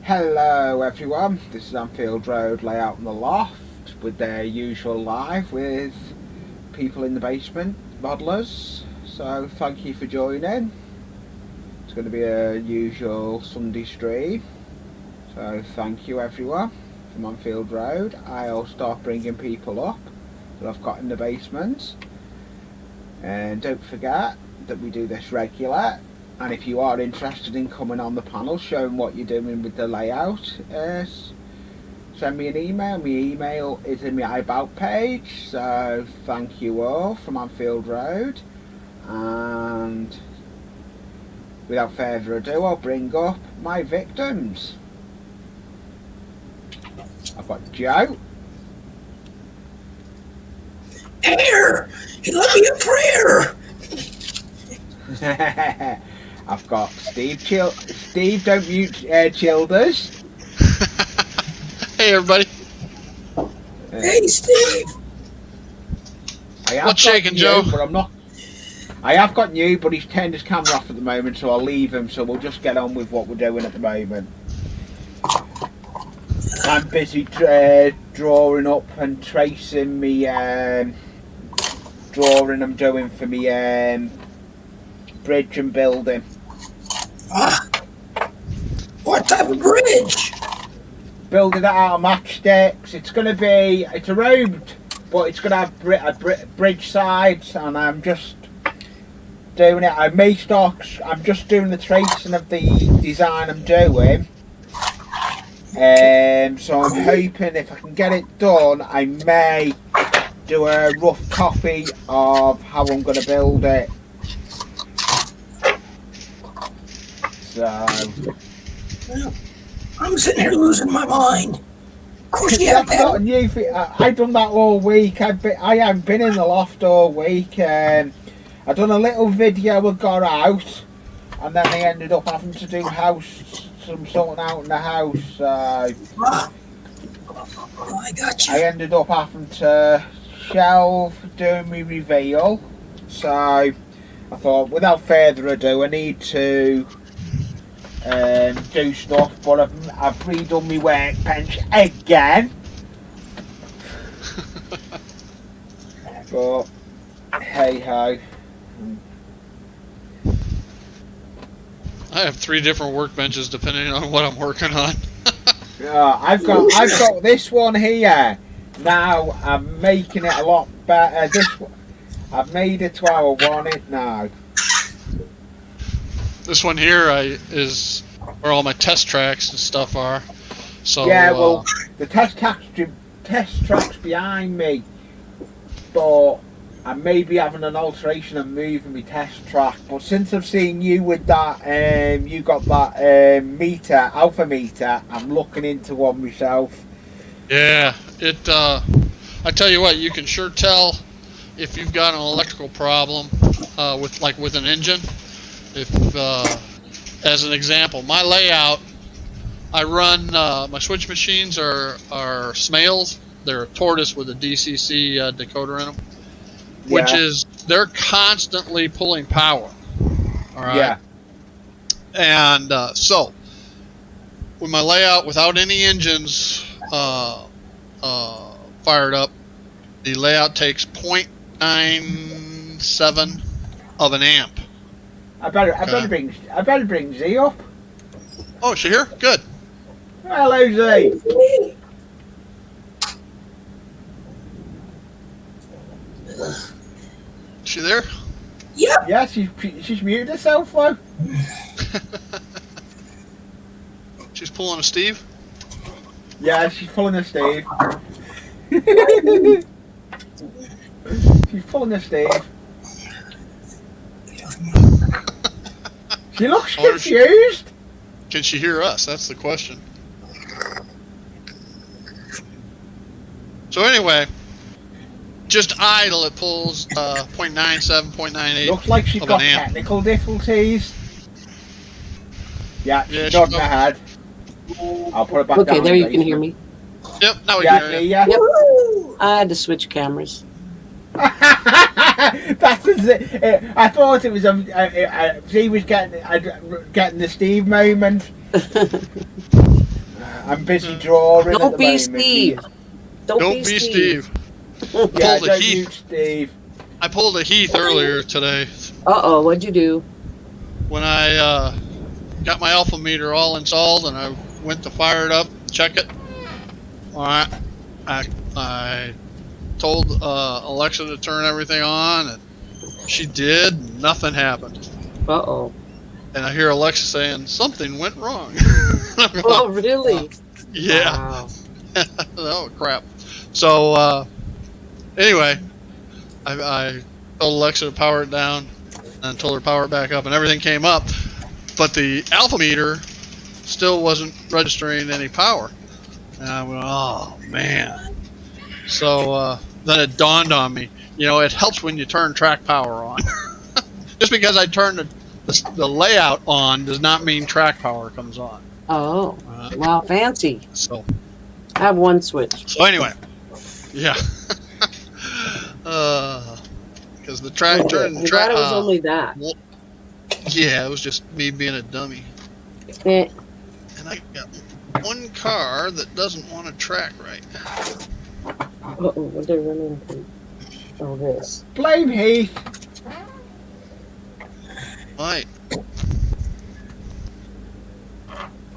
Hello everyone, this is Anfield Road layout in the loft with their usual live with people in the basement, modelers. So thank you for joining. It's going to be a usual Sunday stream. So thank you everyone from Anfield Road. I'll start bringing people up that I've got in the basement. And don't forget that we do this regular. And if you are interested in coming on the panel, showing what you're doing with the layout, send me an email. My email is in my About page. So thank you all from Anfield Road. And without further ado, I'll bring up my victims. I've got Joe. Air! He left me a prayer! I've got Steve. Steve, don't mute Childers. Hey everybody. Hey Steve! What's shaking, Joe? But I'm not. I have got you, but he's turned his camera off at the moment, so I'll leave him. So we'll just get on with what we're doing at the moment. I'm busy drawing up and tracing me drawing I'm doing for me bridge and building. What type of bridge? Building it out of matchsticks. It's a road, but it's going to have bridge sides, and I'm just doing it. I'm just doing the tracing of the design I'm doing. So I'm hoping if I can get it done, I may do a rough copy of how I'm going to build it. So I'm sitting here losing my mind. Of course you have that's not a new thing. I've done that all week. I haven't been in the loft all week. I done a little video I got out, and then they ended up having to do something out in the house. I got you. I ended up having to shelve doing my reveal. So I thought, without further ado, I need to do stuff, but I've redone my workbench again. But hey ho. I have 3 different workbenches depending on what I'm working on. I've got this one here. Now I'm making it a lot better. I've made it to how I want it now. This one here is where all my test tracks and stuff are. So yeah, well, the test tracks behind me, but I may be having an alteration and moving my test track. But since I've seen you with that, you got that alpha meter, I'm looking into one myself. yeah, I tell you what, you can sure tell if you've got an electrical problem with an engine. If as an example, my layout, I run my switch machines are Smales. They're a Tortoise with a DCC decoder in them, which is they're constantly pulling power. All right. Yeah. And so with my layout without any engines fired up, the layout takes 0.97 of an amp. I better bring Z up. Oh, is she here? Good. Hello, Z. Is she there? Yep. Yeah, she's muted herself though. She's pulling a Steve. Yeah, she's pulling a Steve. She's pulling a Steve. She looks confused. Can she hear us? That's the question. So anyway, just idle, it pulls 0.97, 0.98. Looks like she's got amp. technical difficulties. Yeah, Yeah, she's nodding her head. I'll put it back down. Okay, there you can hear me. Yep, now we Yeah, can hear you. yeah. Yep. I had to switch cameras. That was it. I thought it was he was getting the Steve moment. I'm busy drawing at the Don't be moment. Steve. Don't be Steve. Yeah, Pulled a don't Heath. you, Steve. I pulled a Heath earlier today Uh-oh, what'd you do? when I got my alpha meter all installed and I went to fire it up, check it. All right, I told Alexa to turn everything on, and she did. Nothing happened. Uh-oh. And I hear Alexa saying something went wrong. Oh, really? Yeah. Wow. Oh crap. So anyway, I told Alexa to power it down and told her to power it back up, and everything came up, but the alpha meter still wasn't registering any power. And I went, oh man. So then it dawned on me, it helps when you turn track power on. Just because I turn the layout on does not mean track power comes on. Oh, wow, fancy. So I have one switch. anyway, yeah. Because the track turn I'm glad it was only that. yeah, it was just me being a dummy. Eh. And I got one car that doesn't want to track right. Uh-oh, what did I run into? Oh, this. Blame Heath. Right.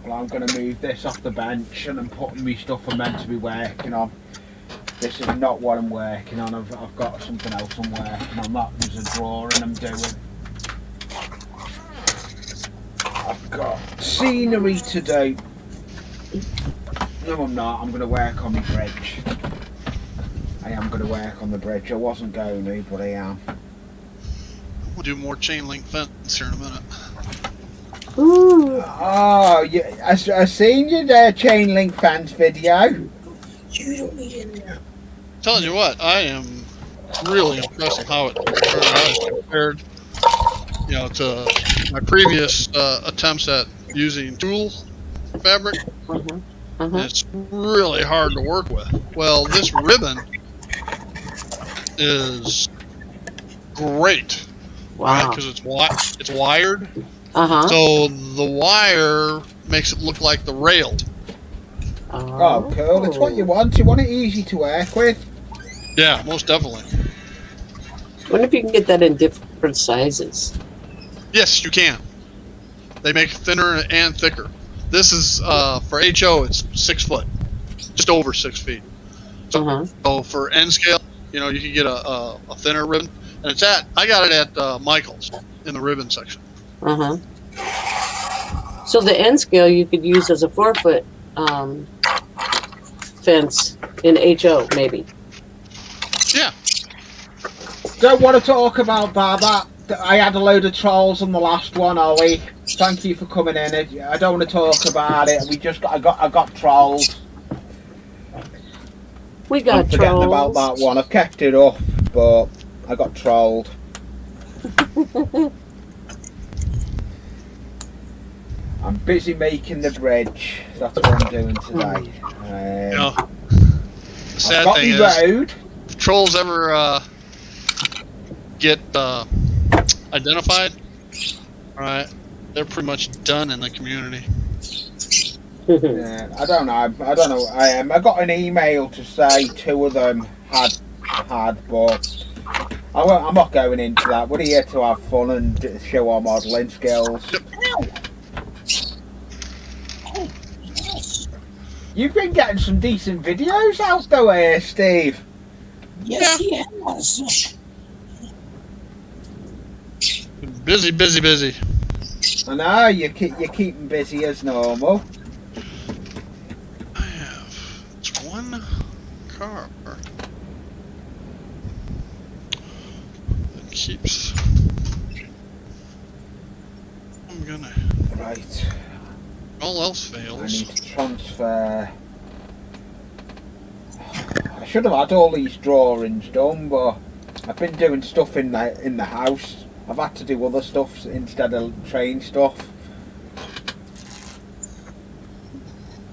Well, I'm going to move this off the bench and I'm putting me stuff I'm meant to be working on. This is not what I'm working on. I've got something else I'm working on. That was a drawing I'm doing. I've got scenery to do. No, I'm not. I'm going to work on the bridge. I am going to work on the bridge. I wasn't going to, but I am. We'll do more chain link fence here in a minute. Ooh. Oh, yeah, I seen your chain link fence video. You don't need in there. Telling you what, I am really impressed with how it turned out compared, to my previous attempts at using tulle fabric. Uh-huh. And it's really hard to work with. Well, this ribbon is great. Wow. Because it's wired. Uh-huh. So the wire makes it look like the rail. Oh, cool. It's what you want. You want it easy to work with. Yeah, most definitely. I wonder if you can get that in different sizes. Yes, you can. They make it thinner and thicker. This is for HO. It's 6 foot, just over 6 feet. So for N scale, you can get a thinner ribbon, and I got it at Michael's in the ribbon section. So the N scale you could use as a 4-foot fence in HO, maybe. Yeah. Don't want to talk about that. I had a load of trolls on the last one, Ollie. Thank you for coming in. I don't want to talk about it. I got trolled. We got I'm forgetting trolls. about that one. I've kept it up, but I got trolled. I'm busy making the bridge. That's what I'm doing today. The sad thing is, road. if trolls ever get identified, right, they're pretty much done in the community. Yeah, I don't know. I got an email to say 2 of them had, but I'm not going into that. We're here to have fun and show our modelling skills. You've been getting some decent videos out there, Steve. Yes, he has. Busy. I know, you're keeping busy as normal. I have one car that keeps. I'm gonna. Right. All else I fails. need to transfer. I should have had all these drawings done, but I've been doing stuff in the house. I've had to do other stuff instead of train stuff.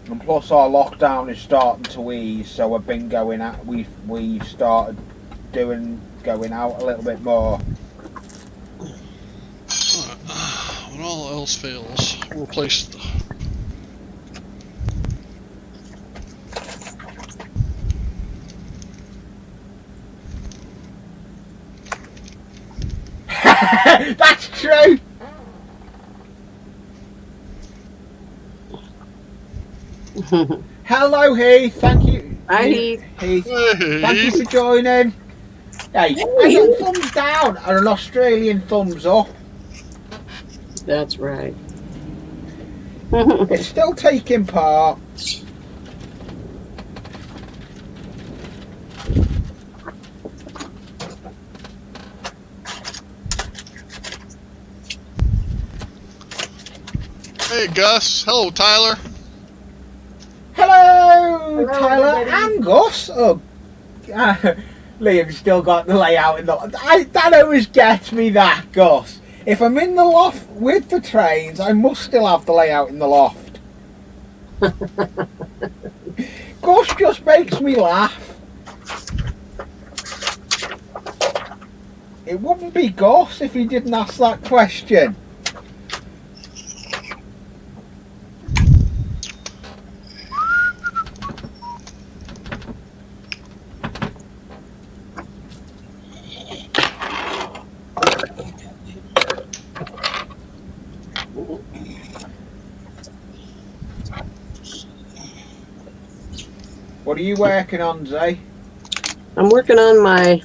And plus our lockdown is starting to ease, so I've been going out. We've started going out a little bit more. When all else fails, we'll place Yeah, that's true. Hello, Heath. Thank you. Hi, Heath. Heath. Hey, Thank you for joining. Hey, I got thumbs down and an Australian thumbs up. That's right. It's still taking part. Hey, Gus. Hello, Tyler. Hello, Hello, Tyler everybody. and Gus. Oh, Liam's still got the layout in the. That always gets me. That Gus. If I'm in the loft with the trains, I must still have the layout in the loft. Gus just makes me laugh. It wouldn't be Gus if he didn't ask that question. What are you working on, Zay? I'm working on my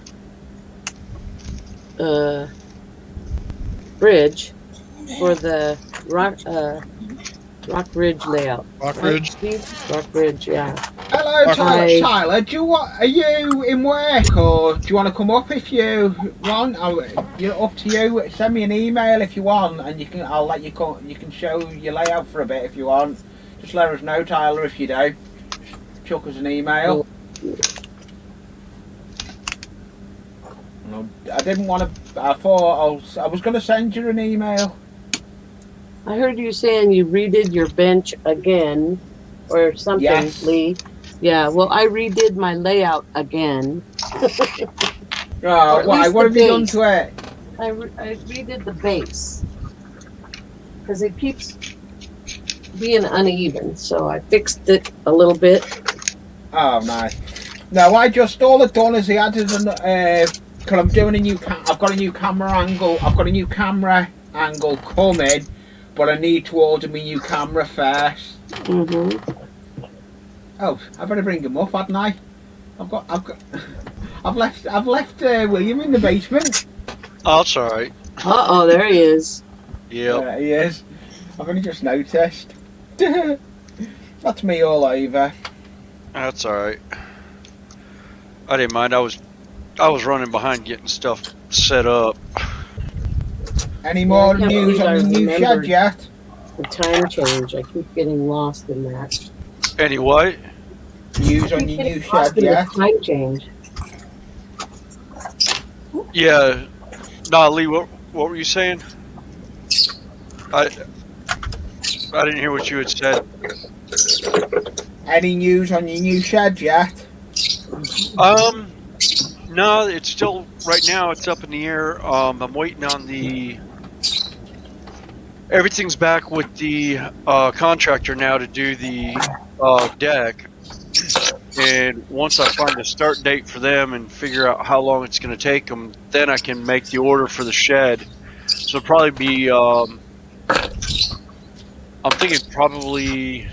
bridge for the Rock Ridge layout. Rock Right, Ridge. Steve? Rock Ridge, yeah. Hello, Tyler. Hi. Tyler, are you in work or do you want to come up if you want? You're up to you. Send me an email if you want, and you can. I'll let you come. You can show your layout for a bit if you want. Just let us know, Tyler, if you do. Chuck us an email. I didn't want to. I thought I was going to send you an email. I heard you saying you redid your bench again or something, Yes. Lee. Yeah, well, I redid my layout again. Oh, at why? least What the have you done base. to it? I redid the base because it keeps being uneven, so I fixed it a little bit. Oh, nice. No, all I've done is he added because I'm doing a new. I've got a new camera angle. I've got a new camera angle coming, but I need to order my new camera first. Mm-hmm. Oh, I better bring him up, hadn't I? I've left William in the basement. Oh, it's all right. Uh-oh, there he is. Yep. There he is. I've only just noticed. That's me all over. That's all right. I didn't mind. I was running behind getting stuff set up. Any more I can't news believe on I the new shed remembered. yet? The time change. I keep getting lost in that. Anyway, News I on keep your getting new lost shed in yet? the time change. yeah. Nah, Lee, what were you saying? I didn't hear what you had said. Any news on your new shed yet? No, it's still right now. It's up in the air. I'm waiting on everything's back with the contractor now to do the deck. And once I find a start date for them and figure out how long it's going to take them, then I can make the order for the shed. So it'll probably be, I'm thinking probably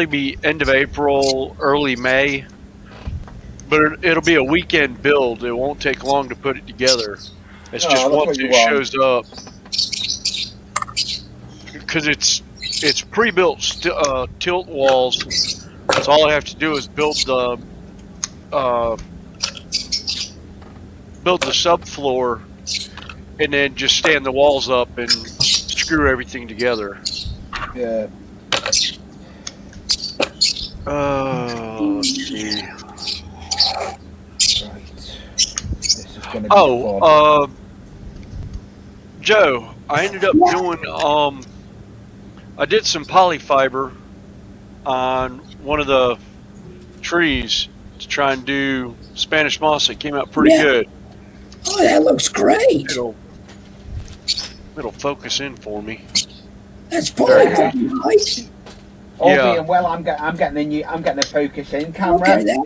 be end of April, early May. But it'll be a weekend build. It won't take long to put it together. It's just Oh, that's once what you it want. shows up, because it's pre-built tilt walls. So all I have to do is build the subfloor, and then just stand the walls up and screw everything together. Yeah. Let's see. Right. This is going to be fun. Joe, I ended up doing I did some polyfiber on one of the trees to try and do Spanish moss. It came out pretty good. Oh, that looks great. It'll focus in for me. That's probably right. All Yeah. being well, I'm getting a focus in camera. Okay,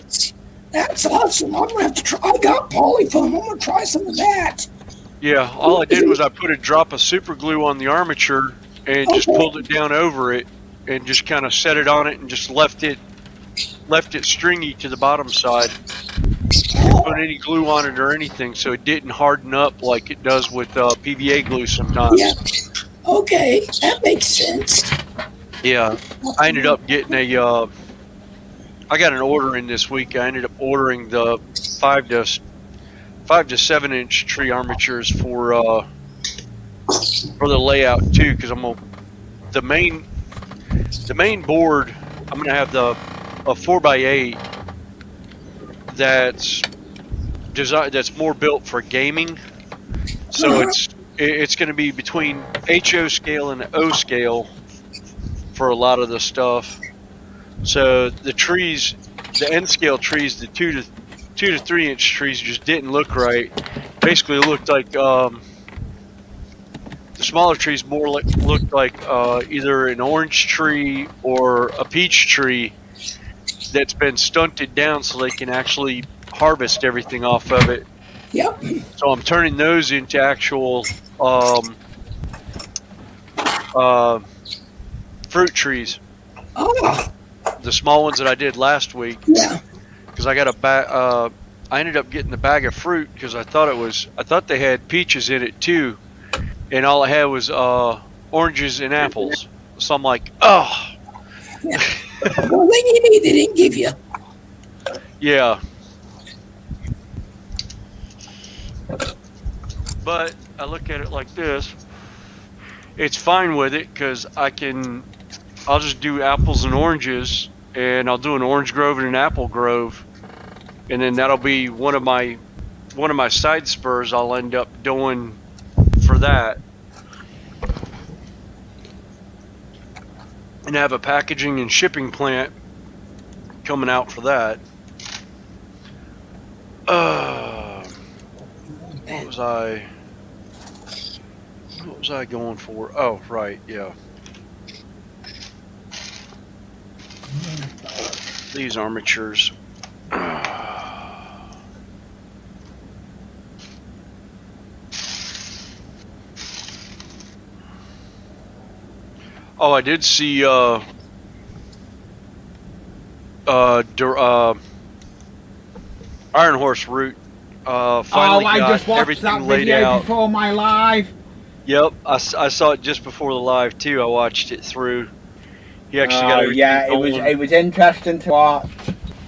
that's awesome. I'm gonna have to try. I got polyfoam. I'm gonna try some of that. Yeah, all I did was I put a drop of super glue on the armature and just pulled it down over it and just kind of set it on it and just left it stringy to the bottom side. Didn't put any glue on it or anything, so it didn't harden up like it does with PVA glue sometimes. Yeah. Okay, that makes sense. Yeah, I ended up getting I got an order in this week. I ended up ordering the 5 to 7 inch tree armatures for the layout too, because the main board. I'm gonna have a 4x8 that's designed, that's more built for gaming. So it's going to be between HO scale and O scale for a lot of the stuff. So the trees, the N scale trees, the 2 to 3 inch trees just didn't look right. Basically, it looked like the smaller trees looked like either an orange tree or a peach tree that's been stunted down so they can actually harvest everything off of it. Yep. So I'm turning those into actual fruit trees. Oh, The small ones that I did last week, yeah. because I got a bag. I ended up getting the bag of fruit because I thought they had peaches in it too, and all I had was oranges and apples. So I'm like, oh. Yeah. Well, then you need, they didn't give you. Yeah. But I look at it like this. It's fine with it because I'll just do apples and oranges, and I'll do an orange grove and an apple grove, and then that'll be one of my side spurs I'll end up doing for that. And have a packaging and shipping plant coming out for that. What was I going for? Oh, right, yeah. These armatures. Oh, I did see Iron Horse Route finally I got just watched everything that laid video out. before my live. Yep, I saw it just before the live too. I watched it through. He actually got everything going. It was interesting to watch.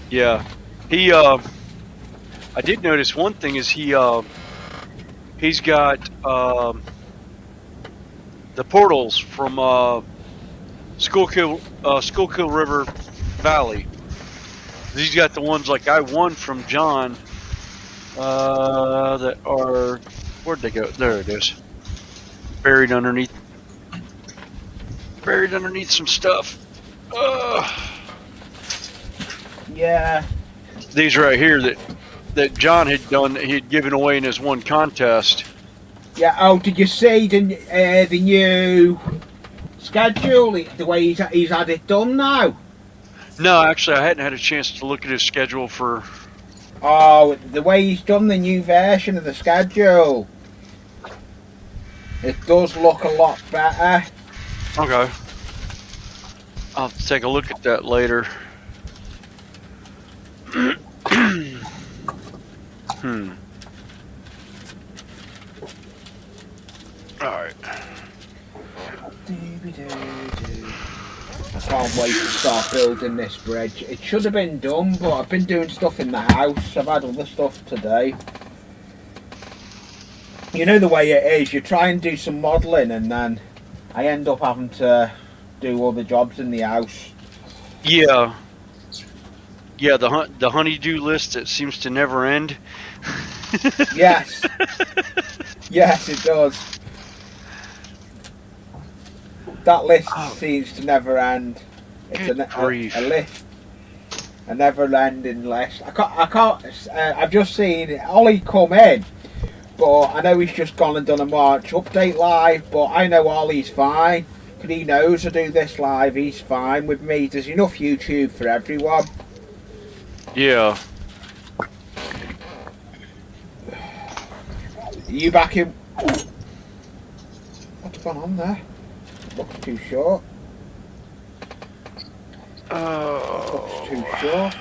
Yeah, he I did notice one thing is he's got the portals from Schuylkill River Valley. He's got the ones like I won from John that are, where'd they go? There it is. Buried underneath some stuff. Yeah. These right here that John had done, that he had given away in his one contest. Yeah. Oh, did you see the new schedule? The way he's had it done now. No, actually, I hadn't had a chance to look at his schedule for. Oh, the way he's done the new version of the schedule. It does look a lot better. Okay. I'll have to take a look at that later. Alright. I can't wait to start building this bridge. It should have been done, but I've been doing stuff in the house. I've had other stuff today. You know the way it is, you try and do some modelling and then I end up having to do all the jobs in the house. Yeah. Yeah, the honeydew list that seems to never end. Yes. Yes, it does. That list seems to never end. It's a list. A never-ending list. I can't. I've just seen Ollie come in, but I know he's just gone and done a March update live. But I know Ollie's fine. Because he knows I do this live. He's fine with me. There's enough YouTube for everyone. Yeah. Are you back in? What's gone on there? Looks too short. Looks too short.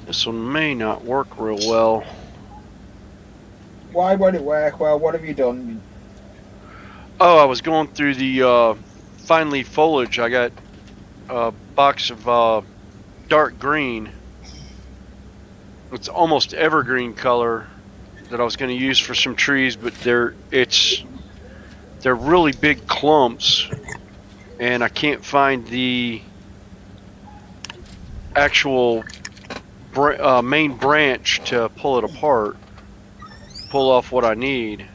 This one may not work real well. Why won't it work? Well, what have you done? Oh, I was going through the fine leaf foliage. I got a box of dark green. It's almost evergreen color that I was going to use for some trees, but they're really big clumps, and I can't find the actual main branch to pull it apart, pull off what I need.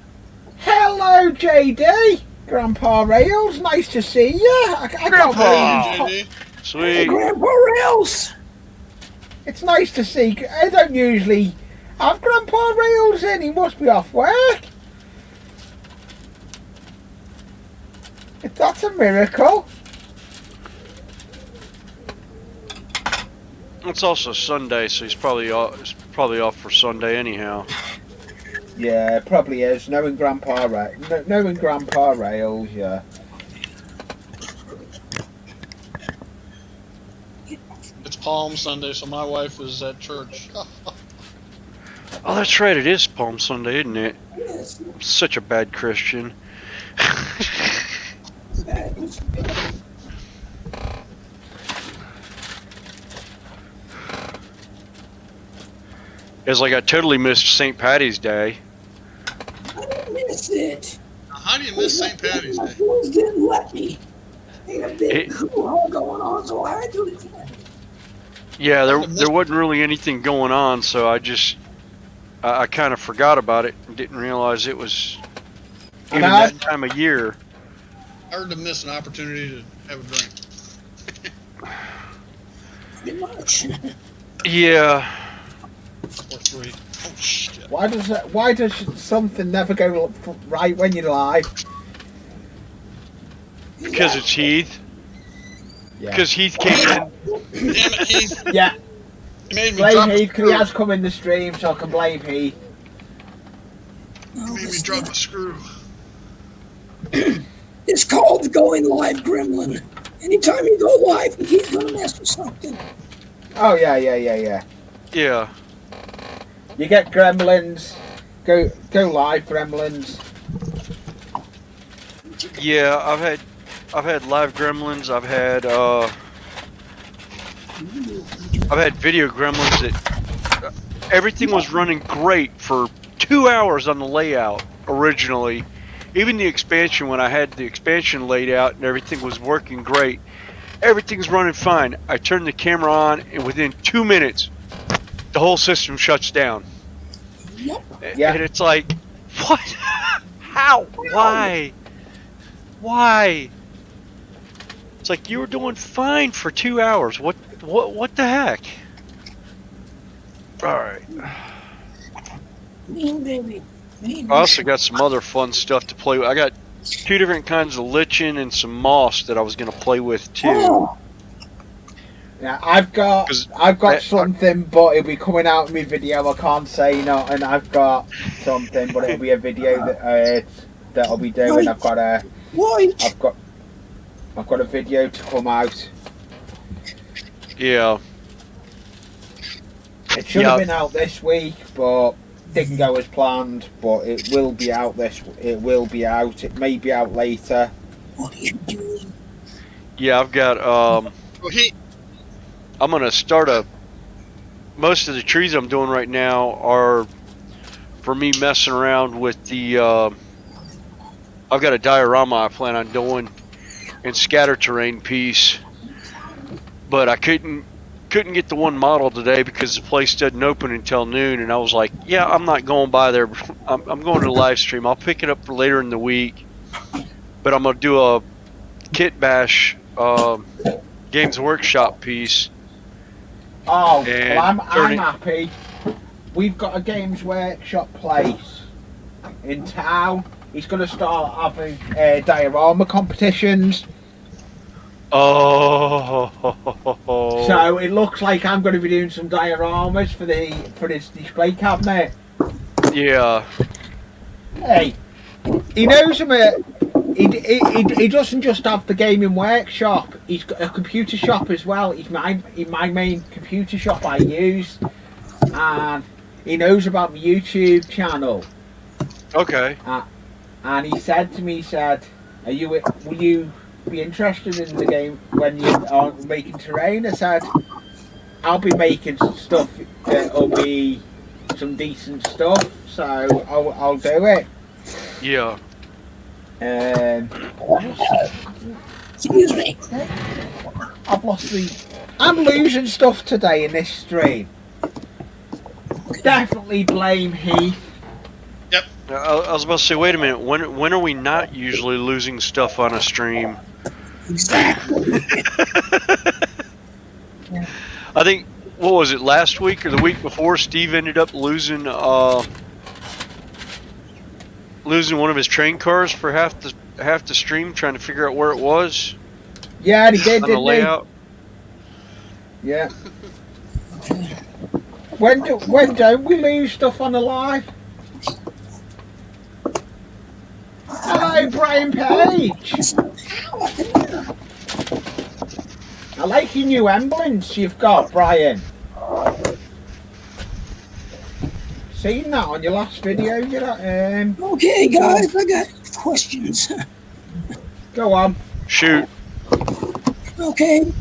Hello, JD! Grandpa Rails, nice to see you. I can't Grandpa! believe Sweet. Grandpa Rails! it's nice to see. I don't usually have Grandpa Rails in. He must be off work. That's a miracle. It's also Sunday, so he's probably off for Sunday anyhow. Yeah, probably is. Knowing Grandpa Rails, yeah. It's Palm Sunday, so my wife was at church. Oh, that's right. It is Palm Sunday, isn't it? Yes. I'm such a bad Christian. It's like I totally missed St. Patty's Day. I miss it. How do you miss St. Patty's My Day? boys didn't let me. They had a big It- hoo-ha going on, so I had to attend. Yeah, there wasn't really anything going on, so I kind of forgot about it and didn't realize it was even that time of year. Hard to miss an opportunity to have a drink. Pretty much. Yeah. Or three. Oh, shit. Why does something never go right when you're live? Because it's Heath. Yeah. Because Heath came in. Damn it, Heath. Yeah. You made me Blame drop a Heath, because he screw. has come in the stream, so I can blame Heath. You made me drop a screw. It's called going live, Gremlin. Anytime you go live, he's gonna mess with something. Oh, yeah. Yeah. You get gremlins. Go live, gremlins. Yeah, I've had live gremlins. I've had video gremlins that everything was running great for 2 hours on the layout originally. Even the expansion, when I had the expansion laid out and everything was working great, everything's running fine. I turn the camera on, and within 2 minutes, the whole system shuts down. Yep. Yeah. And it's like, what? How? Why? Why? It's like you were doing fine for 2 hours. What the heck? All right. Mean baby. Mean. I also got some other fun stuff to play with. I got 2 different kinds of lichen and some moss that I was gonna play with too. Oh, Yeah, I've got 'Cause something, but it'll be coming out in my video. I can't say no, and I've got something, but it'll be a video that I'll be doing. I've got white. a video to come out. Yeah. It should have been out this week, but didn't go as planned. But it will be out It will be out. It may be out later. What are you doing? Yeah, I've got Well, he I'm gonna start most of the trees I'm doing right now are for me messing around with the I've got a diorama I plan on doing in scatter terrain piece, but I couldn't get the one model today because the place doesn't open until noon, and I was like, yeah, I'm not going by there. I'm going to the live stream. I'll pick it up for later in the week, but I'm gonna do a kit bash Games Workshop piece. Oh, And well, I'm turning- happy. We've got a Games Workshop place in town. He's going to start having diorama competitions. Oh. So it looks like I'm going to be doing some dioramas for this display cabinet. Yeah. Hey, he knows him. He doesn't just have the gaming workshop. He's got a computer shop as well. He's my main computer shop I use, and he knows about my YouTube channel. Okay. And he said to me, he said, will you be interested in the game when you are making terrain? I said, I'll be making stuff that'll be some decent stuff, so I'll do it. Yeah. Excuse me. I'm losing stuff today in this stream. Definitely blame Heath. I was about to say, wait a minute. When are we not usually losing stuff on a stream? Exactly. I think, what was it, last week or the week before? Steve ended up losing one of his train cars for half the stream, trying to figure out where it was. Yeah, he did, on the didn't layout. he? Yeah. When don't we lose stuff on the live? Hello, Brian Page. I like your new emblems you've got, Brian. Seen that on your last video, you know? Okay, guys, I got questions. Go on. Shoot. Okay.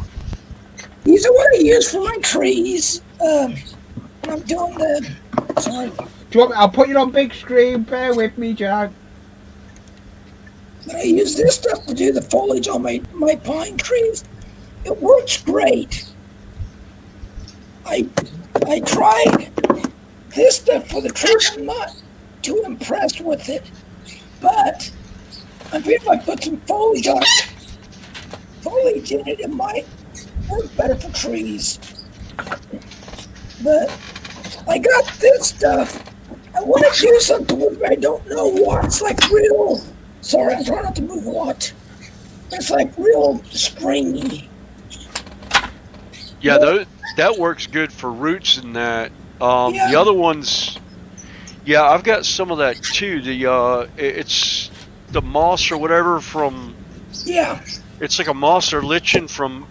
These are what I use for my trees. When I'm doing the. Sorry. Do you want me? I'll put you on big screen. Bear with me, Joe. But I use this stuff to do the foliage on my pine trees. It works great. I tried this stuff for the trees. I'm not too impressed with it, but I feel if I put some foliage in it, it might work better for trees. But I got this stuff. I want to do something with it. I don't know what. It's like real. Sorry, I'm trying not to move a lot. It's like real stringy. Yeah, that works good for roots and that. Yeah. The other ones, yeah, I've got some of that too. It's the moss or whatever from. Yeah. It's like a moss or lichen from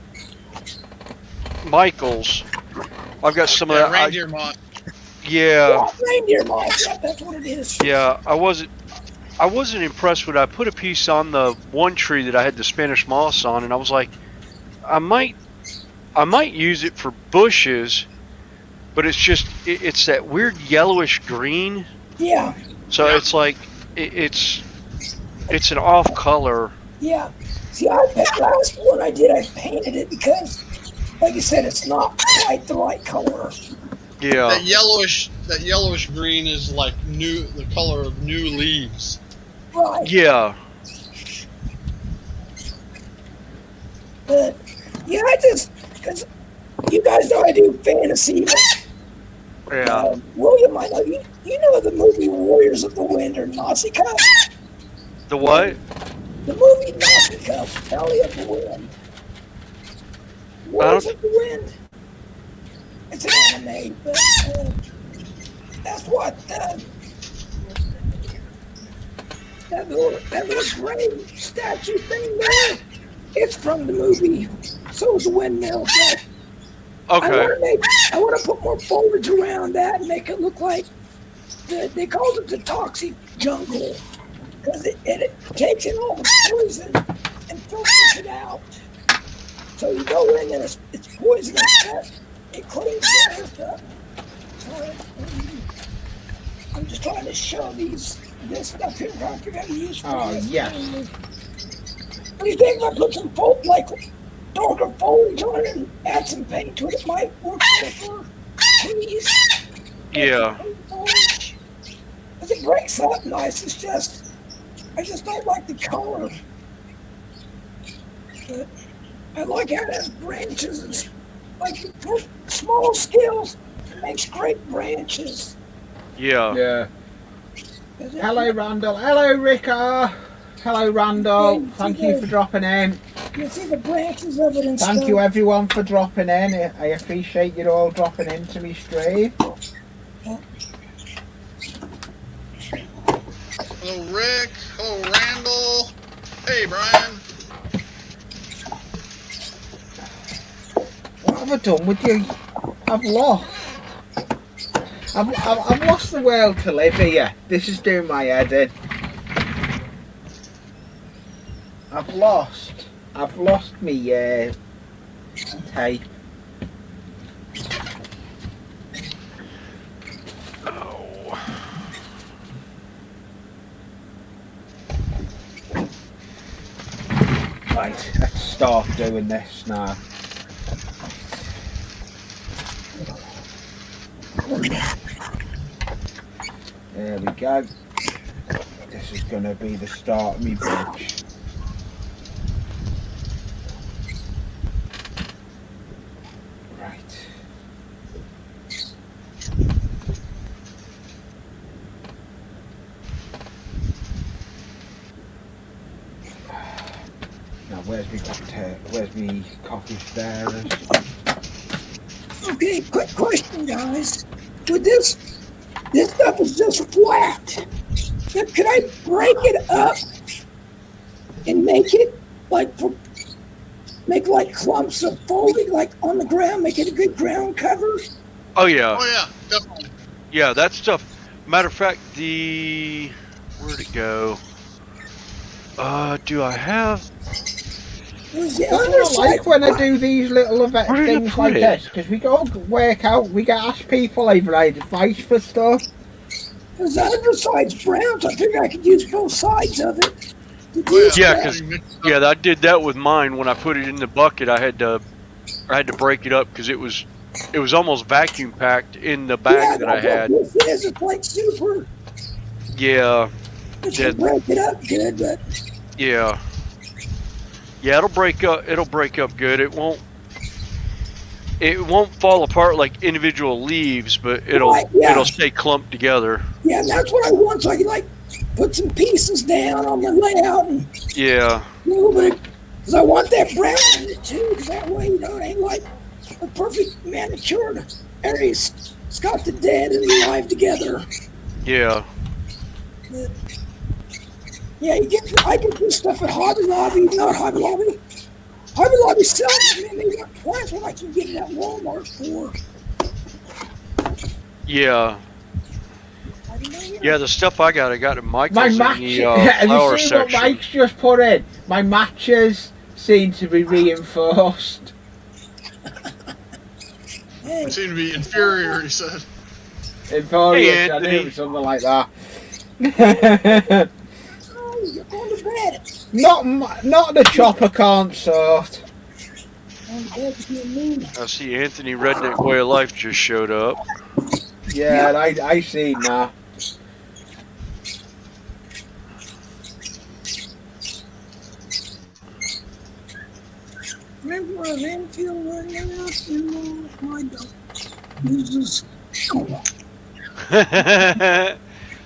Michael's. I've got some of that. Reindeer moss. Yeah. Reindeer moss. Yeah, that's what it is. Yeah, I wasn't impressed with it. I put a piece on the one tree that I had the Spanish moss on, and I was like, I might use it for bushes, but it's that weird yellowish green. Yeah. So it's like it's an off color. Yeah. See, last one I did, I painted it because, like you said, it's not quite the right color. Yeah. That yellowish green is like the color of new leaves. Right. Yeah. But yeah, because you guys know I do fantasy. Yeah. William, I know you know the movie Warriors of the Wind or Nausicaa? The what? The movie Nausicaa, Valley of the Wind. Warriors of the Wind. It's an anime, but that's what that little gray statue thing there. It's from the movie. So is the windmill. But Okay. I want to put more foliage around that and make it look like they called it the toxic jungle because it takes in all the poison and filters it out. So you go in and it's poisonous. It cleans it up. So I'm just trying to show this stuff here. I forgot to use. Oh, yes. What do you think if I put some darker foliage on it and add some paint to it? It might work better for trees. Yeah. Because it breaks up nice. I just don't like the color. But I like how it has branches. And, like for small scales, it makes great branches. Yeah. Yeah. Hello, Randall. Hello, Ricka. Hello, Randall. Thank you for dropping in. You see the branches of it and Thank stuff. you everyone for dropping in. I appreciate you all dropping into me stream. Hello, Rick. Hello, Randall. Hey, Brian. What have I done with you? I've lost. I've lost the world to live here. This is doing my head in. I've lost me tape. Oh. Right, let's start doing this now. There we go. This is going to be the start of me bridge. Right. Now where's me coffee stirrers? Okay, quick question, guys. With this stuff is just flat. Now, could I break it up and make it make like clumps of foliage, like on the ground, make it a good ground cover? Oh yeah. Oh, yeah, definitely. Yeah, that stuff. Matter of fact, where'd it go? Do I have? Was the That's what I underside like when I flat? do these little event Where did I things put like it? this, because we go work out, we get asked people over advice for stuff. Because the underside's brown, so I figured I could use both sides of it. To do Oh, Yeah, stuff. 'cause- You mixed it up. Yeah, I did that with mine when I put it in the bucket. I had to break it up because it was almost vacuum packed in the bag that I that's what had. this is. It's like super. Yeah, It Yeah. can break it up good, but yeah, yeah. It'll break up. It'll break up good. It won't. It won't fall apart like individual leaves, but it'll Right, yeah. it'll stay clumped together. yeah, that's what I want. So I can like put some pieces down on the layout and Yeah, a little bit of, because I want that brown in it too, because that way, it ain't like a perfect manicured area. It's got the dead and the alive together. yeah. But, yeah, I get this stuff at Hobby Lobby, not Hobby Lobby. Hobby Lobby sells it, and they got twice what I can get it at Walmart for. Yeah, I don't know, yeah. The stuff I got at My Michael's match, in the have flower you seen what section. Mike's just put in? My matches seem to be reinforced. Hey, It seemed to be inferior, he said. Infuriating, I knew Anthony. it was something like that. oh, you're going to bed. not the chopper can't sort. Going to bed to be mean. I see Anthony Redneck Way of Life just showed up. Yeah, I seen that. Remember of Anfield running out in my dog uses.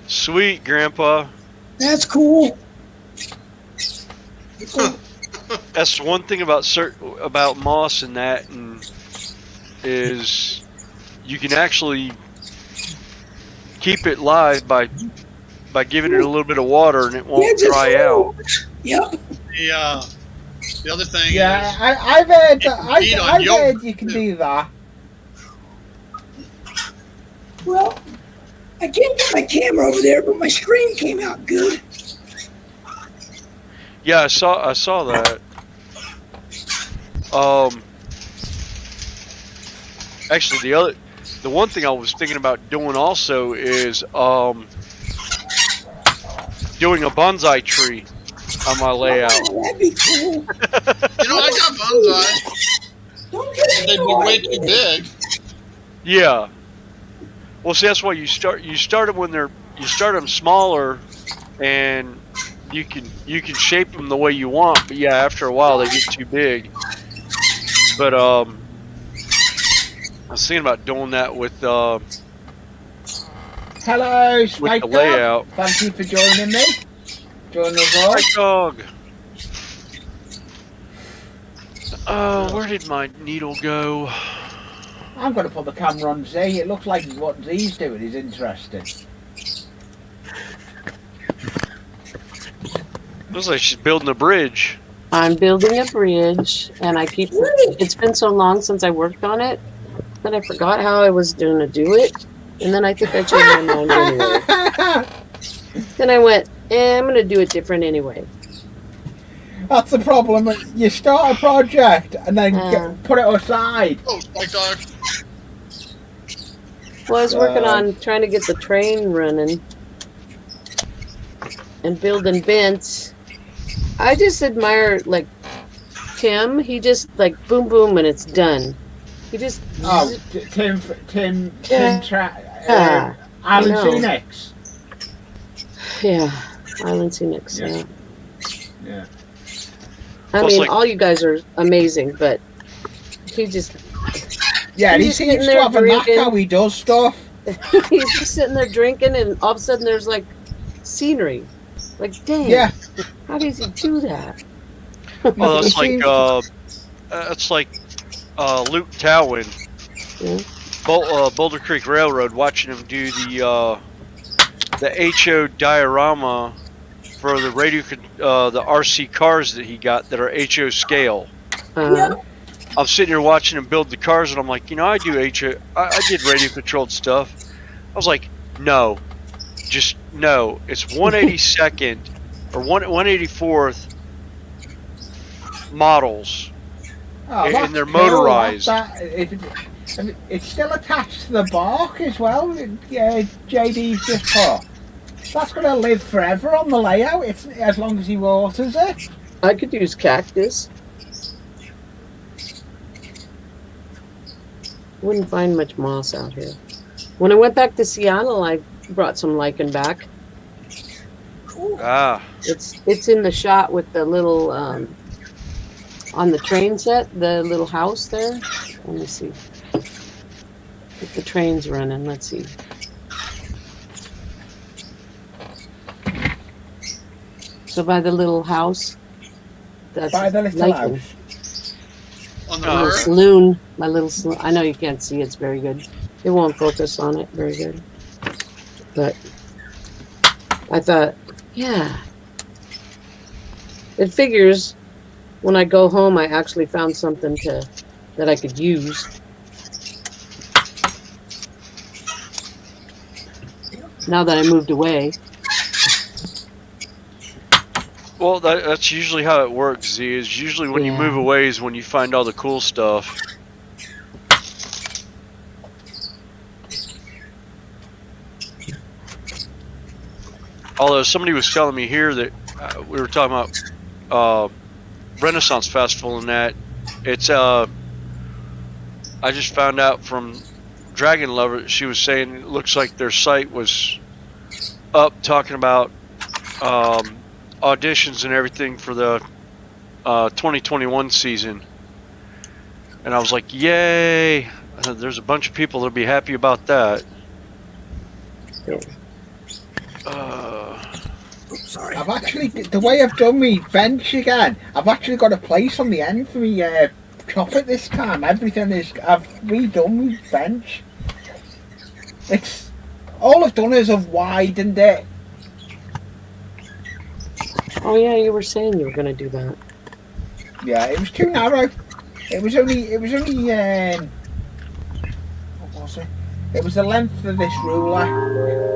Sweet, Grandpa. That's cool. That's one thing about moss and that, and is you can actually keep it live by giving it a little bit of water, and it won't just dry out. Yep. The other thing Yeah, is, I've heard you that. can feed on I've yogurt, heard you can too. do that. Well, I can't get my camera over there, but my screen came out good. Yeah, I saw that. Actually, the one thing I was thinking about doing also is doing a bonsai tree on my layout. Oh, that'd be cool. I got bonsai. Don't get me They'd be way too big. Yeah. Well, see, that's why you start them when you start them smaller, and you can shape them the way you want. But yeah, after a while they get too big. But I was thinking about doing that with Hello, the Spiker. layout. Thank you for joining me. Joining us all. Right, dog. Where did my needle go? I'm going to put the camera on Z. It looks like what Z's doing is interesting. Looks like she's building a bridge. I'm building a bridge, and I keep. It's been so long since I worked on it that I forgot how I was going to do it, and then I think I changed my mind anyway. Then I went, I'm going to do it different anyway. That's the problem. You start a project and then put it aside. Oh, spike dog. Well, I was working on trying to get the train running and building vents. I just admire, like, Tim. He just, like, boom, boom, and it's done. He just... Oh, Tim Yeah. Island I know. Phoenix. Yeah, Island Phoenix, yeah. Yeah. I Well, it's mean, like- all you guys are amazing, but he just... Yeah, and he He's seems sitting to there have a knack drinking. how he does stuff. He's just sitting there drinking, and all of a sudden there's, like, scenery. Like, dang, Yeah. how does he do that? Oh, He seems that's like Luke Towin, Yeah. Boulder Creek Railroad. Watching him do the HO diorama for the the RC cars that he got that are HO scale. Yeah. I'm sitting here watching him build the cars, and I'm like, I do HO. I did radio controlled stuff. I was like, no, just no. It's 182nd or 184th models, Oh, and that's they're cool. motorized. It's still attached to the bark as well. JD's just put. That's going to live forever on the layout as long as he waters it. I could use cactus. Wouldn't find much moss out here. When I went back to Seattle, I brought some lichen back. Ah, It's in the shot with the little on the train set, the little house there. Let me see. If the train's running, let's see. So by the little house, that's By the little lichen. house. On the My little rear. saloon, my little saloon. I know you can't see, it's very good. It won't focus on it very good. But I thought, yeah. It figures when I go home, I actually found something that I could use. Now that I moved away. well, that's usually how it works. Z, is usually when you Yeah. move away is when you find all the cool stuff. Although somebody was telling me here that we were talking about Renaissance Festival and that it's I just found out from Dragon Lover, she was saying it looks like their site was up talking about auditions and everything for the 2021 season. And I was like, yay! There's a bunch of people that'll be happy about that. Yeah. Oops, sorry. I've actually, the way I've done my bench again, I've actually got a place on the end for me chopping this time. Everything is, I've redone my bench. It's, all I've done is I've widened it. Oh yeah, you were saying you were gonna do that. Yeah, it was too narrow. It was only, what was it? It was the length of this ruler.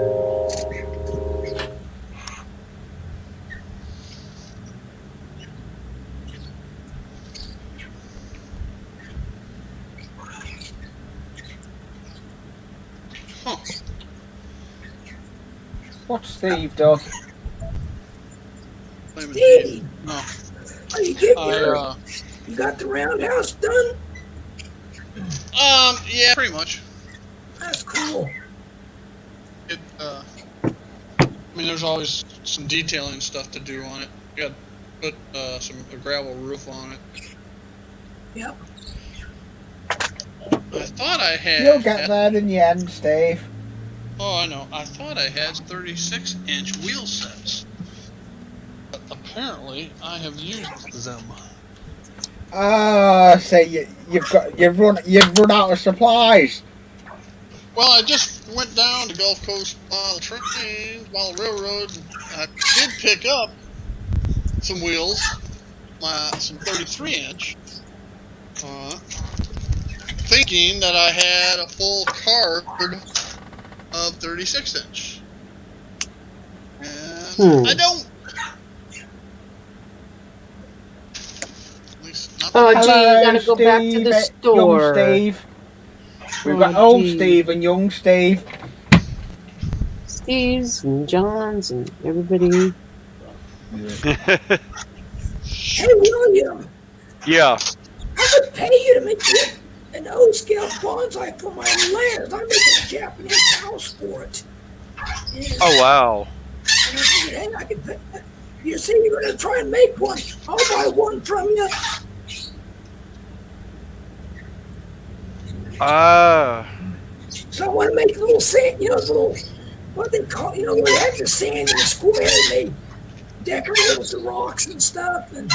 Huh. What's Steve done? Blame it, Steve, Oh, are you getting I, your, you got the roundhouse done? yeah, pretty much. That's cool. It, I mean, there's always some detailing stuff to do on it. You got to put a gravel roof on it. Yep. I thought I had. You'll get there in the end, Steve. Oh, I know. I thought I had 36-inch wheel sets. But apparently, I have used them. So you've run out of supplies. Well, I just went down the Gulf Coast on the train, while the railroad. I did pick up some wheels, some 33-inch, thinking that I had a full card of 36-inch. And I don't. At least not Oh, that gee, you Hello, gotta go back to the Steve, young store. Steve. We've Oh, got old gee. Steve and young Steve. Steve's and John's and everybody. Hey, William, Yeah. I would pay you to make me an O-scale bonsai for my layers. I'm making a Japanese house for it. And, Oh wow. and I figured, hey, I could pay. You say you're going to try and make one. I'll buy one from you. So I want to make little sand, little, what they call, where they have the sand in the square and they decorate it with the rocks and stuff. And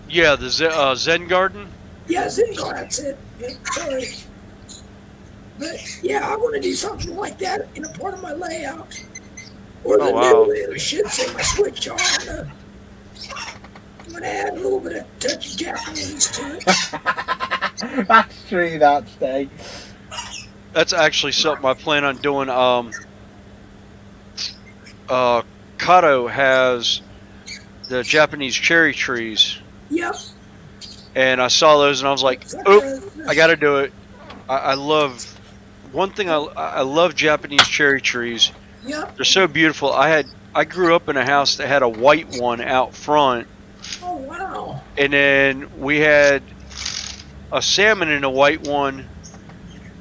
Yeah, the Zen Garden. yeah, Zingar, that's it. Yeah, sorry. But yeah, I want to do something like that in a part of my layout. Or the Oh, wow. new layout, I should say, my switch on. I'm going to add a little bit of touch of Japanese to it. That's true, that's Steve. That's actually something I plan on doing. Kato has the Japanese cherry trees, Yep. and I saw those, and I was like, "Oh, I got to do it." I love one thing. I love Japanese cherry trees. Yep. They're so beautiful. I grew up in a house that had a white one out front, Oh, wow. and then we had a salmon and a white one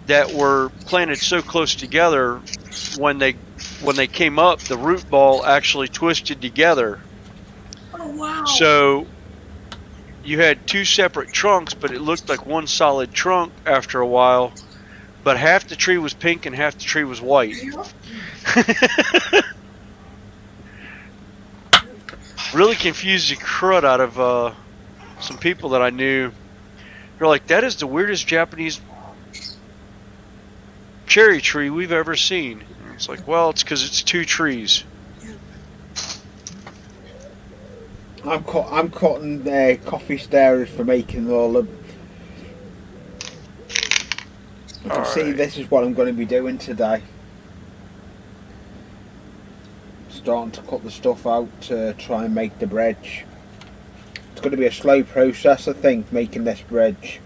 that were planted so close together. When they came up, the root ball actually twisted together. Oh, wow. So you had two separate trunks, but it looked like one solid trunk after a while. But half the tree was pink and half the tree was white. Yep. Really confused the crud out of some people that I knew. They're like, "That is the weirdest Japanese cherry tree we've ever seen." And it's like, well, it's because it's two trees. I'm cutting coffee stirrers for making all of. You can see this is what I'm going to be doing today. Starting to cut the stuff out to try and make the bridge. It's going to be a slow process, I think, making this bridge.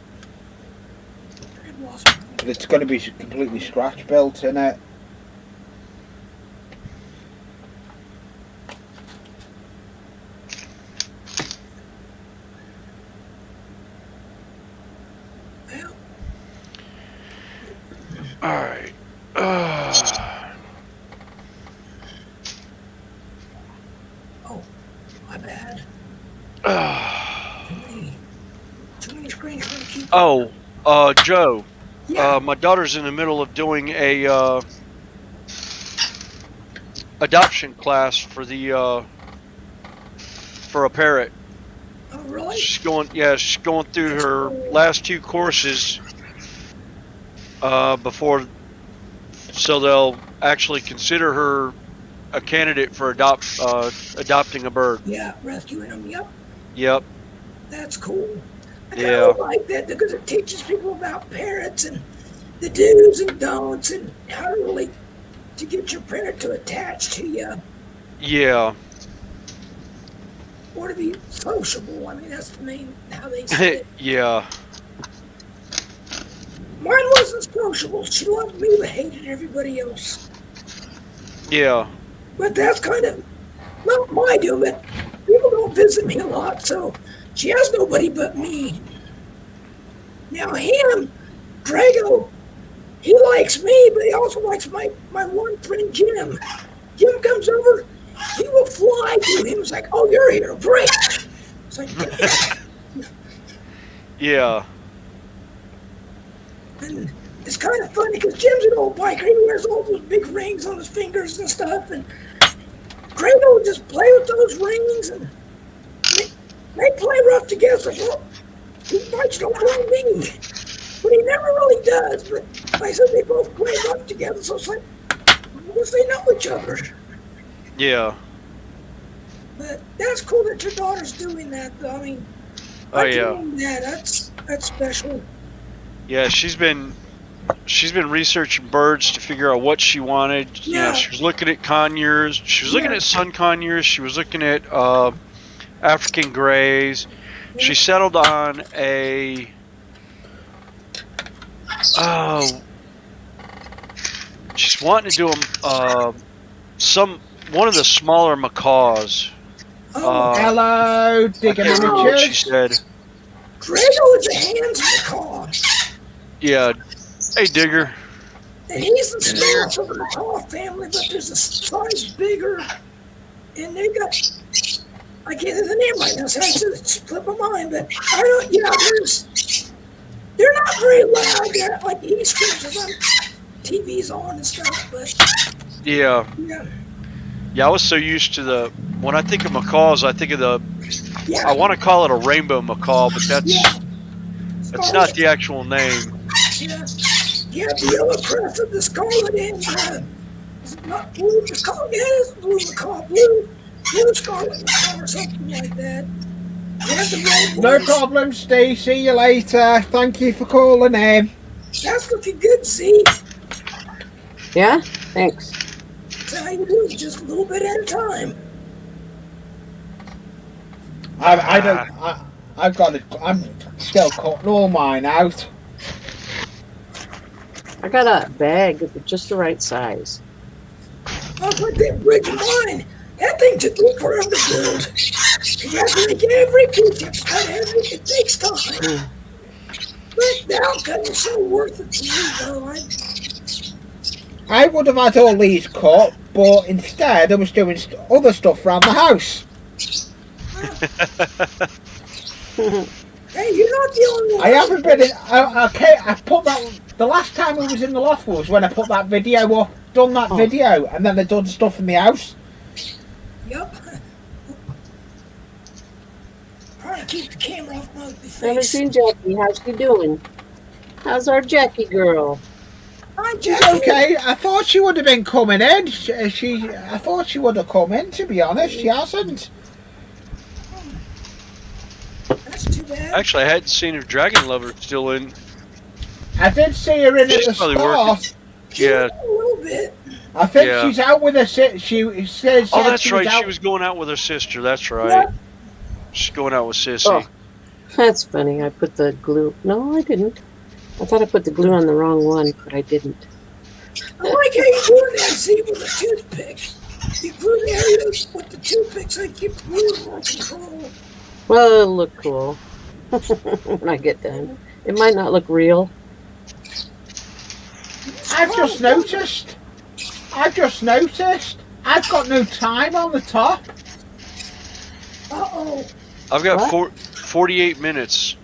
But it's going to be completely scratch built, in it. Alright. Oh, my bad. Too many screens for me to keep. Joe. Yeah. My daughter's in the middle of doing a adoption class for a parrot. Oh, really? She's going through her last two courses before, so they'll actually consider her a candidate for adopting a bird. Yeah, rescuing them. Yep. Yep. That's cool. I Yeah. kind of like that because it teaches people about parrots and the do's and don'ts and how to really to get your parrot to attach to you Yeah. or to be sociable. I mean, that's the main how they say it. Yeah. Mine wasn't sociable. She loved me but hated everybody else. Yeah. But that's kind of not my doing. But people don't visit me a lot, so she has nobody but me. Now him, Drago, he likes me, but he also likes my one friend Jim. Jim comes over, he will fly to him. He's like, "Oh, you're here, great." It's like, Yeah. and it's kind of funny because Jim's an old biker. He wears all those big rings on his fingers and stuff, and Drago would just play with those rings, and they play rough together. So he fights don't blame me. But he never really does. But like I said, they both play rough together, so it's like, I guess they know each other. Yeah. But that's cool that your daughter's doing that, though. I mean, Oh yeah. That's special. Yeah, she's been researching birds to figure out what she wanted. You know, Yeah. she was looking at conures. She was looking Yeah. at sun conures. She was looking at African grays. She settled on a she's wanting to do one of the smaller macaws. Oh, Hello, I Digger can't remember what she Miniatures. said. Drago is a hands macaw, Yeah. Hey, Digger. and he's the smallest of the macaw family. But there's a size bigger, and they got. I can't think of the name right now, so I should slip my mind. But I don't. Yeah, they're not very loud. They're like he screams on TV's on and stuff. But Yeah. yeah, Yeah, I was so used to when I think of macaws, I think of I yeah, want to call it a rainbow macaw, but that's not the actual name. yeah. Yeah, the yellow crested, the scarlet, and is it not blue? The scarlet, yeah, it's blue macaw, blue scarlet macaw, or something like that. Yeah, the red No ones. problem, Steve. See you later. Thank you for calling in. That's looking good, see? Yeah? Thanks. That's how you do it, just a little bit at a time. I'm still cutting all mine out. I got a bag of just the right size. I was like that bridge of mine. That thing took me forever to build. You have to make every piece, you have to cut every, it takes time. But now cutting's so worth it to me, though. I would have had all these cut, but instead I was doing other stuff around the house. Hey, you're not the only one. I haven't been in. I put that. The last time I was in the loft was when I put that video up, done that video, and then I done stuff in the house. Yep. Trying to keep the camera off my ugly Haven't face. seen Jackie. How's she doing? How's our Jackie girl? Hi, She's Jackie. okay. I thought she would have been coming in. I thought she would have come in. To be honest, she hasn't. That's too bad. Actually, I hadn't seen if Dragon Lover's still in. I did see her in at She's the probably start. Yeah. A little bit. I think Yeah. she's out with her. She says. Oh, that's she right. Was out. She was going out with her sister. That's right. Yeah. She's going out with Sissy. Oh, that's funny. I put the glue. No, I didn't. I thought I put the glue on the wrong one, but I didn't. I like how you do that, see, with a toothpick. You glue the areas with the toothpick so you keep the glue under control. Well, it'll look cool when I get done. It might not look real. I've just noticed. I've got no time on the top. Uh-oh. I've got What? 48 minutes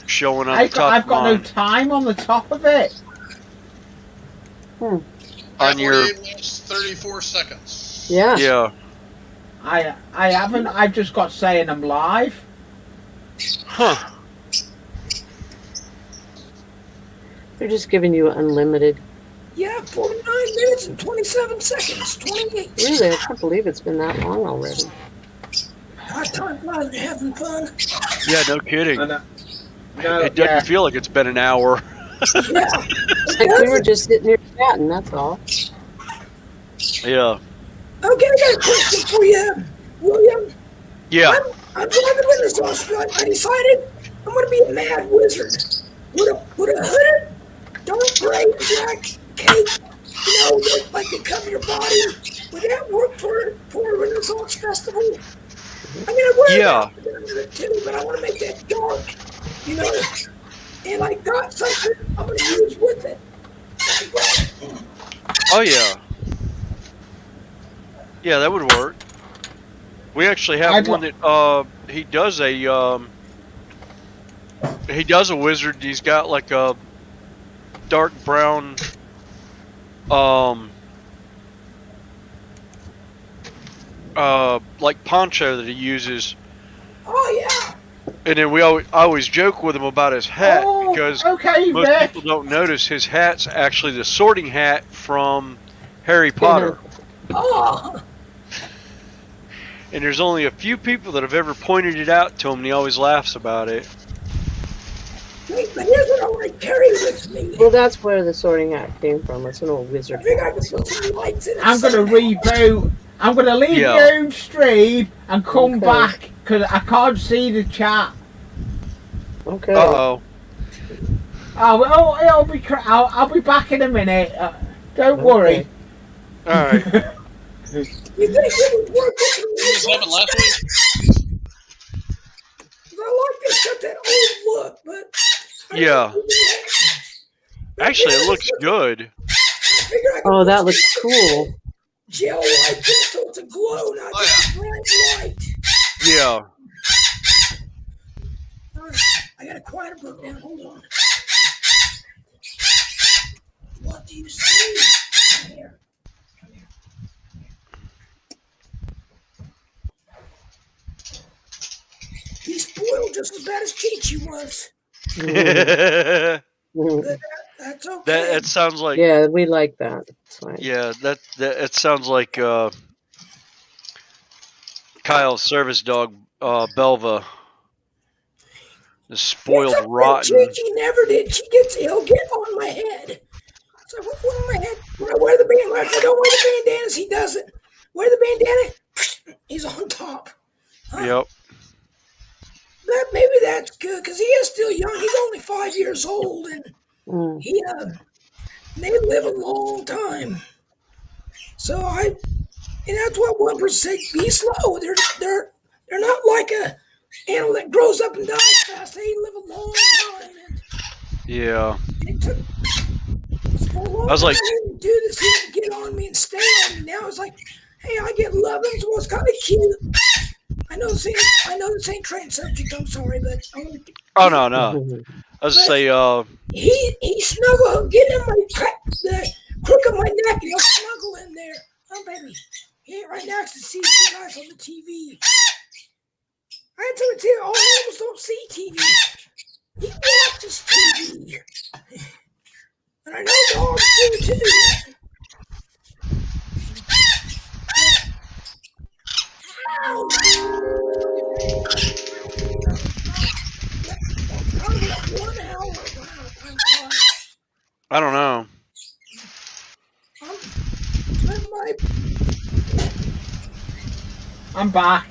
showing on I've the top got of no mine. time on the top of it. On your 48 minutes, 34 seconds. Yeah. yeah. I haven't. I've just got saying I'm live. Huh. They're just giving you unlimited. Yeah, 49 minutes and 27 seconds. 28. Really, I can't believe it's been that long already. Hard time flies, you're having fun. Yeah, no kidding. No, It doesn't feel like it's been an hour. Yeah. It's like we were just sitting here chatting, that's all. Yeah. Okay, I got a question for you, William. Yeah. I'm driving with this last night. I decided I'm going to be a mad wizard. With a hooded, dark gray black cape, that like can cover your body. Would that work for a Renaissance festival? I mean, I wear that too, but I want to make that dark, and I got something I'm going to use with it. Oh yeah. Yeah, that would work. We actually have one that he does a wizard. He's got like a dark brown like poncho that he uses. Oh yeah. And then I always joke with him about his hat because okay, most Rick. people don't notice his hat's actually the sorting hat from Harry Potter. Oh, And there's only a few people that have ever pointed it out to him, and he always laughs about it. wait, but here's what I want to carry with me. Well, that's where the sorting hat came from. It's an old I wizard think I hat. can So. put some lights in it. I'm gonna reboot. I'm gonna leave Yeah. you stream and come Okay. back because I can't see the chat. Okay. Uh-oh. Oh, it'll be. I'll be back in a minute. Don't worry. All right. You think it would work with the This happened last week. I like this, got that old look, but I Yeah. don't know. Actually, it looks good. I figure I can Oh, put that some looks cool. gel light in it so it's a glow, not just a bright light. Yeah. Alright, I got a quiet broke down. Hold on. What do you see? Come here. Come here. He's spoiled just as bad as Chi-Chi was. that Mhm. That's okay. that sounds like Yeah, we like that. It's fine. yeah, that it sounds like Kyle's service dog, Belva. The spoiled, rotten. Chi-Chi never did. He'll get on my head. So what's on my head? When I wear the bandana, if I don't wear the bandanas, he doesn't. Wear the bandana, he's on top. Yep. That maybe that's good because he is still young. He's only 5 years old, and Mm. he they live a long time. So and that's what one person said. Be slow. They're not like a animal that grows up and dies fast. They live a long time. And Yeah. it took for a long I was time like- to do this. He would get on me and stay on me. Now it's like, hey, I get love him. So it's kind of cute. I know this ain't train subject. I'm sorry, but Oh no. Mhm. I was say he snuggle. He'll get in the crook of my neck, and he'll snuggle in there. Oh baby, he ain't right next to see the guys on the TV. I had to tell you, all animals don't see TV. He watches TV, and I know dogs do too. Ow! Probably 1 hour. Wow, I'm fine. I don't know. I'm back.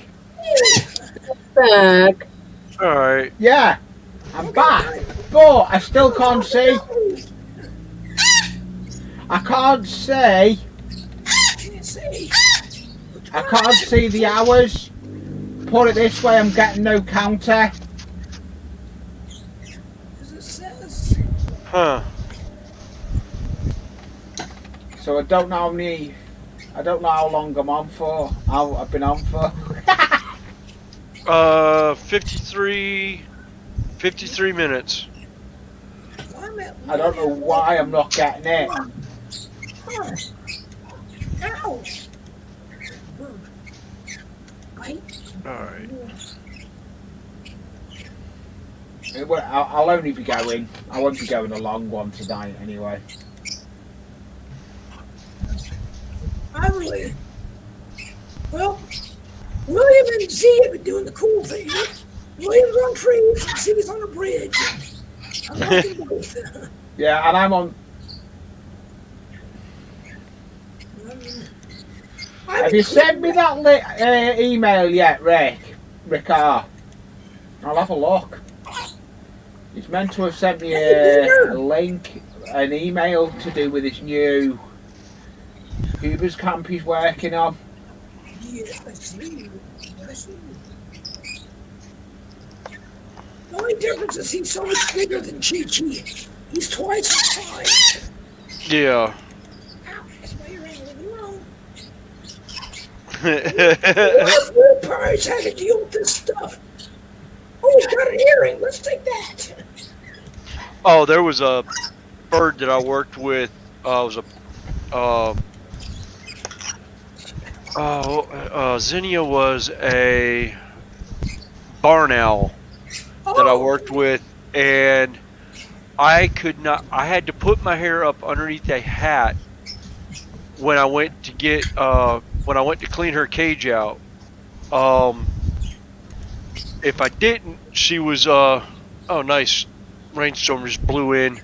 Back. All right. Yeah, I'm back. But I still can't see. I can't see. I can't see the hours. Put it this way, I'm getting no counter. Huh. So I don't know how long I'm on for. How I've been on for. 53 minutes. I don't know why I'm not getting it. Ow! All right. I'll only be going. I won't be going a long one tonight anyway. Well, William and Z have been doing the cool thing. William's on trees and Z's on a bridge. I'm liking both. Yeah, and I'm on. Have you sent me that email yet, Rick? Rickard? I'll have a look. He's meant to have sent me a link, an email to do with his new Hoover's camp he's working on. Yes, I see. The only difference is he's so much bigger than Chi-Chi. He's twice his size. Yeah. Ow, that's why you're leaving alone. Little pirates had to deal with this stuff. Oh, we got an earring. Let's take that. Oh, there was a bird that I worked with. Was a Zinnia was a barn owl, that I worked with, and I could not. I had to put my hair up underneath a hat when I went to clean her cage out. If I didn't, she was oh nice, rainstorm just blew in.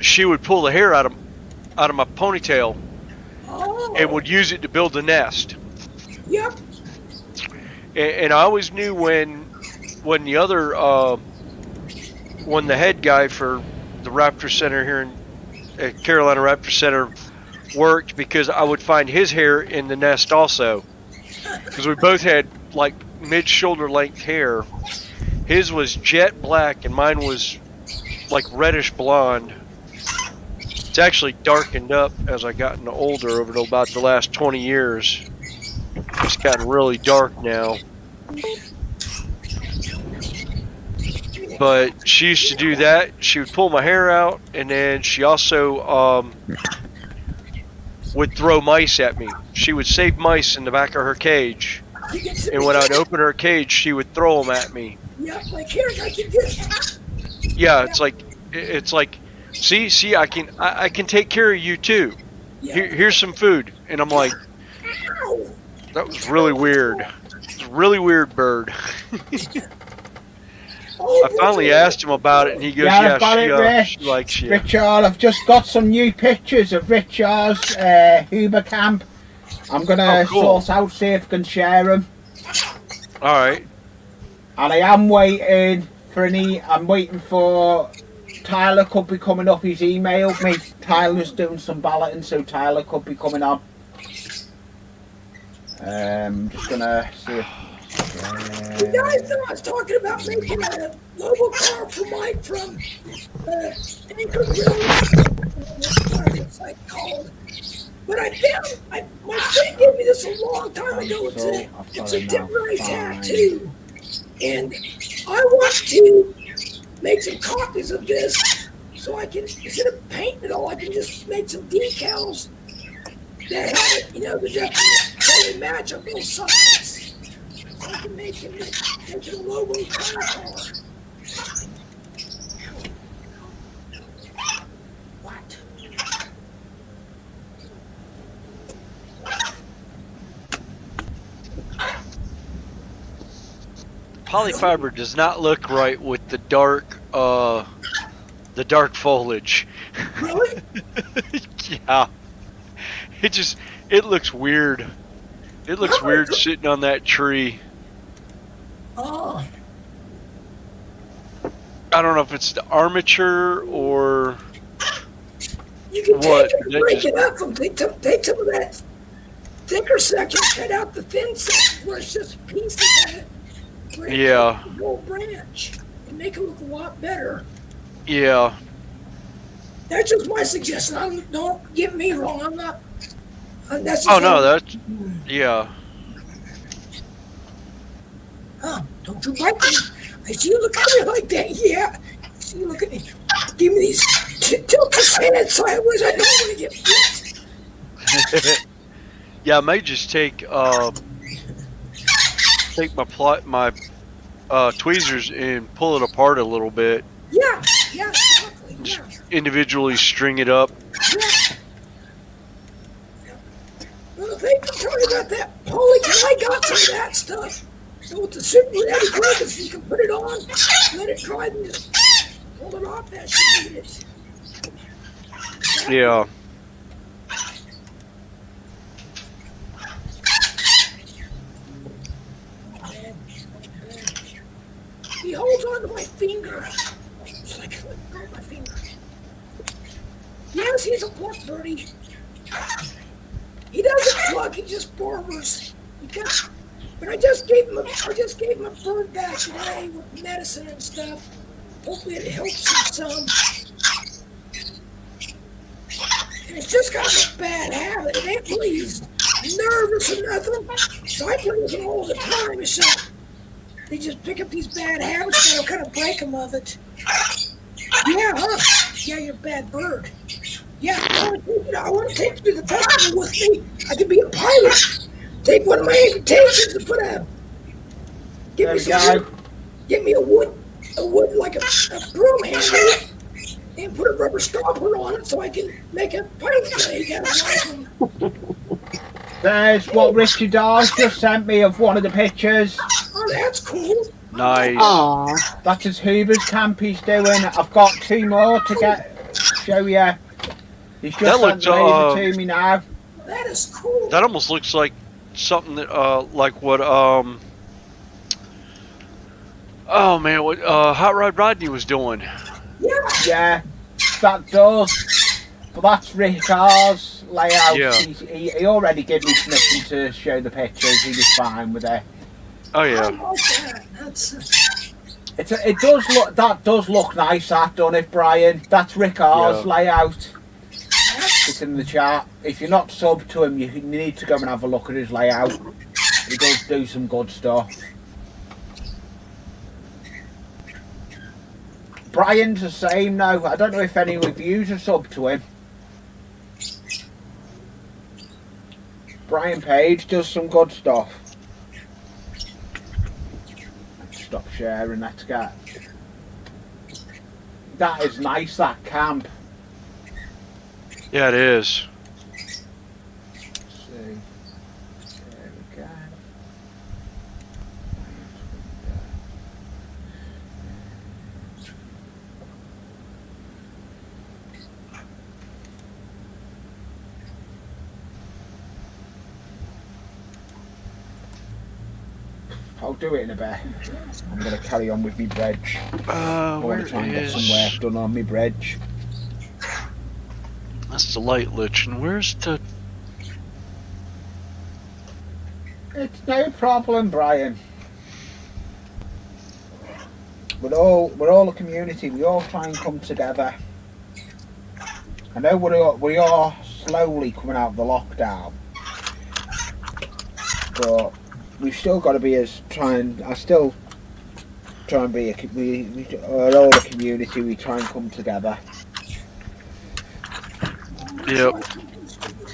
She would pull the hair out of my ponytail and would use it to build the nest. Yep. And I always knew when the other when the head guy for the Raptor Center here at Carolina Raptor Center worked, because I would find his hair in the nest also, because we both had like mid-shoulder length hair. His was jet black and mine was like reddish blonde. It's actually darkened up as I gotten older over about the last 20 years. It's gotten really dark now. But she used to do that. She would pull my hair out, and then she also would throw mice at me. She would save mice in the back of her cage, and when I'd open her cage, she would throw them at me. Yeah, like here, I can get. Yeah, it's like, see, I can take care of you too. Here's some food, and I'm like, Ow. that was really weird. It's a really weird bird. I finally asked him about it, and he goes, Yeah, I've got it, Rich. she likes you. Richard, I've just got some new pictures of Richard's Huber camp. I'm going to sort out, see if I can share them. Alright. And I am waiting for I'm waiting for Tyler could be coming up. He's emailed me. Tyler's doing some balloting, so Tyler could be coming on. Just going to see if... You guys know I was talking about making a logo car for Mike from Anchor Grill. What's it called? But I found, my friend gave me this a long time ago. It's a temporary tattoo. And I want to make some copies of this so I can, instead of painting it all, I can just make some decals that have it, the definite totally match on both sides. I can make it a logo car. What? Polyfiber does not look right with the dark foliage. Really? Yeah. It looks weird. It looks weird sitting on that tree. Oh. I don't know if it's the armature or You can what. take it and break it up and take some of that thicker section, cut out the thin section where it's just pieces of it. Yeah. The whole branch and make it look a lot better. Yeah. That's just my suggestion. Don't get me wrong. I'm not. That's Oh no, that's yeah. Don't you bite me? I see you look at me like that. Yeah. I see you look at me. Give me these. Tilt this head sideways. I don't want to get bit. Yeah, I may just take my tweezers and pull it apart a little bit. Yeah. Yeah. Exactly. Just Yeah. individually string it up. Yeah. Well, they can tell you about that. Holy cow, I got some of that stuff. So with the super heavy gloves, you can put it on, let it dry, and just pull it off as you need it. Yeah. And he holds on to my finger. It's like, let go of my finger. Yes, he's a pluck birdie. He doesn't pluck, he just barbers. But I just gave him a bird back today with medicine and stuff. Hopefully it helps him some. And it's just kind of a bad habit. It ain't really he's nervous or nothing. So I play with him all the time. So they just pick up these bad habits and I'll kind of break them of it. Yeah, huh? Yeah, you're a bad bird. Yeah, I want to take you to the festival with me. I could be a pilot. Take one of my invitations and put a Give me some wood. Give me a wood like a broom handle, and put a rubber stopper on it so I can make a pipe flake out of one. There's what Richard Dawes just sent me of one of the pictures. Oh, that's cool. Nice. Aw. That's his Hoover's camp he's doing. I've got 2 more to show you. He's just That sent looks, them over to me now. That is cool. That almost looks like something that, like what, oh man, what Hot Rod Rodney was doing. Yeah, that does. But that's Rick R's layout. Yeah. He already gave me permission to show the pictures. He was fine with it. Oh I yeah. like that. That's It does look. That does look nice. That done it, Brian. That's Rick R's layout. It's in the chat. If you're not subbed to him, you need to go and have a look at his layout. He does do some good stuff. Brian's the same now. I don't know if any reviews are subbed to him. Brian Page does some good stuff. Stop sharing, let's get. That is nice, that camp. Yeah, it is. Let's see. There we go. I'll do it in a bit. I'm going to carry on with me bridge. I Where want to try and get is... some work done on me bridge. That's the light lich, and where's the... It's no problem, Brian. We're all a community. We all try and come together. I know we are slowly coming out of the lockdown, but we've still got to be I still try and be we are all a community. We try and come together. Yep.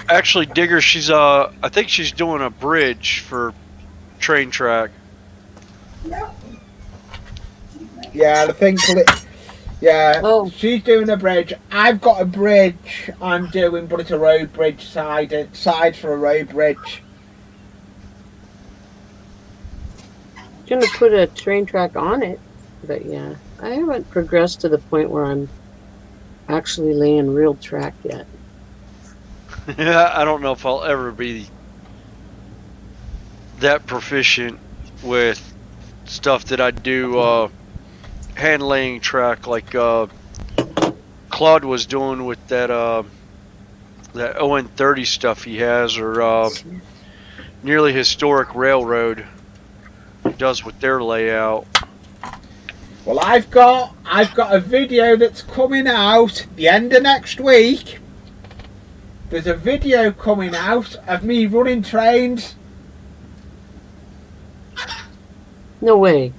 Actually, Digger, she's I think she's doing a bridge for train track. Yeah, I think. Yeah, Oh. she's doing a bridge. I've got a bridge I'm doing, but it's a road bridge side for a road bridge. Gonna put a train track on it, but yeah, I haven't progressed to the point where I'm actually laying real track yet. I don't know if I'll ever be that proficient with stuff that I do hand laying track like Claude was doing with that that ON30 stuff he has, or nearly historic railroad he does with their layout. Well, I've got a video that's coming out the end of next week. There's a video coming out of me running trains. No way.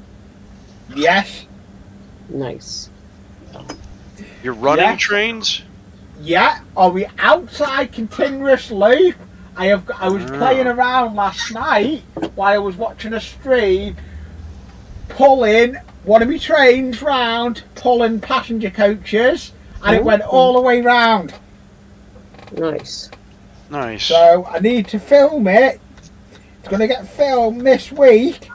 Yes. Nice. You're running Yeah. trains? Yeah. Are we outside continuous loop? I was playing around last night while I was watching a stream, pulling one of my trains round, pulling passenger coaches, and it went all the way round. Nice. Nice. So I need to film it. It's going to get filmed this week,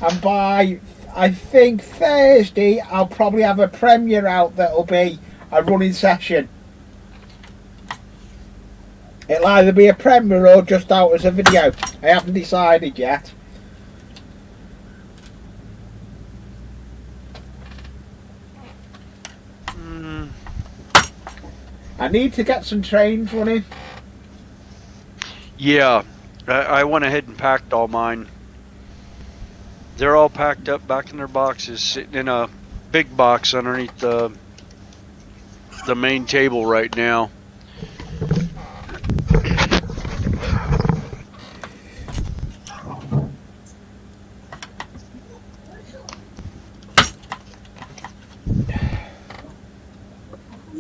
and by I think Thursday I'll probably have a premiere out that'll be a running session. It'll either be a premiere or just out as a video. I haven't decided yet. I need to get some trains running. Yeah, I went ahead and packed all mine. They're all packed up back in their boxes, sitting in a big box underneath the main table right now.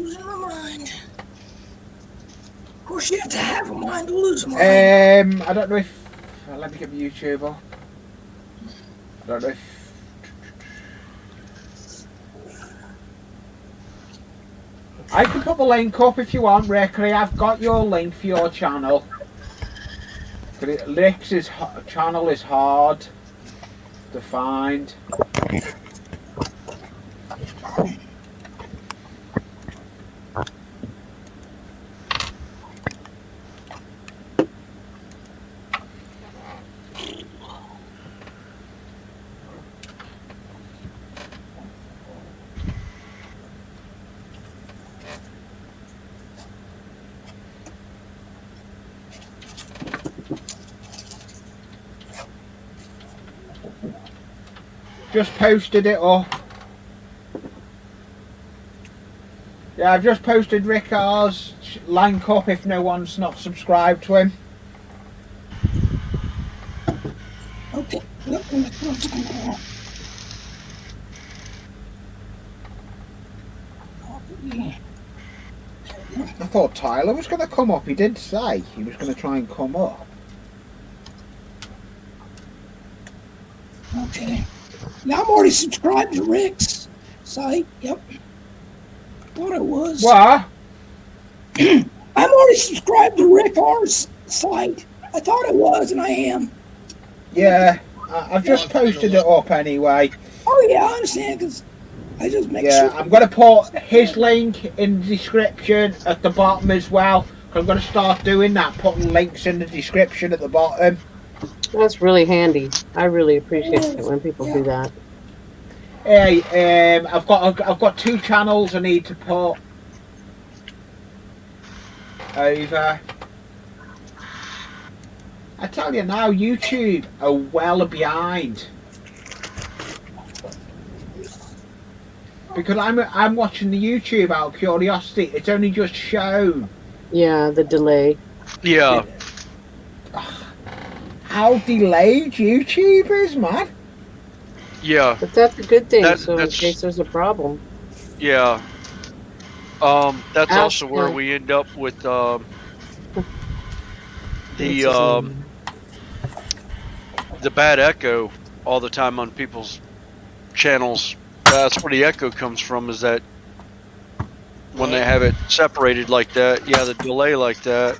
losing my mind. Of course, you have to have a mind to lose a mind. I don't know if. Let me get my YouTube on. Don't know if... I can put the link up if you want, Ricky. I've got your link for your channel. Rick's channel is hard to find. Just posted it up. Yeah, I've just posted Rickard's link up if no one's not subscribed to him. Okay. I thought Tyler was going to come up. He did say he was going to try and come up. Okay. Now I'm already subscribed to Rick's site. Yep. Thought I was. What? I'm already subscribed to Rick R's site. I thought it was, and I am. Yeah, I've just posted it up anyway. Oh yeah, I understand, because I just make Yeah, sure. I'm going to put his link in the description at the bottom as well. I'm going to start doing that, putting links in the description at the bottom. That's really handy. I really appreciate it when people do that. Hey, I've got 2 channels I need to put over. I tell you now, YouTube are well behind. Because I'm watching the YouTube out of curiosity. It's only just shown. Yeah, the delay. Yeah. How delayed YouTube is, man. Yeah. But that's a good thing, so in that's- case there's a problem. Yeah. That's Ask also where them. we end up with the bad echo all the time on people's channels. That's where the echo comes from, is that when they have it separated like that, yeah, the delay like that,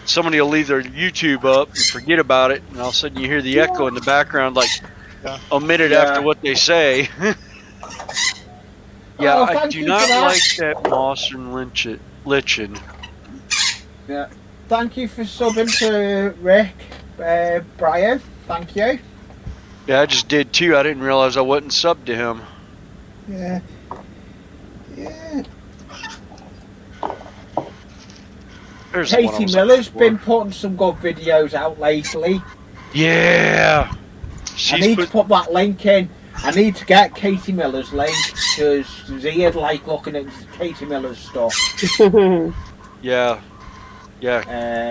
somebody will leave their YouTube up and forget about it, and all of a sudden you hear the echo in the background like a minute after what they say. Yeah, Oh, I thank do you not for that. like that moss and lichen. Yeah. Thank you for subbing to Rick, Brian. Thank you. Yeah, I just did too. I didn't realize I wasn't subbed to him. Yeah. Yeah. There's the one I Katie was Miller's looking been for. putting some good videos out lately. Yeah. I need to put that link in. I need to get Katie Miller's link because Zia'd like looking at Katie Miller's stuff. Yeah. Yeah.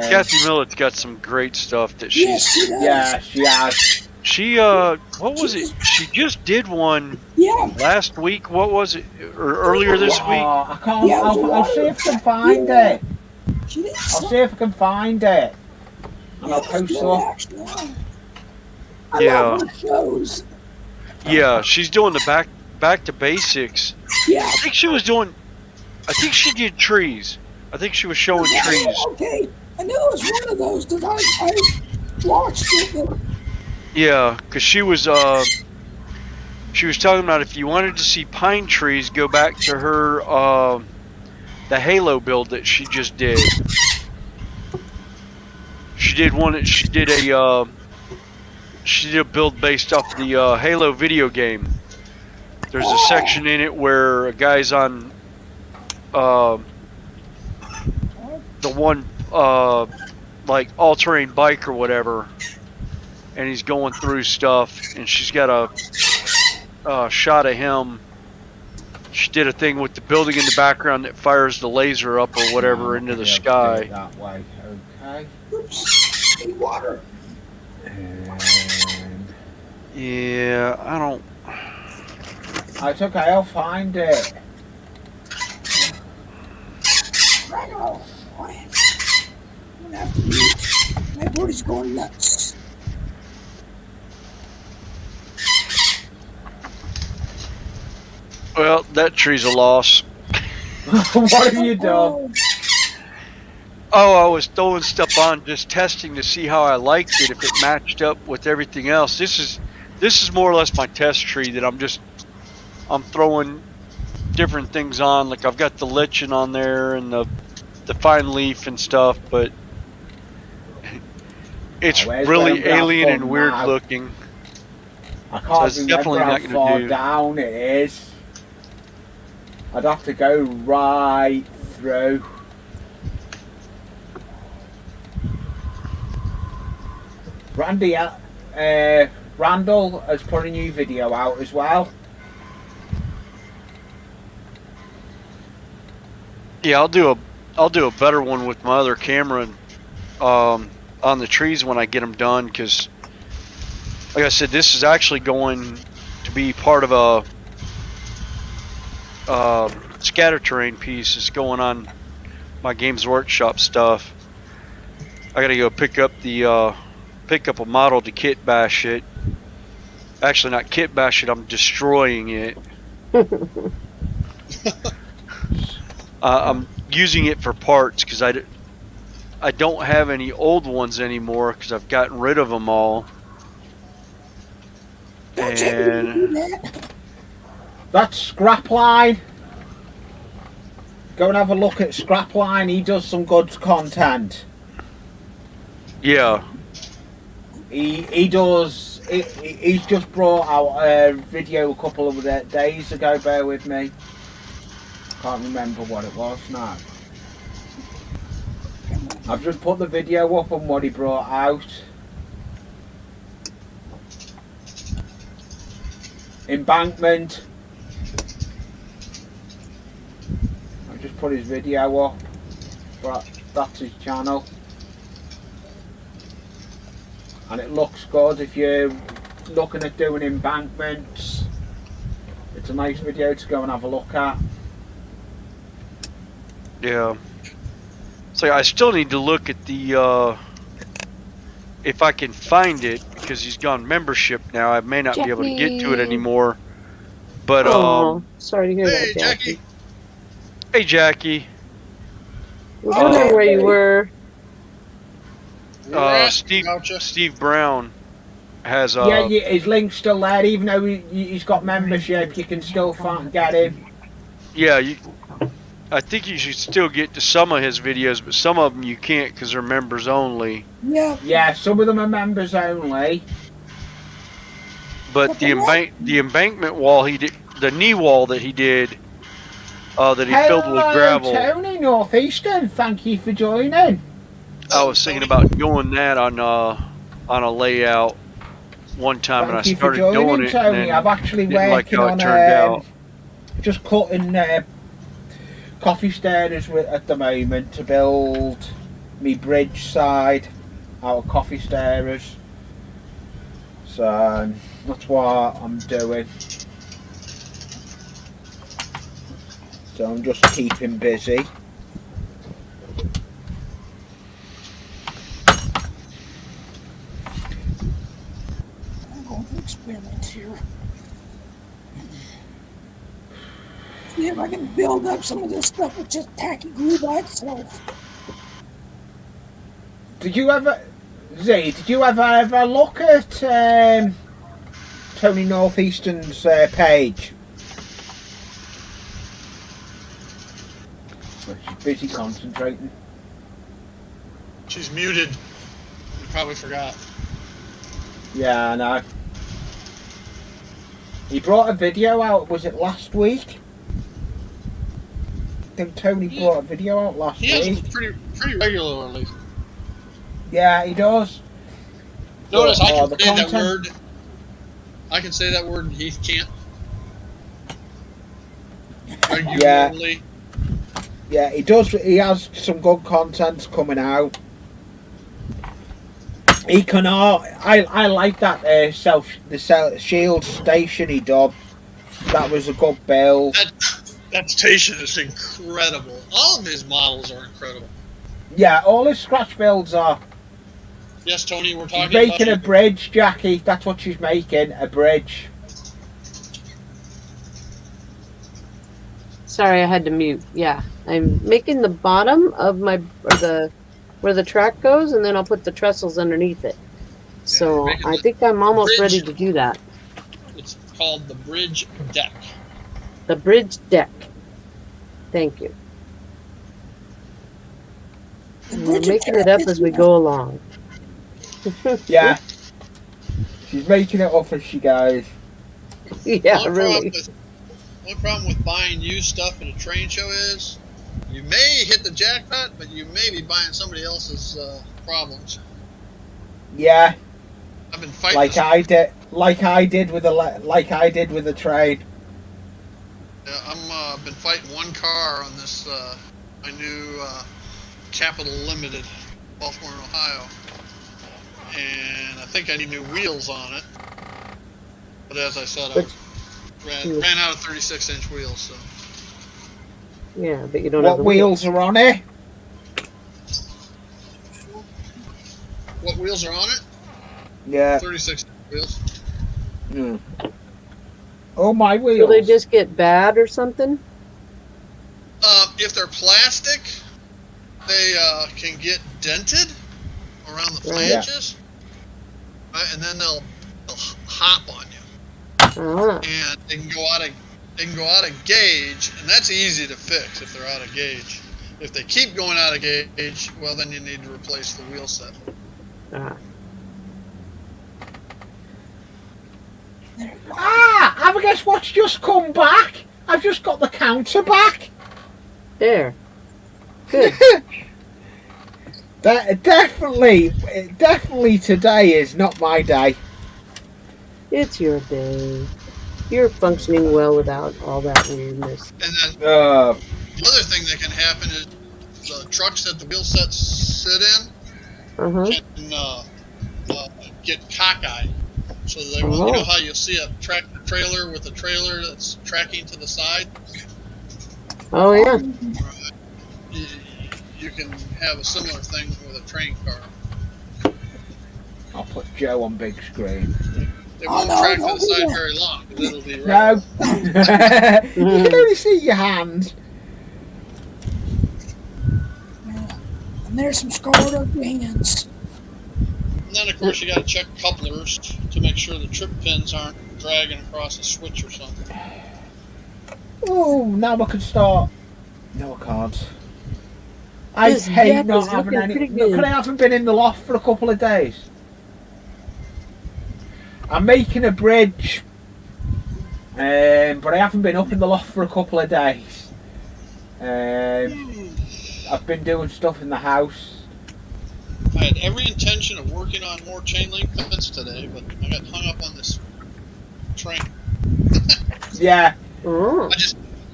Kathy Millet's got some great stuff that she's. Yes, she does. Yeah, she has. She what was it? She just did one Yeah. last week. What was it? Or earlier this week? I can't. Yeah, I'll see if I can find Yeah. it. She did. I'll see if I can find it, and I'll post it up. I Yeah. love her shows. Yeah, she's doing the back to basics. Yeah. I think she was doing. I think she did trees. I think she was showing trees. Okay. I knew it was one of those because I watched it. But Yeah, because she was talking about if you wanted to see pine trees, go back to her the Halo build that she just did. She did one. She did a build based off the Halo video game. There's a section in it where a guy's on the one like all-terrain bike or whatever, and he's going through stuff, and she's got a shot of him. She did a thing with the building in the background that fires the laser up or whatever into the sky. That way, okay. oops, need water. Yeah, I don't. It's okay. I'll find it. Right off. I'm gonna have to mute. My body's going nuts. Well, that tree's a loss. What have you done? Oh, I was throwing stuff on, just testing to see how I liked it, if it matched up with everything else. This is more or less my test tree that I'm throwing different things on. Like I've got the lichen on there and the fine leaf and stuff, but it's Where's really where I'm gonna alien have and fun weird now? looking. I So can't it's remember definitely how not gonna far do. down it is. I'd have to go right through. Randall has put a new video out as well. Yeah, I'll do a better one with my other camera on the trees when I get them done, because like I said, this is actually going to be part of a scatter terrain piece. It's going on my Games Workshop stuff. I gotta go pick up a model to kit bash it. Actually, not kit bash it, I'm destroying it. I'm using it for parts because I don't have any old ones anymore because I've gotten rid of them all. Don't tell me to do And that. That's Scrapline. Go and have a look at Scrapline. He does some good content. yeah, He does. He's just brought out a video a couple of days ago. Bear with me. Can't remember what it was now. I've just put the video up on what he brought out. Embankment. I've just put his video up. But that's his channel. And it looks good if you're looking at doing embankments. It's a nice video to go and have a look at. yeah. So I still need to look at the if I can find it, because he's gone membership now. I may not be able to get to it Jackie. anymore. But Oh, sorry to hear Hey, that, Jackie. hey Jackie, I was wondering where you were. We're asking Steve about you. Steve Brown has Yeah, his link's still there. Even though he's got membership, you can still get him. yeah, I think you should still get to some of his videos, but some of them you can't because they're members only. Yeah. Yeah, some of them are members only. But the embankment wall he did, the knee wall that he did, that he filled with gravel. Tony Northeastern, thank you for joining. I was thinking about doing that on a layout one time, and I Thank you for started doing joining, it. Tony. And I'm actually didn't like working how on it turned out. just cutting coffee stirrers at the moment to build me bridge side out of coffee stirrers. So that's what I'm doing. So I'm just keeping busy. I'm going to experiment here. See if I can build up some of this stuff with just tacky glue by itself. Did you ever look at Tony Northeastern's page? She's busy concentrating. She's muted. You probably forgot. Yeah, I know. He brought a video out, was it last week? I think Tony brought a video out last He has week. pretty regularly. Yeah, he does. Notice I can the say that content- word. I can say that word and Heath can't. Regularly. Yeah, he does. He has some good content coming out. He can. I like that the shield station he done. That was a good build. That station is incredible. All of his models are incredible. Yeah, all his scratch builds are. Yes, Tony, we're She's talking making a about bridge, Jackie. That's what she's making, a bridge. Sorry, I had to mute. Yeah, I'm making the bottom of my where the track goes, and then I'll put the trestles underneath it. So making I the think I'm almost ready bridge. to do that. It's called the bridge deck. The bridge deck. Thank you. The We're bridge making deck it up is as we go along. Yeah. She's making it up as she goes. Yeah, really. Only problem with buying used stuff at a train show is you may hit the jackpot, but you may be buying somebody else's problems. Yeah, I've been fighting. like I did with the train. I'm been fighting one car on this my new Capital Limited, Baltimore, Ohio, and I think I need new wheels on it. But as I said, I ran out of 36-inch wheels. So Yeah, but you don't have What the wheels are on it? what wheels are on it? Yeah. 36 wheels. Mm. Oh, my wheels. Will they just get bad or something? If they're plastic, they can get dented around the flanges, right? And then they'll hop on you, Ah. and they can go out of gauge, and that's easy to fix if they're out of gauge. If they keep going out of gauge, well, then you need to replace the wheel set. Have a guess what's just come back? I've just got the counter back. There. Good. Definitely today is not my day. It's your day. You're functioning well without all that weirdness. And then Uh, the other thing that can happen is the trucks that the wheel sets sit in can get cockeyed. So they, you know how you see a tractor trailer with a trailer that's tracking to the side? Oh, yeah. You can have a similar thing with a train car. I'll put Joe on big screen. It won't track to the side very long, because it'll be No. You can only see your hands. And there's some scarred up hands. And then, of course, you got to check couplers to make sure the trip pins aren't dragging across a switch or something. Oh, now I can start. No, I can't. I This hate deck not is having looking any. pretty Look, good. I haven't been in the loft for a couple of days. I'm making a bridge, but I haven't been up in the loft for a couple of days. I've been doing stuff in the house. I had every intention of working on more chain link fence today, but I got hung up on this train. Yeah. Oh,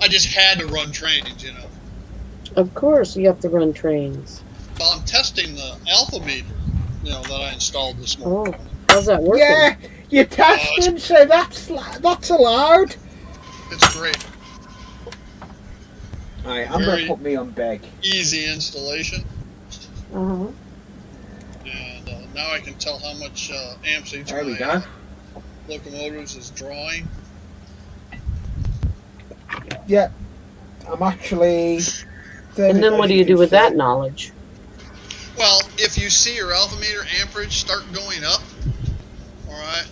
I just had to run trains, you know. of course you have to run trains. Well, I'm testing the alpha meter, you know, that I installed this morning. Oh, how's that working? Yeah, you're testing, so that's allowed. It's great. Right, I'm going to put me on big. Easy installation. Uh-huh. And now I can tell how much amps each There of we my go. locomotives is drawing. Yeah, I'm actually. And then what do you do with that knowledge? Well, if you see your alpha meter amperage start going up, all right,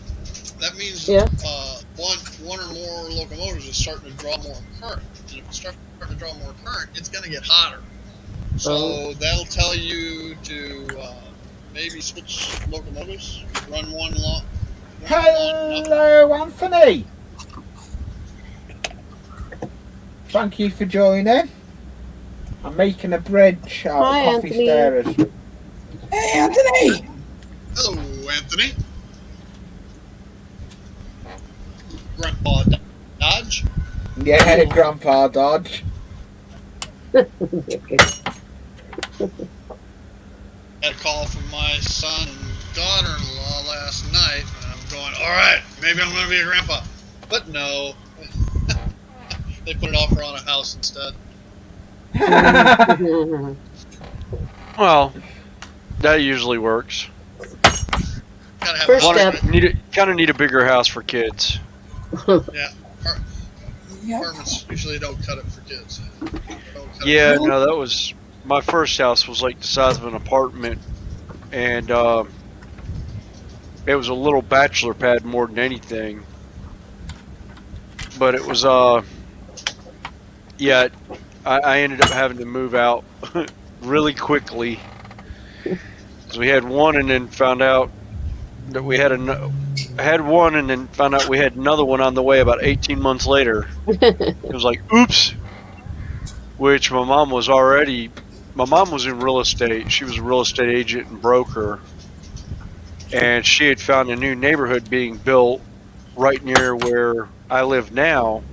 that means one or more locomotives is starting to draw more current. And if it's starting to draw more current, it's going to get hotter. So that'll tell you to maybe switch locomotives, run one long. Hello, Anthony. Thank you for joining. I'm making a bridge out Hi, of coffee Anthony. stirrers. Hey, Anthony! Hello, Anthony. Grandpa Dodge. Yeah, Grandpa Dodge. Okay. Had a call from my son and daughter-in-law last night, and I'm going, all right, maybe I'm going to be a grandpa. But no. They put an offer on a house instead. Well, that usually works. Gotta have First a step. Kind of need a bigger house for kids. Yeah. Yep. Apartments usually don't cut it for kids. Yeah, no, that was my first house was like the size of an apartment, and it was a little bachelor pad more than anything. But it was yeah, I ended up having to move out really quickly because we had one and then found out that we had had one and then found out we had another one on the way about 18 months later. It was like, oops. Which my mom was in real estate. She was a real estate agent and broker. And she had found a new neighborhood being built right near where I live now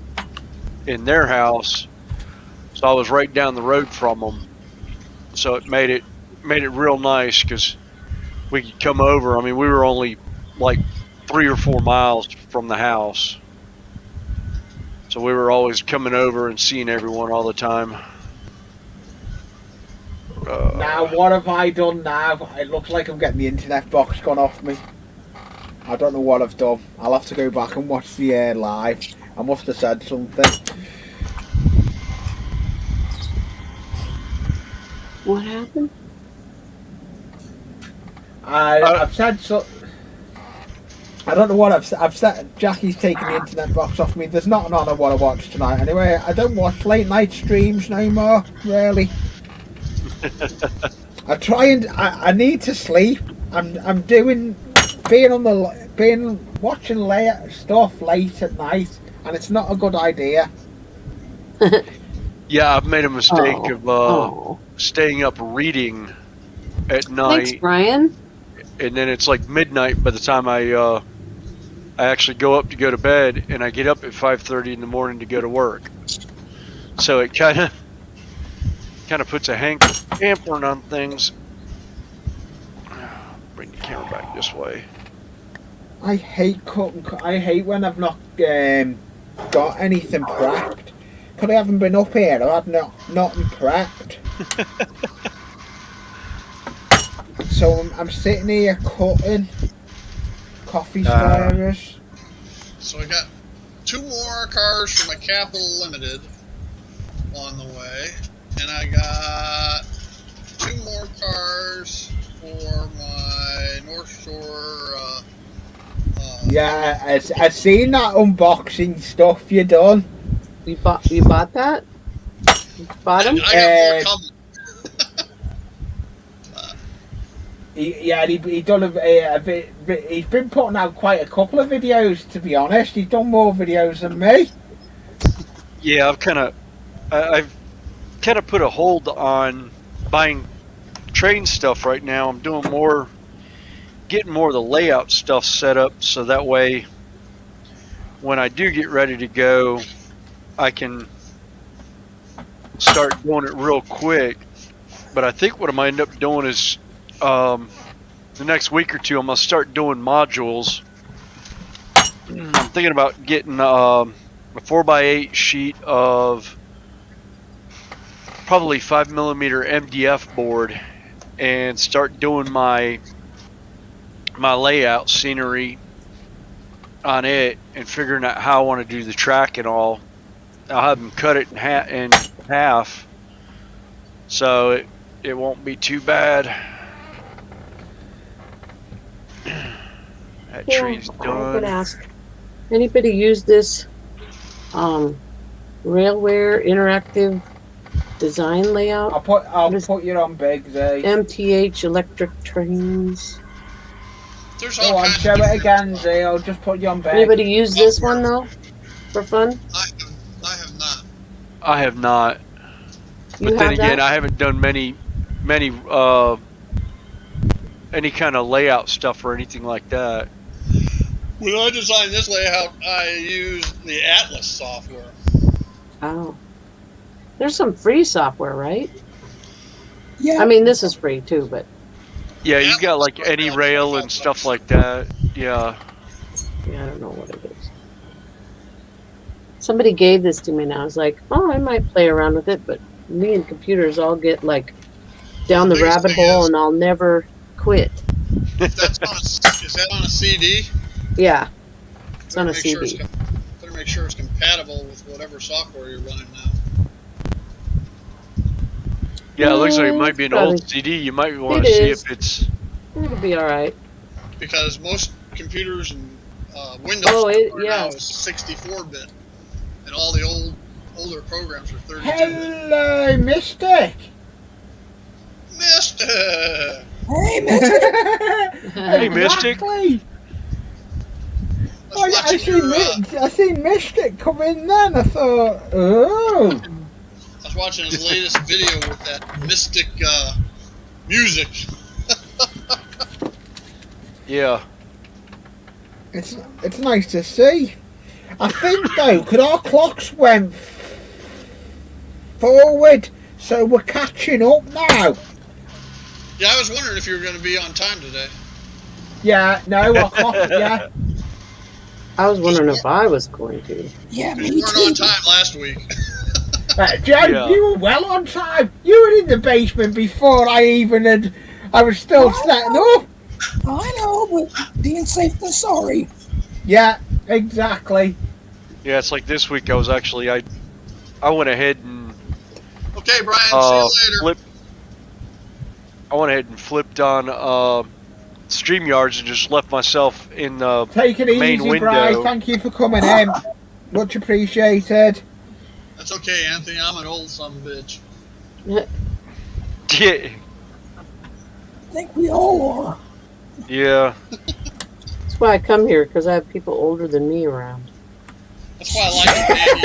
in their house. So I was right down the road from them. So it made it real nice because we could come over. I mean, we were only like 3 or 4 miles from the house. So we were always coming over and seeing everyone all the time. Now, what have I done now? It looks like I'm getting the internet box gone off me. I don't know what I've done. I'll have to go back and watch the live. I must have said something. What happened? I've said so. I don't know what I've said. Jackie's taken the internet box off me. There's nothing on I want to watch tonight. Anyway, I don't watch late night streams no more. Really. I try and I need to sleep. I'm doing watching stuff late at night, and it's not a good idea. Yeah, I've made a mistake of staying up reading at night. Thanks, Brian. And then it's like midnight by the time I actually go up to go to bed, and I get up at 5:30 in the morning to go to work. So it kind of puts a hampering on things. Bring the camera back this way. I hate cooking. I hate when I've not got anything prepped. Because I haven't been up here, I've had nothing prepped. So I'm sitting here cutting coffee stirrers. So I got 2 more cars for my Capital Limited on the way, and I got 2 more cars for my North Shore. Yeah, I seen that unboxing stuff you done. You bought that? You bought them? I got more coming. He done a bit. He's been putting out quite a couple of videos. To be honest, he's done more videos than me. Yeah, I've kind of put a hold on buying train stuff right now. I'm doing getting more of the layout stuff set up, so that way when I do get ready to go, I can start doing it real quick. But I think what I might end up doing is the next week or two, I'm going to start doing modules. I'm thinking about getting a 4x8 sheet of probably 5mm MDF board and start doing my layout scenery on it and figuring out how I want to do the track and all. I'll have them cut it in half so it won't be too bad. That tree's I done. would ask. Anybody use this Railware interactive design layout? I'll put you on big, Zay. MTH electric trains. There's Go all on, kinds show of it again, Zay. I'll just put you on big. Anybody use this one though, for fun? I have not. I have not. You But then have again, that? I haven't done many any kind of layout stuff or anything like that. When I designed this layout, I used the Atlas software. Oh, there's some free software, right? Yeah. I mean, this is free too, but Yeah, you've got like any rail and stuff like that. Yeah. yeah, I don't know what it is. Somebody gave this to me, and I was like, oh, I might play around with it, but me and computers all get like down the Biggest rabbit thing hole, is- and I'll never quit. Is that on a CD? Yeah, it's on a Better make sure CD. it's sure it's compatible with whatever software you're running now. Yeah, it looks like it might it's be an probably- old CD. You might want It to see is. if it's. It'll be all right. Because most computers and Windows Oh, software yeah. now is 64-bit, and all the older programs are 32-bit. Hello, Mystic. Mister! Hey, Mystic. Hey, Mystic. Exactly. I was watching your, I seen Mystic come in then. I thought, oh. I was watching his latest video with that mystic music. Yeah. It's nice to see. I think though, could our clocks went forward, so we're catching up now. Yeah, I was wondering if you were going to be on time today. Yeah, no, our clocks. Yeah, I was wondering if I was going to. Yeah, You me weren't on too. time last week. Joe, Yeah. you were well on time. You were in the basement before I even had. I was still setting up. I know, but being safe than sorry. Yeah, exactly. Yeah, it's like this week. I went ahead and Okay, Brian, see you later. flipped. I went ahead and flipped on StreamYards and just left myself in the Take it main easy, window. Bri. Thank you for coming in. Much appreciated. That's okay, Anthony. I'm an old son of a bitch. Yeah, I think we all are. yeah. That's why I come here, because I have people older than me around. That's why I like it when Andy.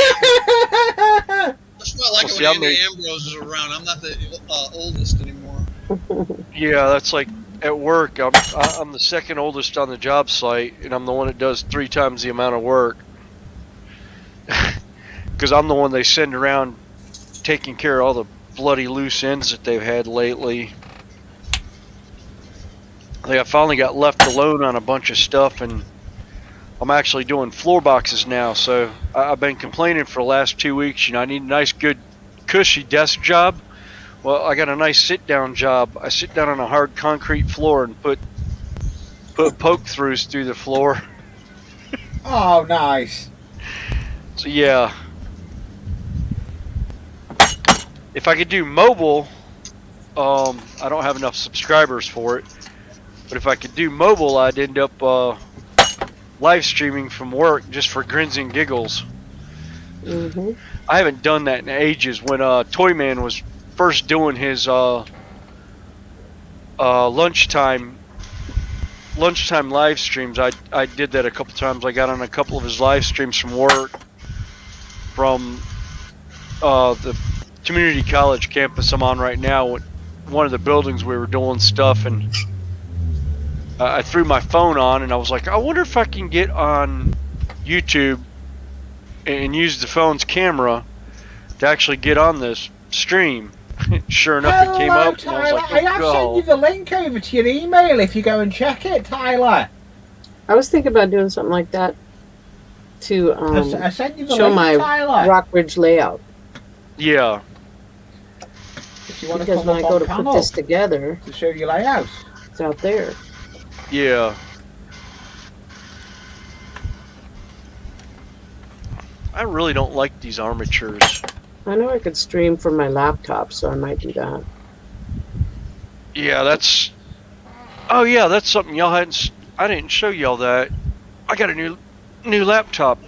That's why I like Well, it see, when I'm Andy Ambrose is around. I'm not the oldest anymore. Yeah, that's like at work. I'm the second oldest on the job site, and I'm the one that does 3 times the amount of work. Because I'm the one they send around taking care of all the bloody loose ends that they've had lately. I finally got left alone on a bunch of stuff, and I'm actually doing floor boxes now. So I've been complaining for the last 2 weeks. I need a nice, good, cushy desk job. Well, I got a nice sit-down job. I sit down on a hard concrete floor and put poke-throughs through the floor. Oh, nice. So yeah, if I could do mobile, I don't have enough subscribers for it. But if I could do mobile, I'd end up live streaming from work just for grins and giggles. Mm-hmm. I haven't done that in ages. When Toyman was first doing his lunchtime live streams, I did that a couple times. I got on a couple of his live streams from work, from the community college campus I'm on right now. One of the buildings we were doing stuff, and I threw my phone on, and I was like, I wonder if I can get on YouTube and use the phone's camera to actually get on this stream. Sure enough, it came up, and I was Tyler. like, I have sent oh, you the link over to your email if you go and check it, Tyler. I was thinking about doing something like that to I sent you the show link, my Tyler. Rockridge layout. yeah. If you want to Because come when I up go on to put panel this together, to show your layout. it's out there. Yeah. I really don't like these armatures. I know I could stream from my laptop, so I might do that. Yeah, that's... Oh yeah, that's something y'all hadn't... I didn't show y'all that. I got a new laptop.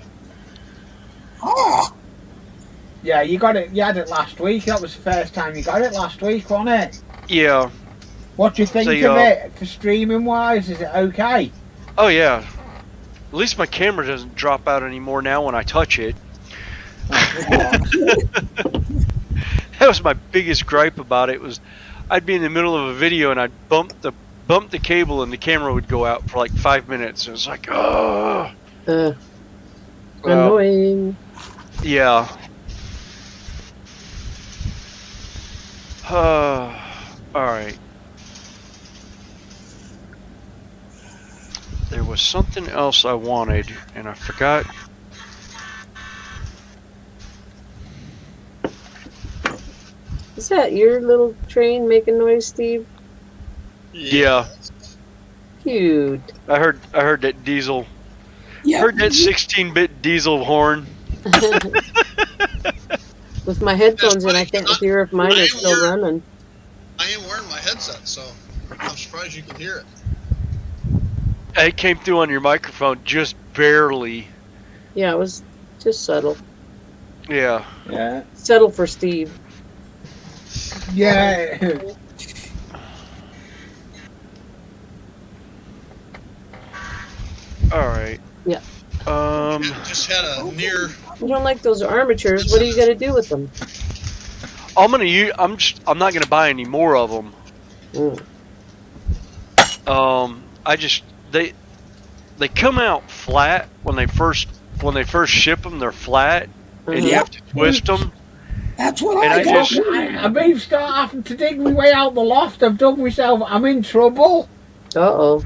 Ah, Yeah, you got it. You had it last week. That was the first time you got it last week, wasn't it? Yeah. What do you think See, of it for streaming wise? Is it okay? Oh yeah. At least my camera doesn't drop out anymore now when I touch it. That was my biggest gripe about it. Was I'd be in the middle of a video and I'd bump the cable and the camera would go out for like 5 minutes. It was like, oh. Well, Annoying. yeah. All right. There was something else I wanted, and I forgot. Is that your little train making noise, Steve? Yeah, Cute. I heard that diesel. yeah. Heard that 16-bit diesel horn. With my headphones in, I can't hear if mine is still running. I am wearing my headset, so I'm surprised you can hear it. It came through on your microphone just barely. Yeah, it was just subtle. Yeah. Yeah. Subtle for Steve. Yeah. All right. Yeah. Just had a near. You don't like those armatures? What are you gonna do with them? I'm gonna use. I'm not gonna buy any more of them. I just they come out flat when they first ship them. They're flat, and you have to twist them. That's what And I I got. just- I may start having to dig my way out the loft. I've dug myself. I'm in trouble. Uh-oh.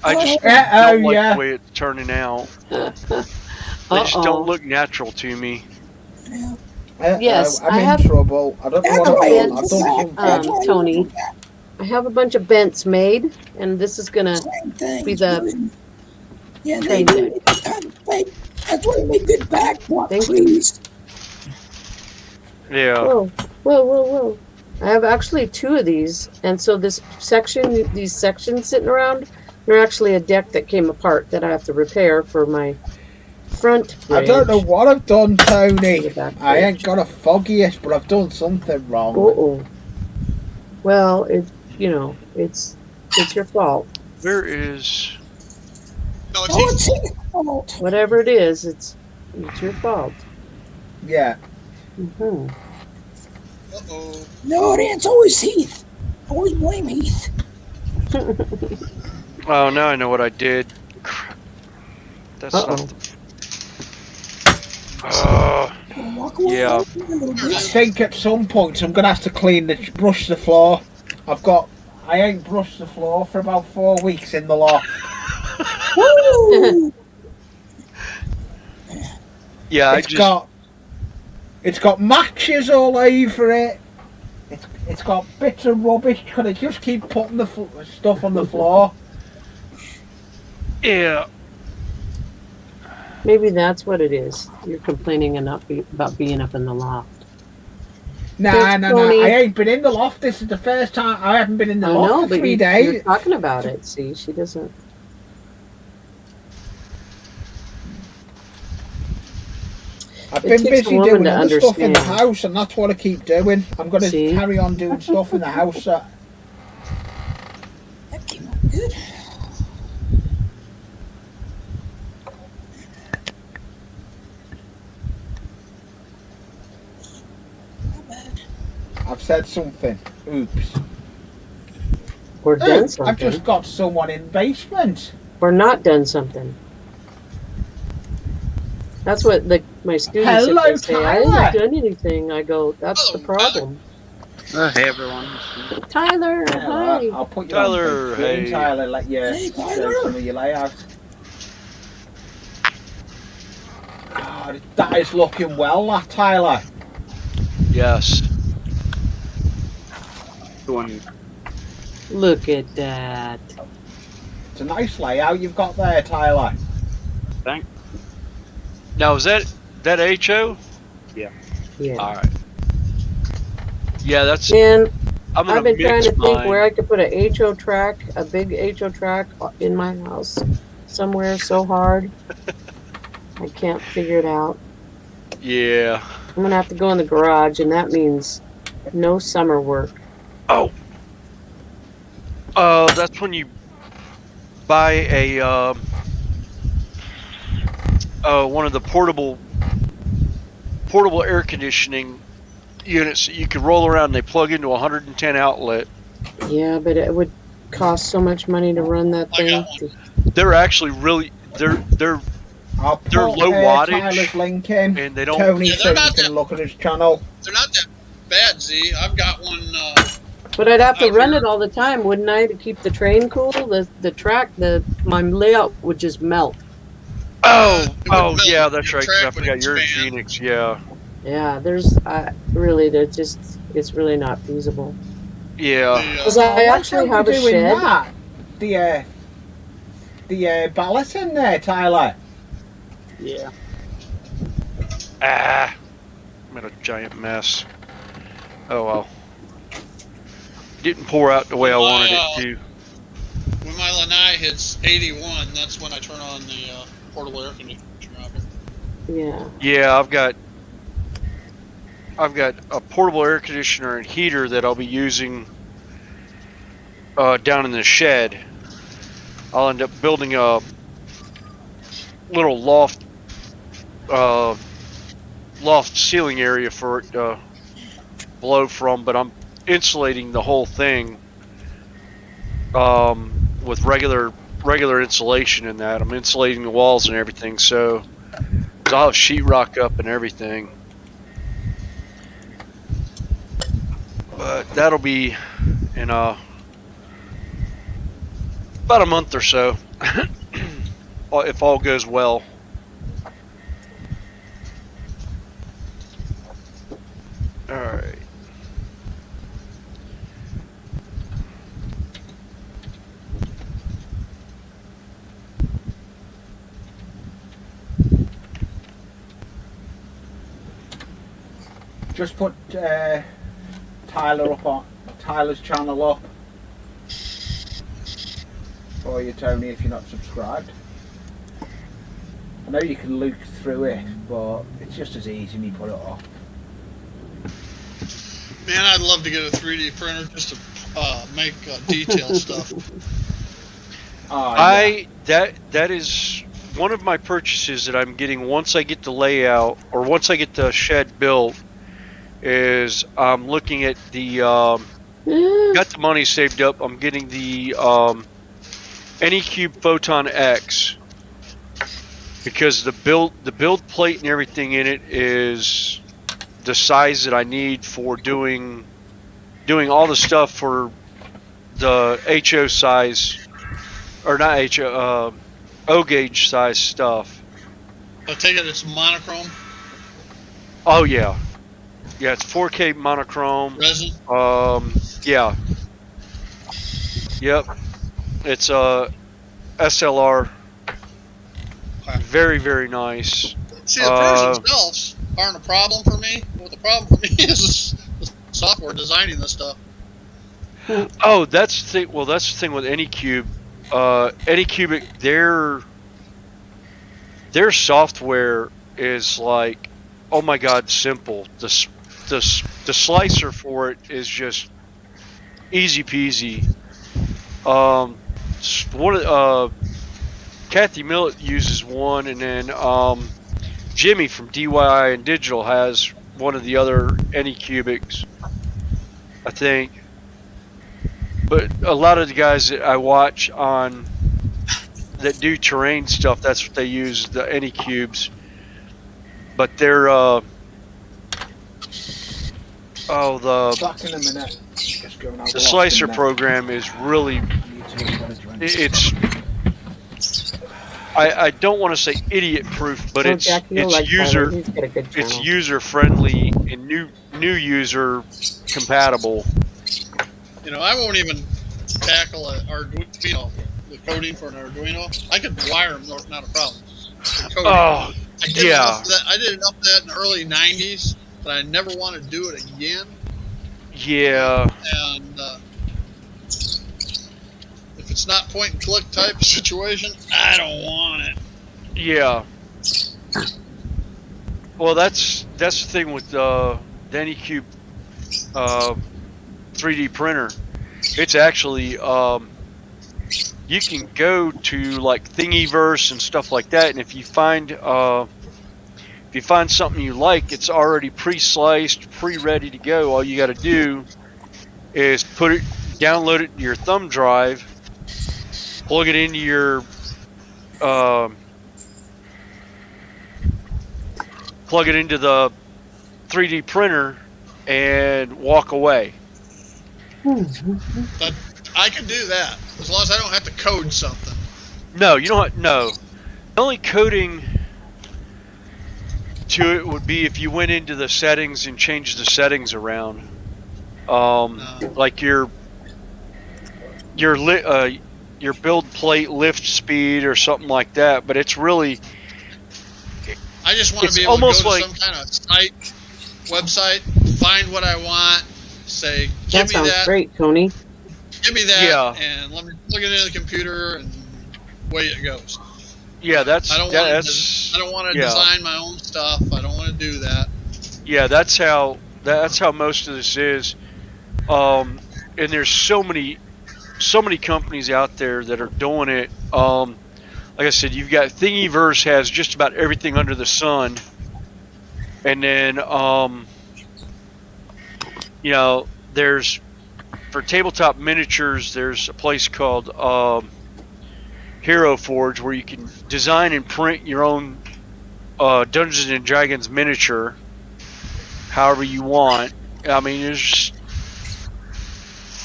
I just Uh-oh, don't like yeah. the way it's turning out. They just don't look natural to me. Yes, I'm I in have- trouble. I don't know That's what why I've done. it's I've done back. something. That's why Tony. it's back. I have a bunch of bents made, and this is gonna Same thing. be the Yeah, train they deck. kind of fake. That's why they make good backdrop Thank you. trees. Yeah. Whoa. I have actually 2 of these, and so these sections sitting around, they're actually a deck that came apart that I have to repair for my front bridge. I don't know what I've done, Tony. The back I ain't bridge. got a foggiest, but I've done something wrong. Uh-oh. Well, it's your fault. Where is? No, it's Oh, Heath's it's fault. his fault. Whatever it is, it's your fault. Yeah. Mm-hmm. Uh-oh. No, it ain't. It's always Heath. Always blame Heath. Oh, now I know what I did. Crap. That's Uh-oh. not. Walk away Yeah. from me a little I bit. think at some point I'm gonna have to brush the floor. I ain't brushed the floor for about 4 weeks in the loft. Woo! Yeah, It's got matches all over it. It's got bits of rubbish because I just keep putting the stuff on the floor. Yeah. Maybe that's what it is. You're complaining about being up in the loft. No. Tony. I ain't been in the loft. This is the first time I haven't been in the I loft know, for but 3 you're days. talking about it. See, she doesn't. I've It been takes a busy woman doing to other stuff in the understand. house, and that's what I keep doing. I'm going to See? carry on doing stuff in the house. That came out good. Not bad. I've said something. Oops. Or done something. I've just got someone in the basement. Or not done something. That's what my students Hello, if they say, I Tyler. haven't done anything. I go, that's the Hello, Tyler. problem. Hey everyone. Tyler, hi. I'll put you Tyler, on screen, hey. Tyler. Let you Hey, show Tyler. some of your layout. God, that is looking well, that Tyler. Yes. Doing Look at that. It's a nice layout you've got there, Tyler. thank. Now is that HO? Yeah. All right. Yeah, that's. And I'm gonna I've been trying mix to think mine. where I could put a HO track, a big HO track in my house somewhere so hard. I can't figure it out. Yeah. I'm gonna have to go in the garage, and that means no summer work. Oh. That's when you buy a one of the portable air conditioning units that you can roll around and they plug into a 110 outlet. Yeah, but it would cost so much money to run that I thing. got They're actually really they're I'll put They're low wattage, Tyler's link in. and they don't. Tony, Yeah, so they're you not can that- look at his channel. They're not that bad, Z. I've got one. But I'd have to Out run here. it all the time, wouldn't I, to keep the train cool? The track, my layout would just melt. Oh, It would oh melt. yeah, that's Your right. 'Cause I track would forgot you're in expand. Phoenix. Yeah, Yeah, it's really not feasible. yeah. Because I actually Why have don't a we do shed. that? The ballot in there, Tyler. Yeah. I'm in a giant mess. Oh well. Didn't pour out the way I wanted it to. When my lanai hits 81, that's when I turn on the portable air conditioner off. Yeah. Yeah, I've got a portable air conditioner and heater that I'll be using down in the shed. I'll end up building a little loft ceiling area for it to blow from, but I'm insulating the whole thing with regular insulation in that. I'm insulating the walls and everything, so I'll have sheetrock up and everything. But that'll be in about a month or so, if all goes well. All right. Just put Tyler's channel up for you, Tony, if you're not subscribed. I know you can look through it, but it's just as easy when you put it up. Man, I'd love to get a 3D printer just to make detail stuff. Yeah. That is one of my purchases that I'm getting once I get the layout, or once I get the shed built, is I'm looking at the got the money saved up. I'm getting the Anycube Photon X, because the build plate and everything in it is the size that I need for doing all the stuff for the HO size, or not HO, O gauge size stuff. I take it it's monochrome Oh yeah, it's 4K monochrome. resin. Yeah. Yep. It's a SLR. Very, very nice. See, the pros themselves aren't a problem for me. What the problem for me is the software designing this stuff. Oh, that's the thing. Well, that's the thing with Anycube. Anycubic, their software is like, oh my god, simple. The slicer for it is just easy peasy. Kathy Millett uses one, and then Jimmy from DIY and Digital has one of the other Anycubics, I think. But a lot of the guys that I watch on that do terrain stuff, that's what they use, the Anycubes. But they're Back in a minute. Just going out the slicer program is really, it's, I don't want to say idiot proof, but it's user friendly and new user compatible. You know, I won't even tackle an Arduino, the coding for an Arduino. I could wire them, not a problem. Oh, I did enough of that in the early 90s, but I never wanted to do it again. Yeah. And if it's not point and click type of situation, I don't want it. Yeah. Well, that's the thing with the Anycube 3D printer. It's actually you can go to like Thingiverse and stuff like that, and if you find something you like, it's already pre-sliced, pre-ready to go. All you got to do is download it to your thumb drive, plug it into your plug it into the 3D printer, and walk away. But I can do that as long as I don't have to code something. No, you don't. No, the only coding to it would be if you went into the settings and changed the settings around, like your build plate lift speed or something like that. But it's really, I just want to It's be able to go almost to like- some kind of site, website, find what I want, say, That give me sounds that, great, Tony. give me that, Yeah. and let me plug it into the computer, and away it goes. Yeah, that's I don't that's want to yeah. design my own stuff. I don't want to do that. Yeah, that's how most of this is. And there's so many companies out there that are doing it. Like I said, you've got Thingiverse has just about everything under the sun, and then you know, there's for tabletop miniatures. There's a place called Hero Forge where you can design and print your own Dungeons and Dragons miniature, however you want. I mean, there's just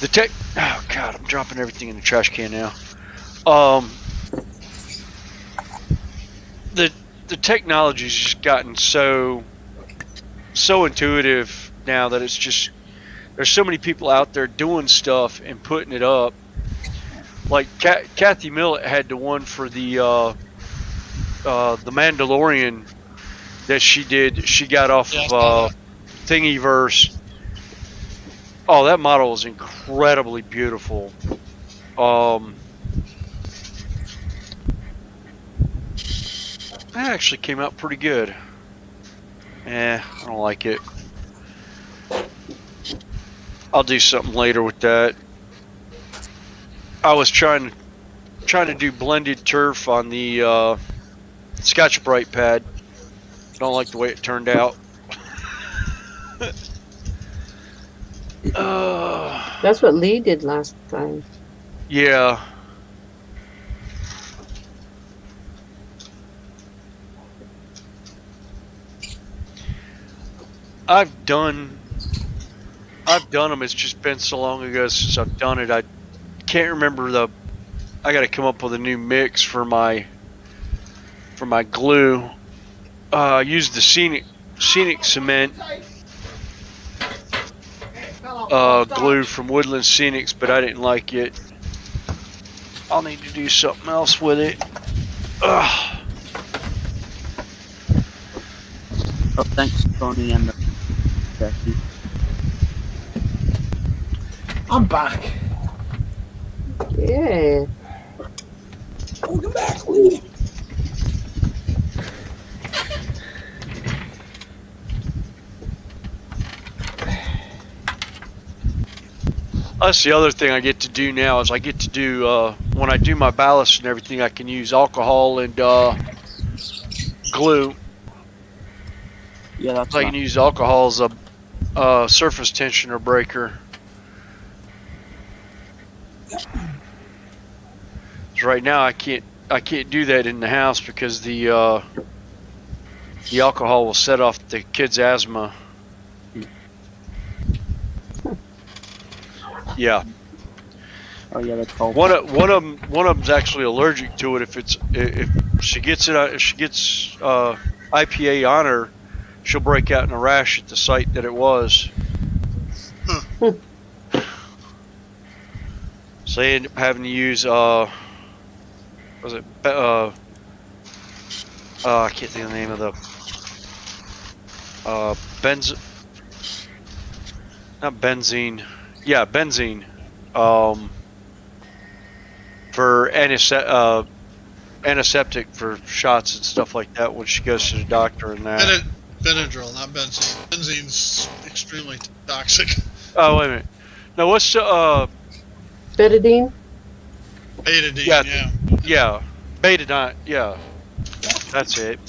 the tech. Oh God, I'm dropping everything in the trash can now. The technology's just gotten so intuitive now that it's just there's so many people out there doing stuff and putting it up. Like Kathy Millett had the one for the Mandalorian that she did. She got off Yeah, I saw of Thingiverse. Oh, that model is incredibly beautiful. That actually came out pretty good. I don't like it. I'll do something later with that. I was trying to do blended turf on the Scotch Brite pad. Don't like the way it turned out. That's what Lee did last time. Yeah. I've done them. It's just been so long ago since I've done it. I can't remember I got to come up with a new mix for my glue. I used the scenic cement glue from Woodland Scenics, but I didn't like it. I'll need to do something else with it. Ugh. Oh, thanks, Tony and Becky. I'm back. Yeah. Welcome back, Lee. That's the other thing I get to do now is I get to do when I do my ballast and everything, I can use alcohol and glue. Yeah, that's So I can use alcohol as a surface tensioner breaker. So right now I can't do that in the house because the alcohol will set off the kid's asthma. Yeah. Oh yeah, that's called. One of them's actually allergic to it. If she gets IPA on her, she'll break out in a rash at the site that it was. So they end up having to use I can't think of the name of the benzene. Yeah, benzene. For antiseptic for shots and stuff like that when she goes to the doctor and that. Benadryl, not benzene. Benzene's extremely toxic. Oh, wait a minute. No, what's Betadine? Betadine, Yeah. yeah. yeah, betadine. Yeah, that's it.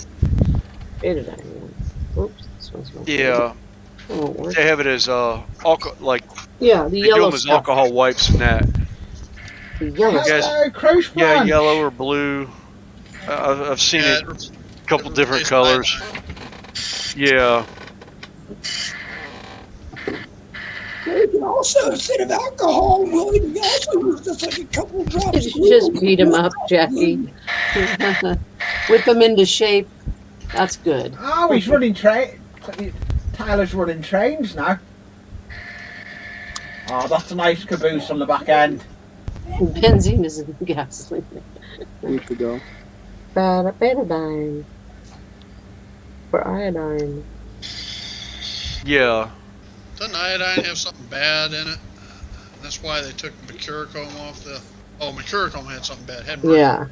Betadine. Oops, this one's not Yeah, good. It won't work. they have it as like Yeah, the they do yellow them as stuff. alcohol wipes and that. The yellow Yes. stuff. Hello, Cruise Yeah, One. yellow or blue. I've seen Yeah, it a couple different colors. Yeah. You can also, instead of alcohol, Willie, you can also use just like a couple drops. You should just beat him up, Jackie. Whip him into shape. That's good. Oh, he's running train. Tyler's running trains now. Oh, that's a nice caboose on the back end. Benzene is in gasoline. Years ago. Betadine. for iodine. Yeah. Doesn't iodine have something bad in it? That's why they took mercurochrome off the. Oh, mercurochrome had something bad. Had mercury. Yeah.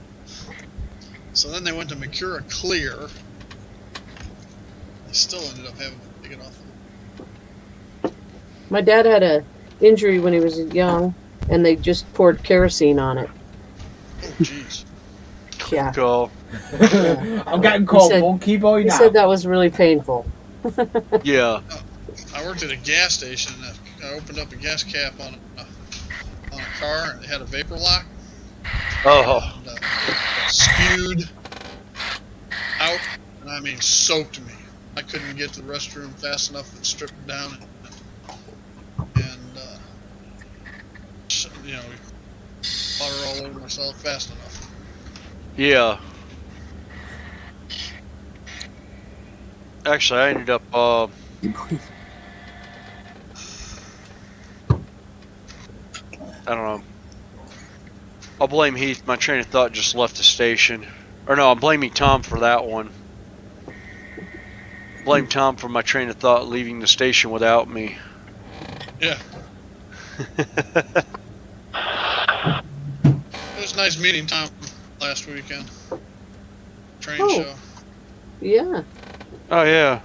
So then they went to Mercura Clear. They still ended up having to take it off. My dad had a injury when he was young, and they just poured kerosene on it. Oh, jeez. Yeah. Go. I'm getting called said- monkey boy He now. said that was really painful. Yeah. I worked at a gas station. And I opened up a gas cap on a car, and it had a vapor lock. Oh. And, it spewed out, and I mean soaked me. I couldn't get to the restroom fast enough to strip it down and you know, water all over myself fast enough. Yeah. Actually, I ended up. I don't know. I'll blame Heath. My train of thought just left the station. Or no, I'm blaming Tom for that one. Blame Tom for my train of thought leaving the station without me. Yeah. It was nice meeting Tom last weekend. Train Oh. show. Yeah. Oh yeah.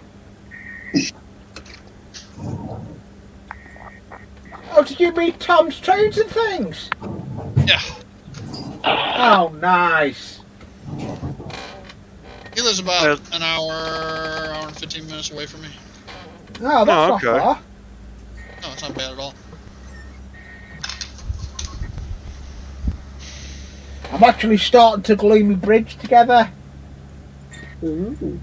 Oh, did you meet Tom's Trains and Things? Yeah. Oh, nice. He lives about an hour and 15 minutes away from me. Oh, that's Oh, not okay. far. No, it's not bad at all. I'm actually starting to glue my bridge together. Ooh.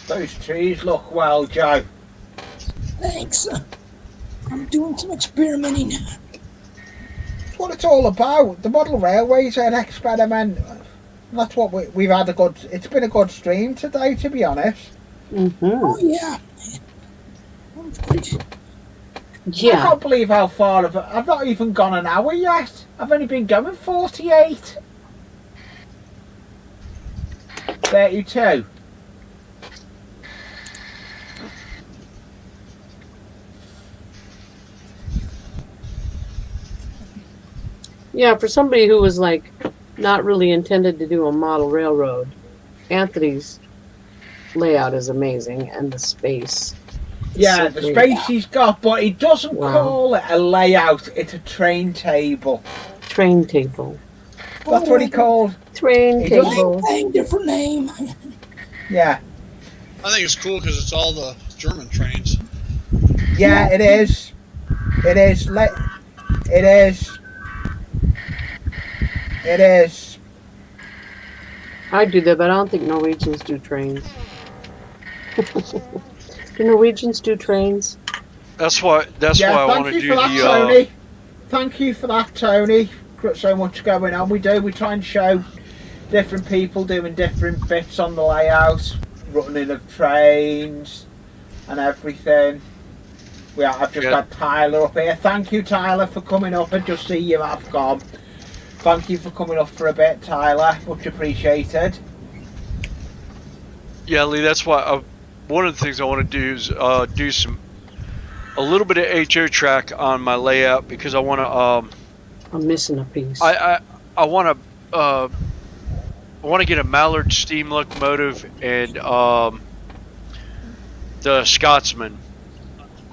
Those trees look well, Joe. Thanks. I'm doing some experimenting. That's what it's all about. The model railways are an experiment. That's what we've had a good. It's been a good stream today, to be honest. Mm-hmm. Oh, yeah. I Yeah. can't believe how far I've not even gone an hour yet. I've only been going 48. 32. Yeah, for somebody who was like not really intended to do a model railroad, Anthony's layout is amazing, and the space. Yeah, So the great. space he's got, but he doesn't Wow. call it a layout. It's a train table. Train table. That's what he called. Train He doesn't- table. Same thing, different name. Yeah, I think it's cool because it's all the German trains. yeah, it is. It is. It is. It is. I do that, but I don't think Norwegians do trains. Do Norwegians do trains? That's why. That's why I want thank to you do for that, the. Tony. Thank you for that, Tony. Got so much going on. We try and show different people doing different bits on the layout, running of trains and everything. I've just got Tyler up here. Thank you, Tyler, for coming up. I just see you have gone. Thank you for coming up for a bit, Tyler. Much appreciated. Yeah, Lee. That's why. One of the things I want to do is do a little bit of HO track on my layout because I want to. I'm missing a piece. I want to I want to get a Mallard steam locomotive and the Scotsman,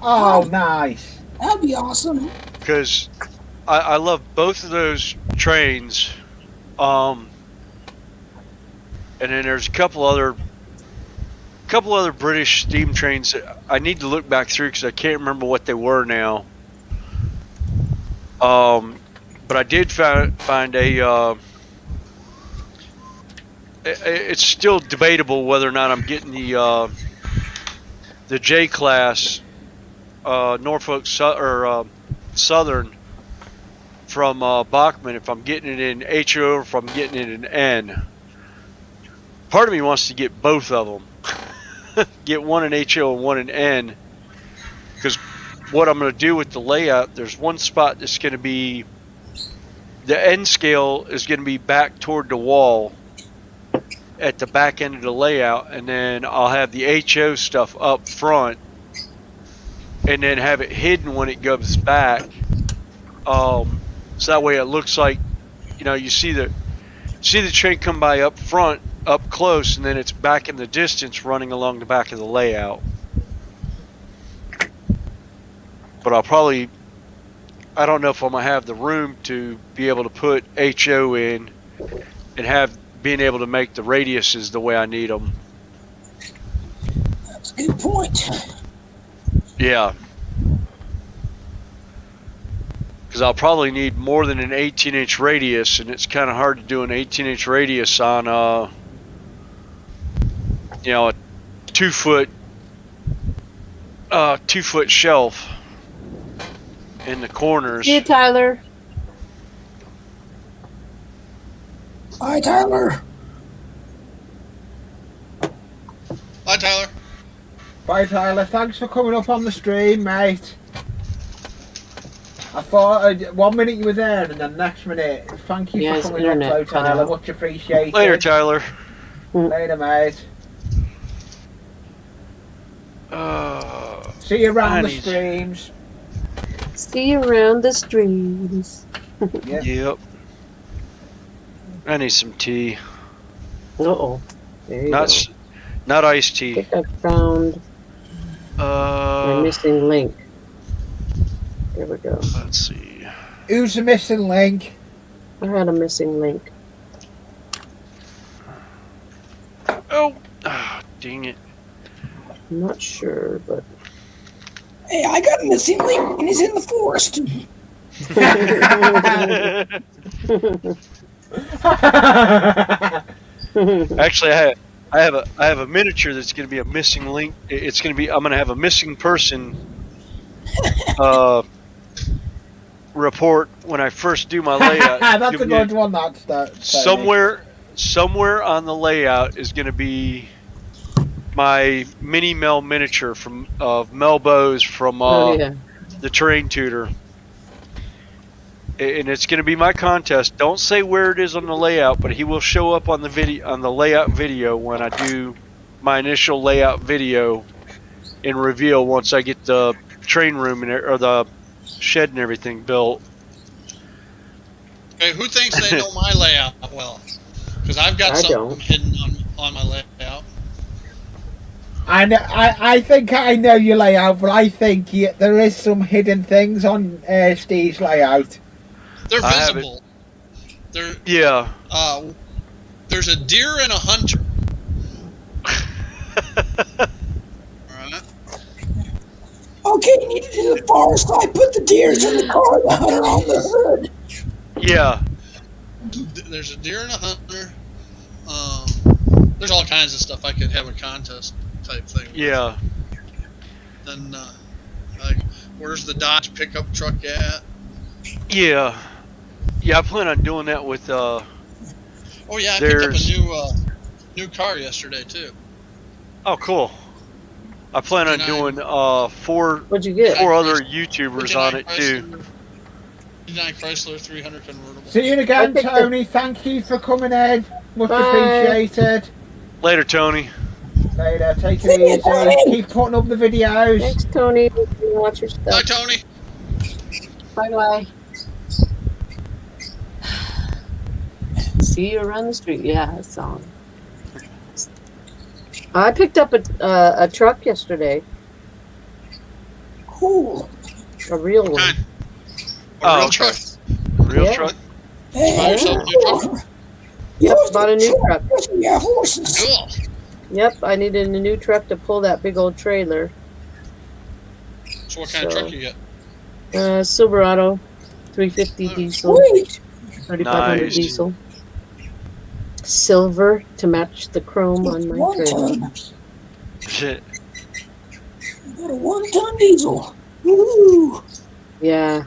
Oh, nice. That'd be awesome. because I love both of those trains. And then there's a couple other British steam trains that I need to look back through because I can't remember what they were now. But I did find a. It's still debatable whether or not I'm getting the J class Norfolk Southern from Bachman, if I'm getting it in HO or if I'm getting it in N. Part of me wants to get both of them. Get one in HO and one in N. Because what I'm going to do with the layout, there's one spot that's going to be, the N scale is going to be back toward the wall at the back end of the layout, and then I'll have the HO stuff up front and then have it hidden when it goes back. So that way it looks like, you see the train come by up front, up close, and then it's back in the distance running along the back of the layout. But I don't know if I'm going to have the room to be able to put HO in and being able to make the radiuses the way I need them. That's a good point. Yeah. Because I'll probably need more than an 18-inch radius, and it's kind of hard to do an 18-inch radius on a 2-foot shelf in the corners. See you, Tyler. Hi, Tyler. Hi, Tyler. Bye, Tyler. Thanks for coming up on the stream, mate. I thought 1 minute you were there, and then next minute, thank you for coming up, though, Tyler. Much appreciated. Later, Tyler. Later, mate. See you around the streams. See you around the streams. Yep. I need some tea. Uh-oh. There you go. Not iced I tea. think I found my missing link. There we go. Let's see. Who's the missing link? I had a missing link. Oh, dang it. I'm not sure, but... Hey, I got a missing link, and he's in the forest. Actually, I have a miniature that's going to be a missing link. I'm going to have a missing person report when I first do my layout. That's a good one. Somewhere on the layout is going to be my mini Mel miniature of Mel Bowes from the Terrain Tutor. And it's going to be my contest. Don't say where it is on the layout, but he will show up on the layout video when I do my initial layout video and reveal once I get the train room or the shed and everything built. Hey, who thinks they know my layout well? Because I've got something hidden on my layout. I think I know your layout, but I think there is some hidden things on Steve's layout. They're visible. Yeah. There's a deer and a hunter. Alright. Okay, you need to do the forest. I put the deers in the car, the hunter on the hood. Yeah. There's a deer and a hunter. There's all kinds of stuff I could have a contest type thing with. Yeah. Then, where's the Dodge pickup truck at? Yeah. Yeah, I plan on doing that with, Oh yeah, I picked up a new car yesterday, too. Oh, cool. I plan on doing, What'd you get? 4 other YouTubers on it, too. 59 Chrysler 300 convertible. See you again, Tony. Thank you for coming in. Much appreciated. Later, Tony. Later. Take it easy. Keep putting up the videos. Thanks, Tony. Watch your stuff. Bye, Tony. Bye-bye. see you around the street. Yeah, that song. I picked up a truck yesterday, Cool. a real one. Okay. A Oh, real okay. truck. Real Yeah. truck. Hey, Buy yourself a new truck. Yep, bought a new truck. Yeah, horses. Cool. Yep, I needed a new truck to pull that big old trailer. So what kind of truck you get? Silverado, 350 Oh. diesel, Sweet. 3500 Nice. diesel. Silver to match the chrome on my One trailer. ton. Shit. You got a 1-ton diesel. Woo! Yeah,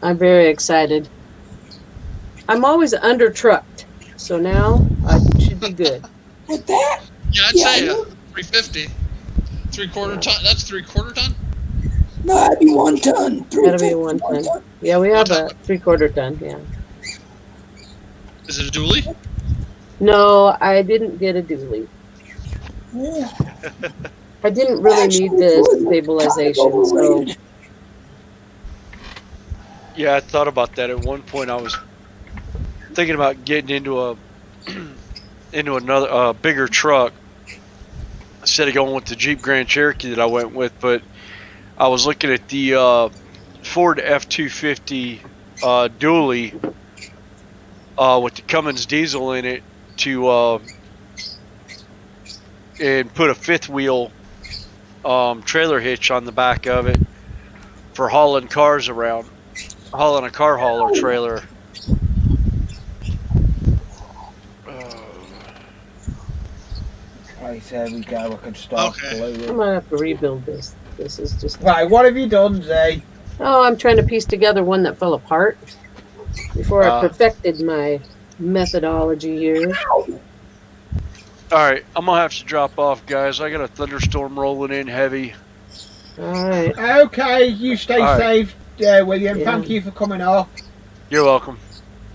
I'm very excited. I'm always under trucked, so now I should be good. With that, Yeah, I'd Yeah, say you- 350. 3/4 ton. That's 3/4 ton. no, that'd be 1 ton. That'll be 350, 1 ton. 1 ton. Yeah, we have One a 3/4 ton. Yeah. Is it a dually? No, I didn't get a dually. Yeah. I didn't really need the Actually, stabilization, kind of so overrated. Yeah, I thought about that at one point. I was thinking about getting into a into another bigger truck instead of going with the Jeep Grand Cherokee that I went with. But I was looking at the Ford F-250 dually with the Cummins diesel in it to and put a fifth wheel trailer hitch on the back of it for hauling cars around, hauling a car hauler trailer. Right, there we go. I can start Okay. I'm gluing. gonna have to rebuild this. This is just. Right, what have you done, Zay? Oh, I'm trying to piece together one that fell apart before I perfected my methodology here. All right, I'm gonna have to drop off, guys. I got a thunderstorm rolling in heavy. All right. Okay, you stay All right. safe, William. Yeah. Thank you for coming off. You're welcome.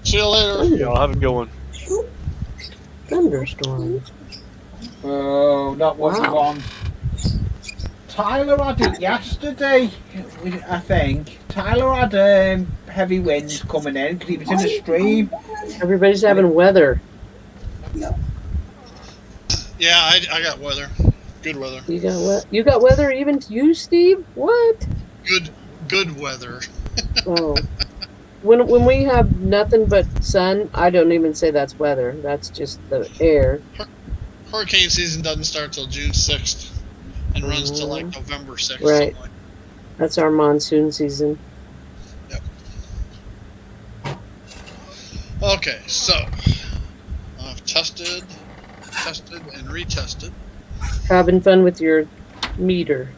See you later. Yeah, I'll have a good one. Thunderstorm. Oh, not what you Wow. want. Tyler had it yesterday, I think. Tyler had heavy winds coming in because he was in a stream. Everybody's having weather. Yeah, I got weather. Good weather. You got what? You got weather even you, Steve? What? Good weather. Oh. When we have nothing but sun, I don't even say that's weather. That's just the air. Hurricane season doesn't start till June 6th and runs till like November 6th. Right. Something like That's our monsoon season. Okay, so I've tested and retested. Having fun with your meter.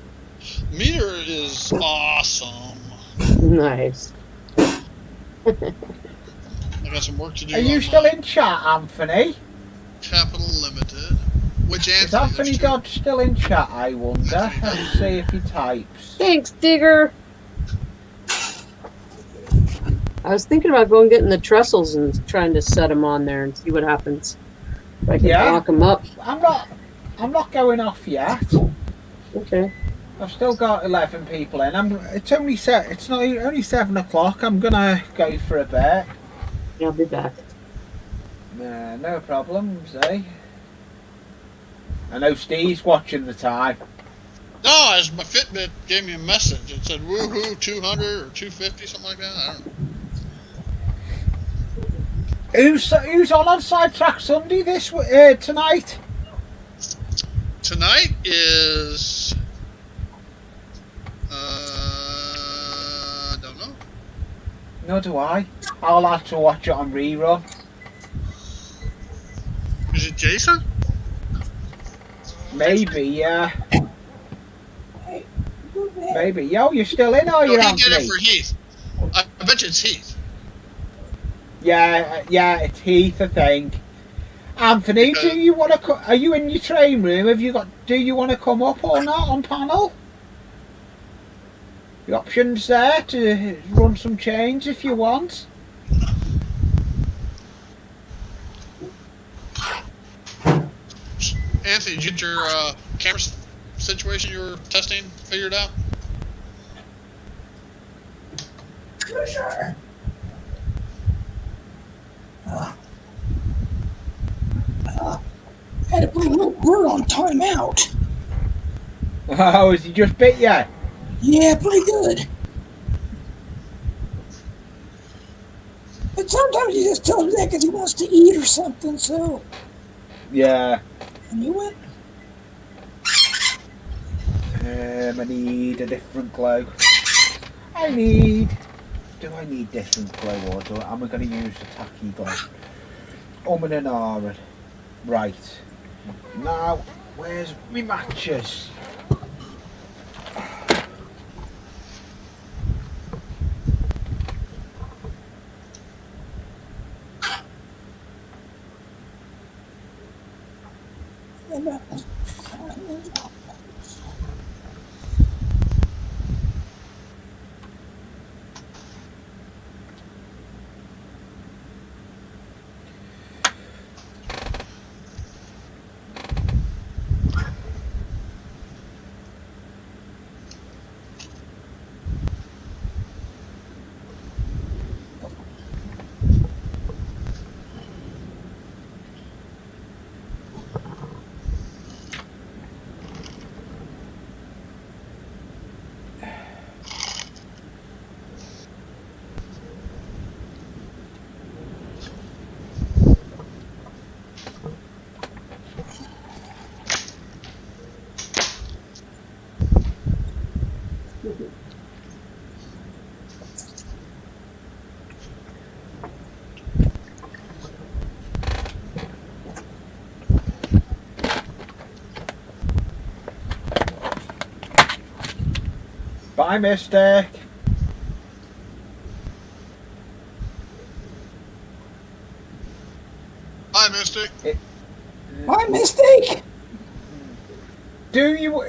Meter is awesome. Nice. I got some work to do. Are you on still my in chat, Anthony? Capital Limited. Which Is Anthony? Anthony There's two. God still in chat, I wonder? Let's see if he types. Thanks, Digger. I was thinking about going getting the trestles and trying to set them on there and see what happens. If I can Yeah. lock them up. I'm not going off yet. Okay. I've still got 11 people in. It's only only 7 o'clock. I'm gonna go for a bit. I'll be back. No problems, eh? I know Steve's watching the time. No, as my Fitbit gave me a message. It said woohoo 200 or 250, something like that. I don't know. Who's on Sidetrack Sunday tonight? Tonight is don't know. Nor do I. I'll have to watch it on rerun. Is it Jason? Maybe, yeah. Maybe. Yo, you're still in, are No, you, he did it Anthony? for Heath. I bet you it's Heath. Yeah, it's Heath, I think. Anthony, do you want to? Are you in your train room? Do you want to come up or not on panel? The options there to run some change if you want. Anthony, did you get your camera situation you were testing figured out? Sure. on timeout. Oh, has he just bit you? Yeah, pretty good. But sometimes he just tells me that because he wants to eat or something, so. Yeah. And you went. I need a different glow. Do I need different glow or am I going to use the tacky glow? And ahhing. Right. Now, where's me matches? By mistake. Hi, Mystic. My mistake. Do you,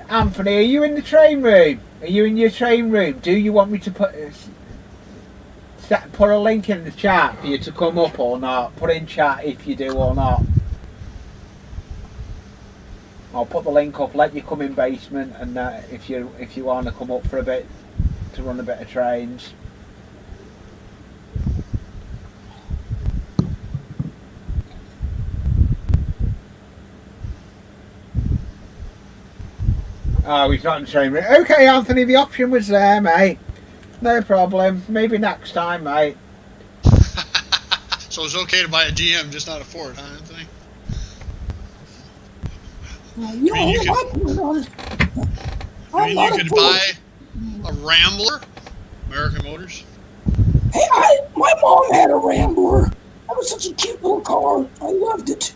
Anthony? Are you in the train room? Are you in your train room? Do you want me to put a link in the chat for you to come up or not? Put in chat if you do or not. I'll put the link up. Let you come in basement, and if you want to come up for a bit to run a bit of trains. Oh, he's not in the train room. Okay, Anthony, the option was there, mate. No problem. Maybe next time, mate. So it's okay to buy a GM, just not a Ford, huh, Anthony? You don't hear my point on it. I'm You not a could fool. buy a Rambler, American Motors. Hey, my mom had a Rambler. That was such a cute little car. I loved it.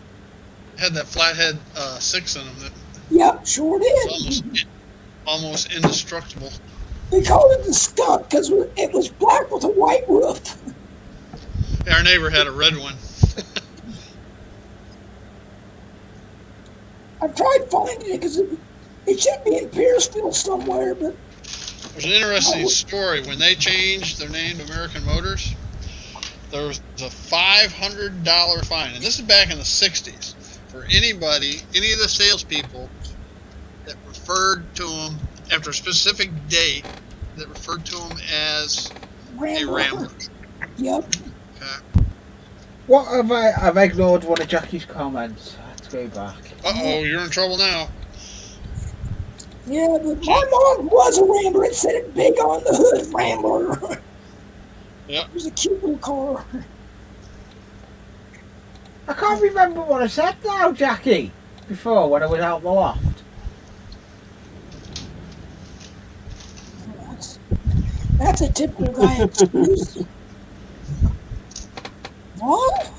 It had that flathead 6 in them that Yep, sure did. was almost indestructible. They called it the skunk because it was black with a white roof. Yeah, our neighbor had a red one. I've tried finding it because it should be in Pierceville somewhere, but There's an interesting story. When they changed their name to American Motors, there was a $500 fine, and this is back in the 60s, for any of the salespeople that referred to them after a specific date that referred to them as a Rambler. Yep. Okay. What have I've ignored one of Jackie's comments. Let's go back. Uh-oh, you're in trouble now. Yeah, but my mom was a Rambler. It said it big on the hood, Rambler. Yep. It was a cute little car. I can't remember what I said now, Jackie, before when I was out the loft. That's a typical guy excuse. What?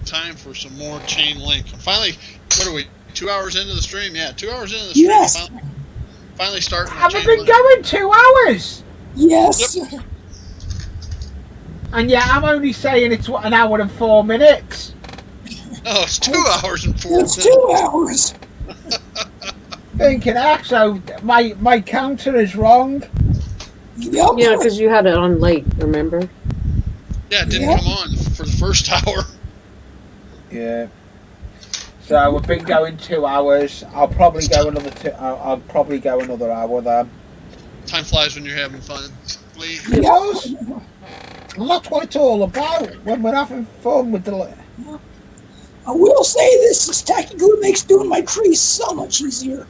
Time for some more chain link. Finally, what are we, 2 hours into the stream? Yeah, 2 hours into the stream. Yes. Finally starting our Have I chain been link. going 2 hours? Yes. Yep. And yeah, I'm only saying it's an hour and 4 minutes. Oh, it's 2 hours and 4 minutes. It's 2 hours. Thinking, so my counter is wrong. Yep. Yeah, because you had it on late, remember? Yeah, it didn't Yep. come on for the first hour. Yeah. So we've been going 2 hours. I'll probably go another I'll probably go another hour then. Time flies when you're having fun. Lee. It does. And that's what it's all about. When we're having fun with the. I will say this tacky glue makes doing my trees so much easier.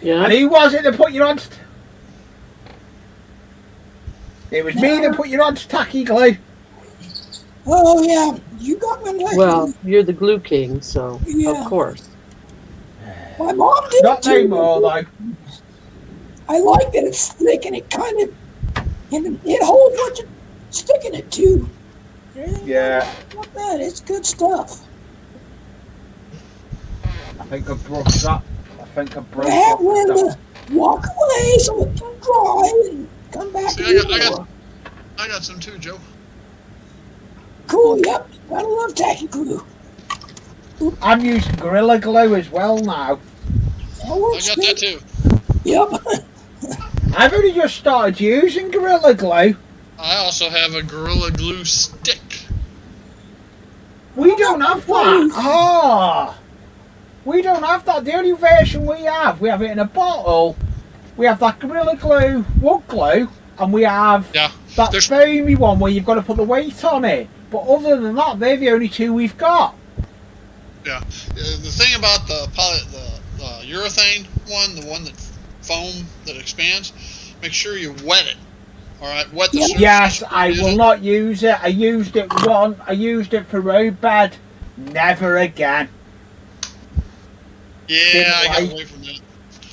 Yeah. And who was it that put you on? It was me that put you on tacky glue. Oh yeah, you got me on tacky Well, glue. you're the glue king, so Yeah. of course. My mom did Not too. no more though. I like that it's thick and it kind of it holds what you're sticking it to. Everything Yeah. not bad. It's good stuff. I think I broke that. I think I broke I have up learned that. to walk away so it can dry and come back See, and do more. I got some too, Joe. Cool, yep. Gotta love tacky glue. I'm using Gorilla Glue as well now. That I works got good. that too. Yep. I've only just started using Gorilla Glue. I also have a Gorilla Glue stick. We don't have that. Ah. We don't have that. The only version we have it in a bottle. We have that Gorilla Glue, wood glue, and we have that foamy one where you've got to put the weight on it. But other than that, they're the only two we've got. Yeah. The thing about the urethane one that foam that expands, make sure you wet it. All right, wet the surface. Yes, I will not use it. I used it once. I used it for road bed. Never again. Yeah, I got away from that.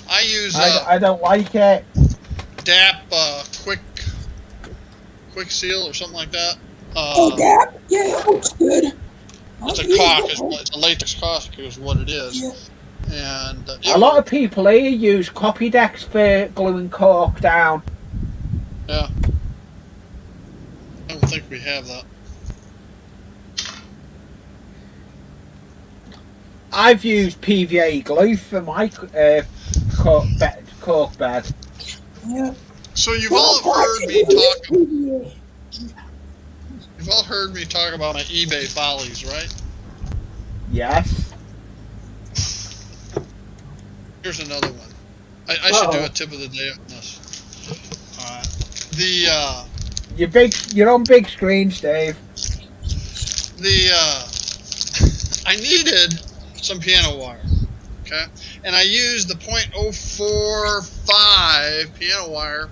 I use. I don't like it. DAP quick seal or something like that. DAP? Yeah, it looks good. It's a caulk. It's a latex caulk is what it is. Yeah. And a lot of people here use Copydex for gluing cork down. Yeah. I don't think we have that. I've used PVA glue for my cork bed. Yeah. So you've all heard me talk. You've all heard me talk about my eBay follies, right? Yes. Here's another one. I should do a tip of the day on this. All right. You're on big screen, Steve. I needed some piano wire, okay, and I used the .045 piano wire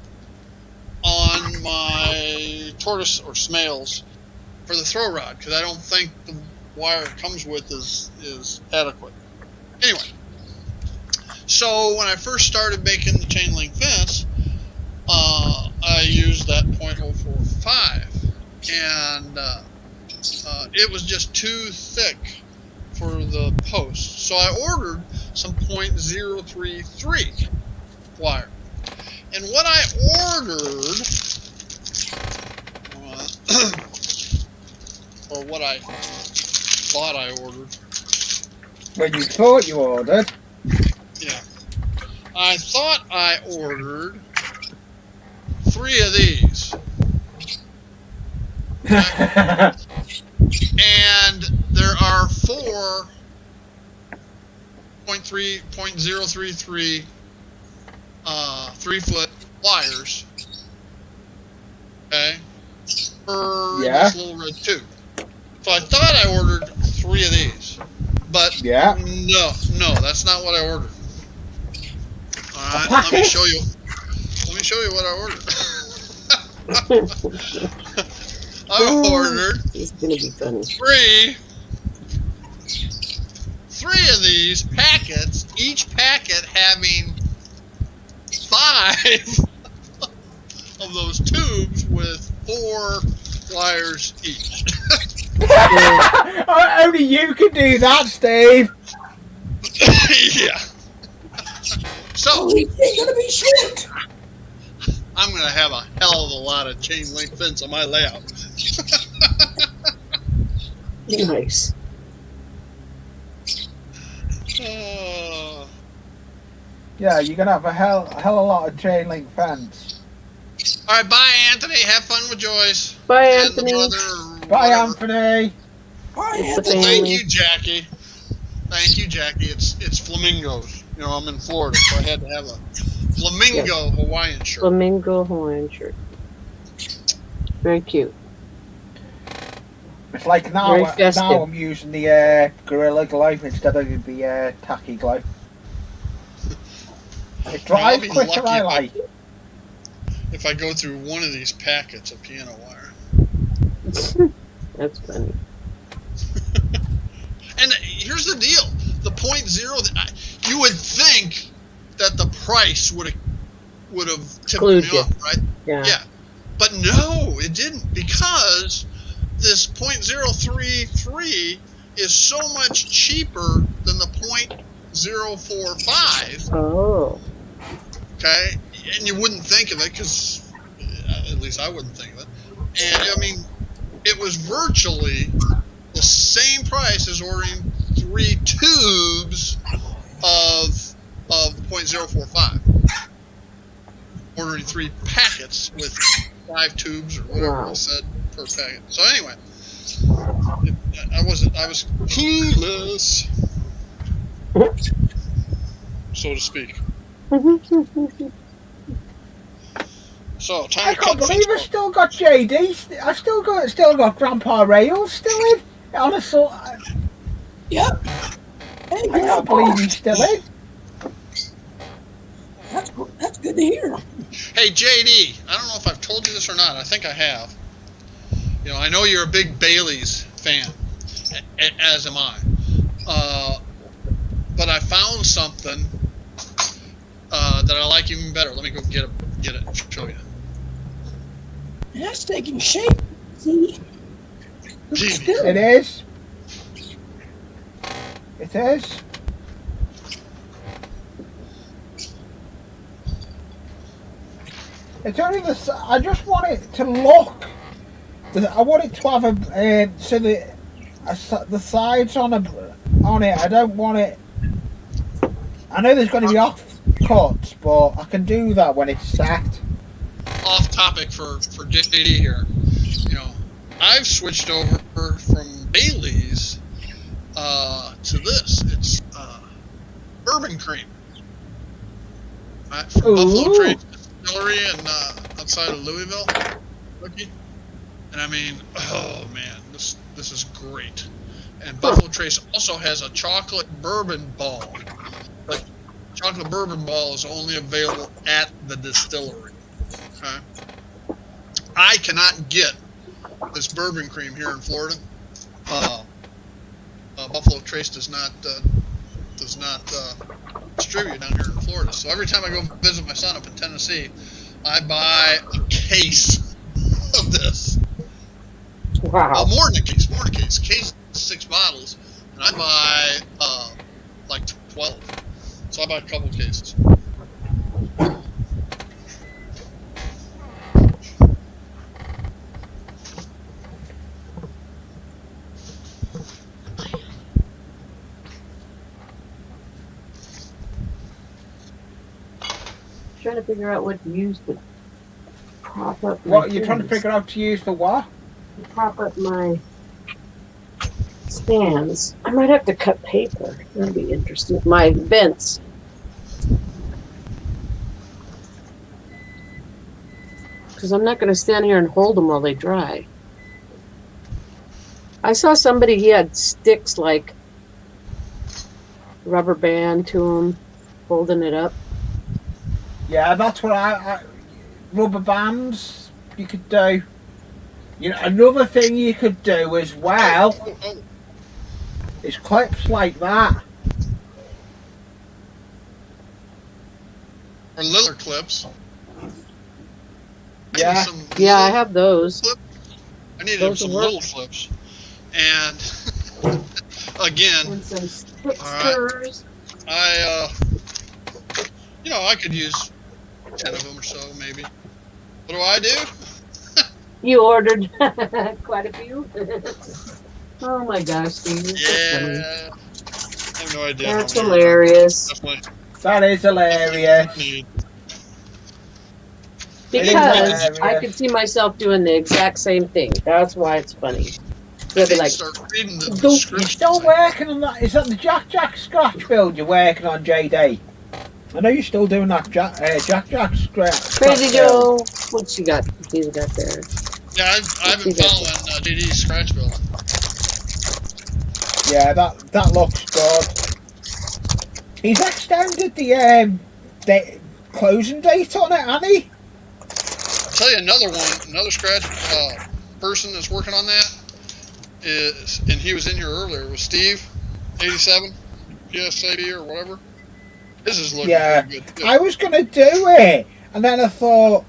on my tortoise or snails for the throw rod because I don't think the wire it comes with is adequate. Anyway, so when I first started making the chain link fence, I used that .045, and it was just too thick for the post. So I ordered some .033 wire. And what I ordered, or what I thought I ordered. When you thought you ordered? Yeah. I thought I ordered 3 of these. Okay? And there are 4.033 3-foot wires, okay, for this little red tube. So I thought I ordered 3 of these, but no, that's not what I ordered. All right, let me show you what I ordered. I ordered it's gonna be funny. 3 of these packets, each packet having 5 of those tubes with 4 wires each. Only you can do that, Steve. Yeah. So it's gonna be short. I'm gonna have a hell of a lot of chain link fence on my layout. Nice. Yeah, you're gonna have a hell of a lot of chain link fence. All right, bye, Anthony. Have fun with Joyce. Bye, and Anthony. Bye, Anthony. Bye, Anthony. Thank you, Jackie. Thank you, Jackie. It's flamingos. You know, I'm in Florida, so I had to have a flamingo Hawaiian shirt. Flamingo Hawaiian shirt. Very cute. It's like Very now festive. I'm using the Gorilla Glue instead of the tacky glue. It You know, I'll dries be quicker, lucky I like. if I go through one of these packets of piano wire. That's funny. And here's the deal: the .0. You would think that the price would have tipped Clued me you. off, right? Yeah. But no, it didn't, because this .033 is so much cheaper than the .045. Oh. Okay, and you wouldn't think of it, because at least I wouldn't think of it. And I mean, it was virtually the same price as ordering 3 tubes of .045. Ordering 3 packets with 5 tubes or whatever Wow. it said per packet. So anyway, I was clueless, so to speak. So time I to can't cut believe things I still got JD. I still got Grandpa Rails still in. On a sort. Yep. Hey, I can't believe he's still in. That's good to hear. Hey JD, I don't know if I've told you this or not. I think I have. You know, I know you're a big Bailey's fan, as am I. But I found something that I like even better. Let me go get it and show you. That's taking shape. See? Genius. It is. It is. It's only the. I just want it to look. I want it to have a so the sides on it. I don't want it. I know there's going to be off cuts, but I can do that when it's set. Off topic for JD here. You know, I've switched over from Bailey's to this. It's bourbon cream. Right, from Buffalo Trace Distillery and outside of Louisville, Kentucky. And I mean, oh man, this is great. And Buffalo Trace also has a chocolate bourbon ball, but chocolate bourbon ball is only available at the distillery. Okay, I cannot get this bourbon cream here in Florida. Buffalo Trace does not distribute down here in Florida. So every time I go visit my son up in Tennessee, I buy a case of this. Wow. More than a case. Case is 6 bottles, and I buy like 12. So I buy a couple cases. Trying to figure out what to use to prop up my What you're trying to things. figure out to use for what? To prop up my stands. I might have to cut paper. That'd be interesting. My vents. Because I'm not going to stand here and hold them while they dry. I saw somebody, he had sticks like rubber band to them, holding it up. Yeah, that's what I rubber bands you could do. You know, another thing you could do as well is clips like that. Or little clips. Yeah. Yeah, I have those. I needed Those some will work. little clips. And again, And some stickers. I could use 10 of them or so, maybe. What do? You ordered quite a few. Oh my gosh, Steve. You're so funny. Yeah. I have no idea. That's how many hilarious. Definitely That is hilarious. need. Because I could see myself doing the exact same thing. That's why it's funny. They'll be like, Start reading the You're descriptions. still working on that? Is that the Jack scratch build you're working on, JD? I know you're still doing that Jack scratch. Crazy Joe. What's she got? He's got there. Yeah, I've been following JD's scratch build. Yeah, that looks good. He's extended the closing date on it, hasn't he? I'll tell you another scratch person that's working on that is, and he was in here earlier, was Steve, 87, PSAB or whatever. This is looking Yeah, pretty good too. I was gonna do it, and then I thought,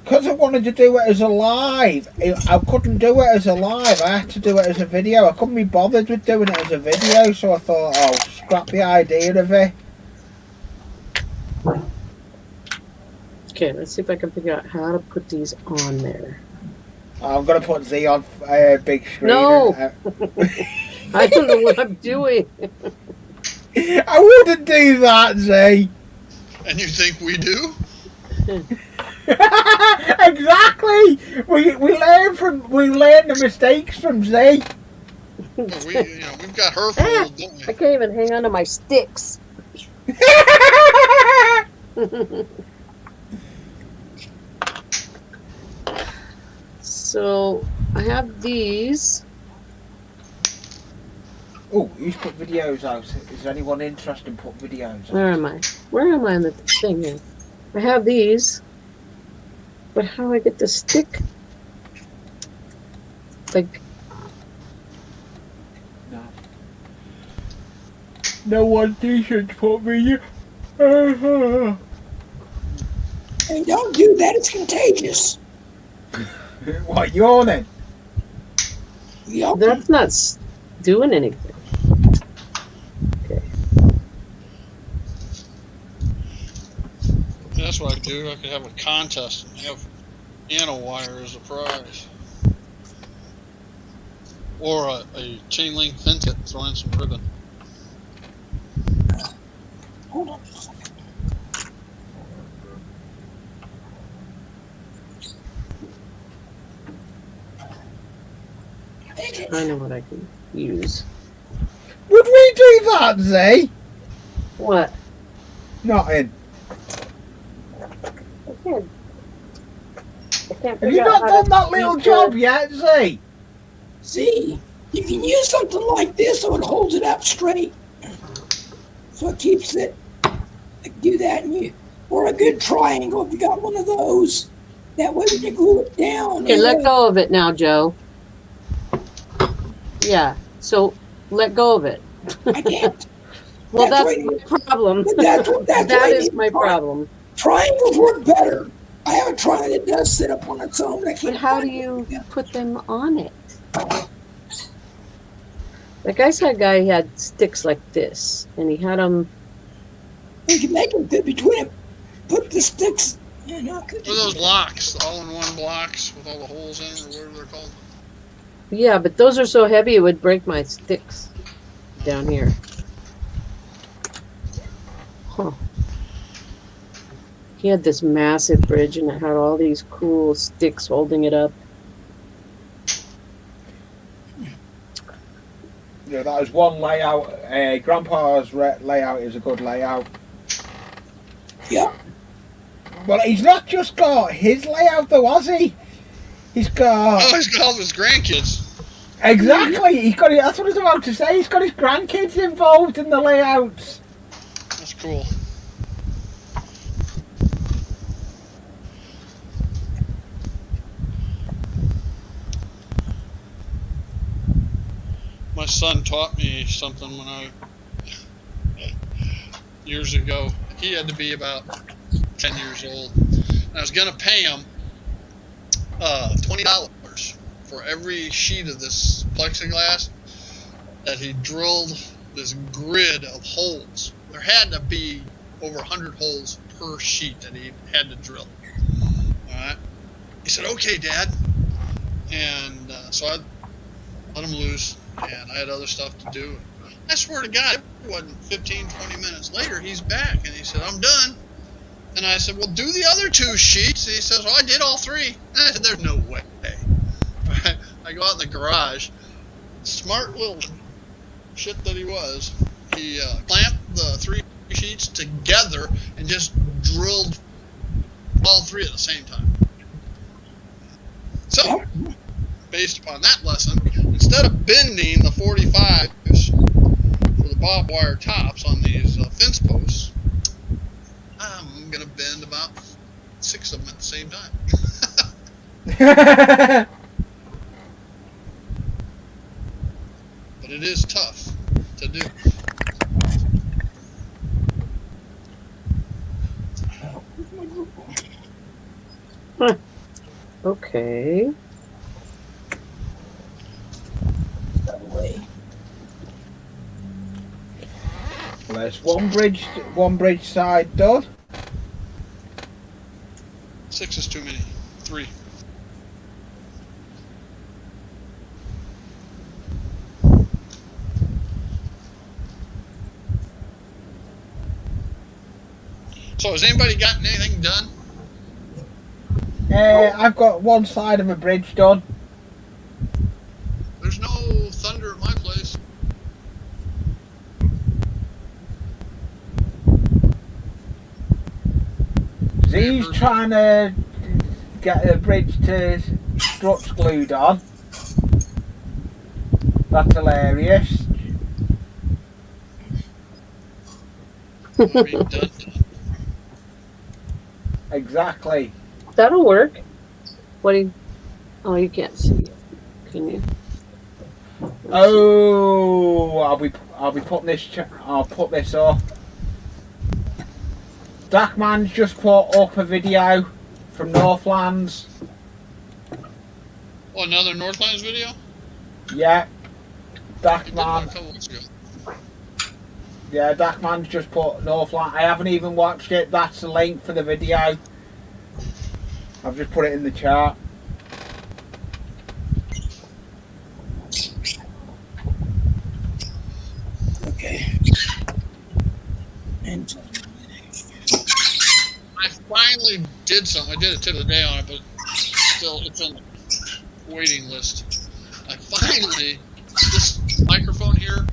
because I wanted to do it as a live, I couldn't do it as a live. I had to do it as a video. I couldn't be bothered with doing it as a video, so I thought, oh, scrap the idea of it. Okay, let's see if I can figure out how to put these on there. I'm gonna put Z on big screen. No! I don't know what I'm doing. I wouldn't do that, Z. And you think we do? Exactly. We learn the mistakes from Z. Well, we've got her fooled, don't we? I can't even hang on to my sticks. So I have these. Oh, who's put videos out? Is anyone interested in putting videos out? Where am I? Where am I on the thing here? I have these. But how do I get the stick? Like, No one decent put video. And don't do that, it's contagious. What, yawning? Yup. that's not doing anything. That's what I could do. I could have a contest and have wire as a prize. Or a chain link fence tip, throw in some ribbon. Hold on a second. I know what I can use. Would we do that, Z? What? Nothing. I can't Have you figure out not how done to that little use job the- yet, Z? See, you can use something like this so it holds it up straight. So it keeps it. Do that, or a good triangle if you got one of those. That way when you glue it down. Okay, let go of it now, Joe. Yeah, so let go of it. I can't. Well, That's that's right. my problem. That's That right. is my problem. Triangles work better. I have a triangle that does sit up on its own. I But can't how do find you it. put them on it? Like I saw a guy who had sticks like this, and he had them. You can make them fit between them. Put the sticks. What are those blocks? All-in-one blocks with all the holes in them, or whatever they're called? Yeah, but those are so heavy it would break my sticks down here. Huh. He had this massive bridge, and it had all these cool sticks holding it up. Yeah, that was one layout. Grandpa's layout is a good layout. Yeah. Well, he's not just got his layout though, has he? He's got... Oh, he's got all his grandkids. Exactly! He's got... That's what I was about to say. He's got his grandkids involved in the layouts. That's cool. My son taught me something when years ago. He had to be about 10 years old. And I was going to pay him $20 for every sheet of this plexiglass that he drilled this grid of holes. There had to be over 100 holes per sheet that he had to drill. All right. He said, "Okay, Dad." And so I let him loose, and I had other stuff to do. I swear to God, it wasn't 15, 20 minutes later, he's back, and he said, "I'm done." And I said, "Well, do the other 2 sheets." And he says, "Oh, I did all 3. I said, "There's no way." Right? I go out in the garage. Smart little shit that he was. He clamped the 3 sheets together and just drilled all 3 at the same time. So, based upon that lesson, instead of bending the 45s barbed wire tops on these fence posts, I'm gonna bend about 6 of them at the same time. But it is tough to do. Okay. That way. Well, there's one bridge side done. 6 is too many. 3. So has anybody gotten anything done? I've got one side of a bridge done. There's no thunder at my place. Z's trying to get a bridge to struts glued on. That's hilarious. I mean, done. Exactly. That'll work. What do you... Oh, you can't see it. Can you? Oh, I'll be putting this. I'll put this up. Darkman's just put up a video from Northlands. Oh, another Northlands video? Yeah, I did one a Darkman. couple weeks ago. Yeah, Darkman's just put Northland. I haven't even watched it. That's the link for the video. I've just put it in the chat. Okay. And I finally did something. I did it today on it, but still, it's on the waiting list. I finally, this microphone here,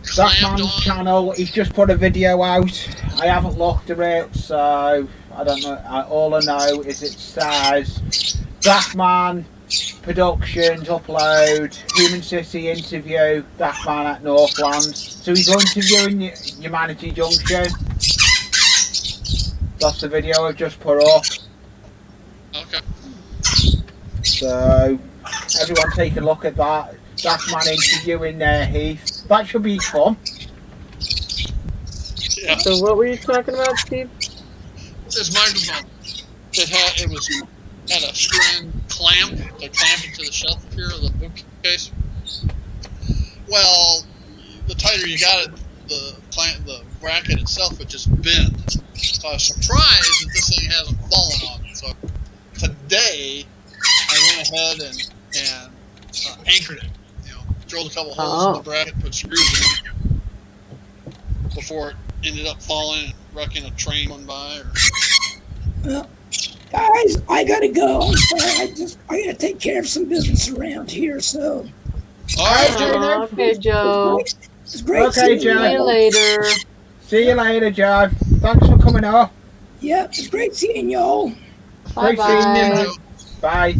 clamped Darkman's on. channel. He's just put a video out. I haven't looked at it, so I don't know. All I know is it says Darkman Productions upload Human City interview Darkman at Northland. So he's interviewing Humanity Junction. That's the video I've just put up. Okay. So everyone take a look at that. Darkman interviewing Heath. That should be fun. Yeah. So what were you talking about, Steve? This microphone, it had a strand clamp to clamp it to the shelf here of the bookcase. Well, the tighter you got it, the bracket itself would just bend. So I was surprised that this thing hasn't fallen on me. So today I went ahead and anchored it. Drilled a couple holes in the bracket, put screws in before it ended up falling and wrecking a train went by. well, guys, I gotta go. I'm sorry. I gotta take care of some business around here. So All right, Oh, okay, Joe. it's great Okay, seeing Joe. See you you. later. See you later, Joe. Thanks for coming up. Yep, it's great seeing y'all. Great seeing you, Bye-bye. mate. Bye.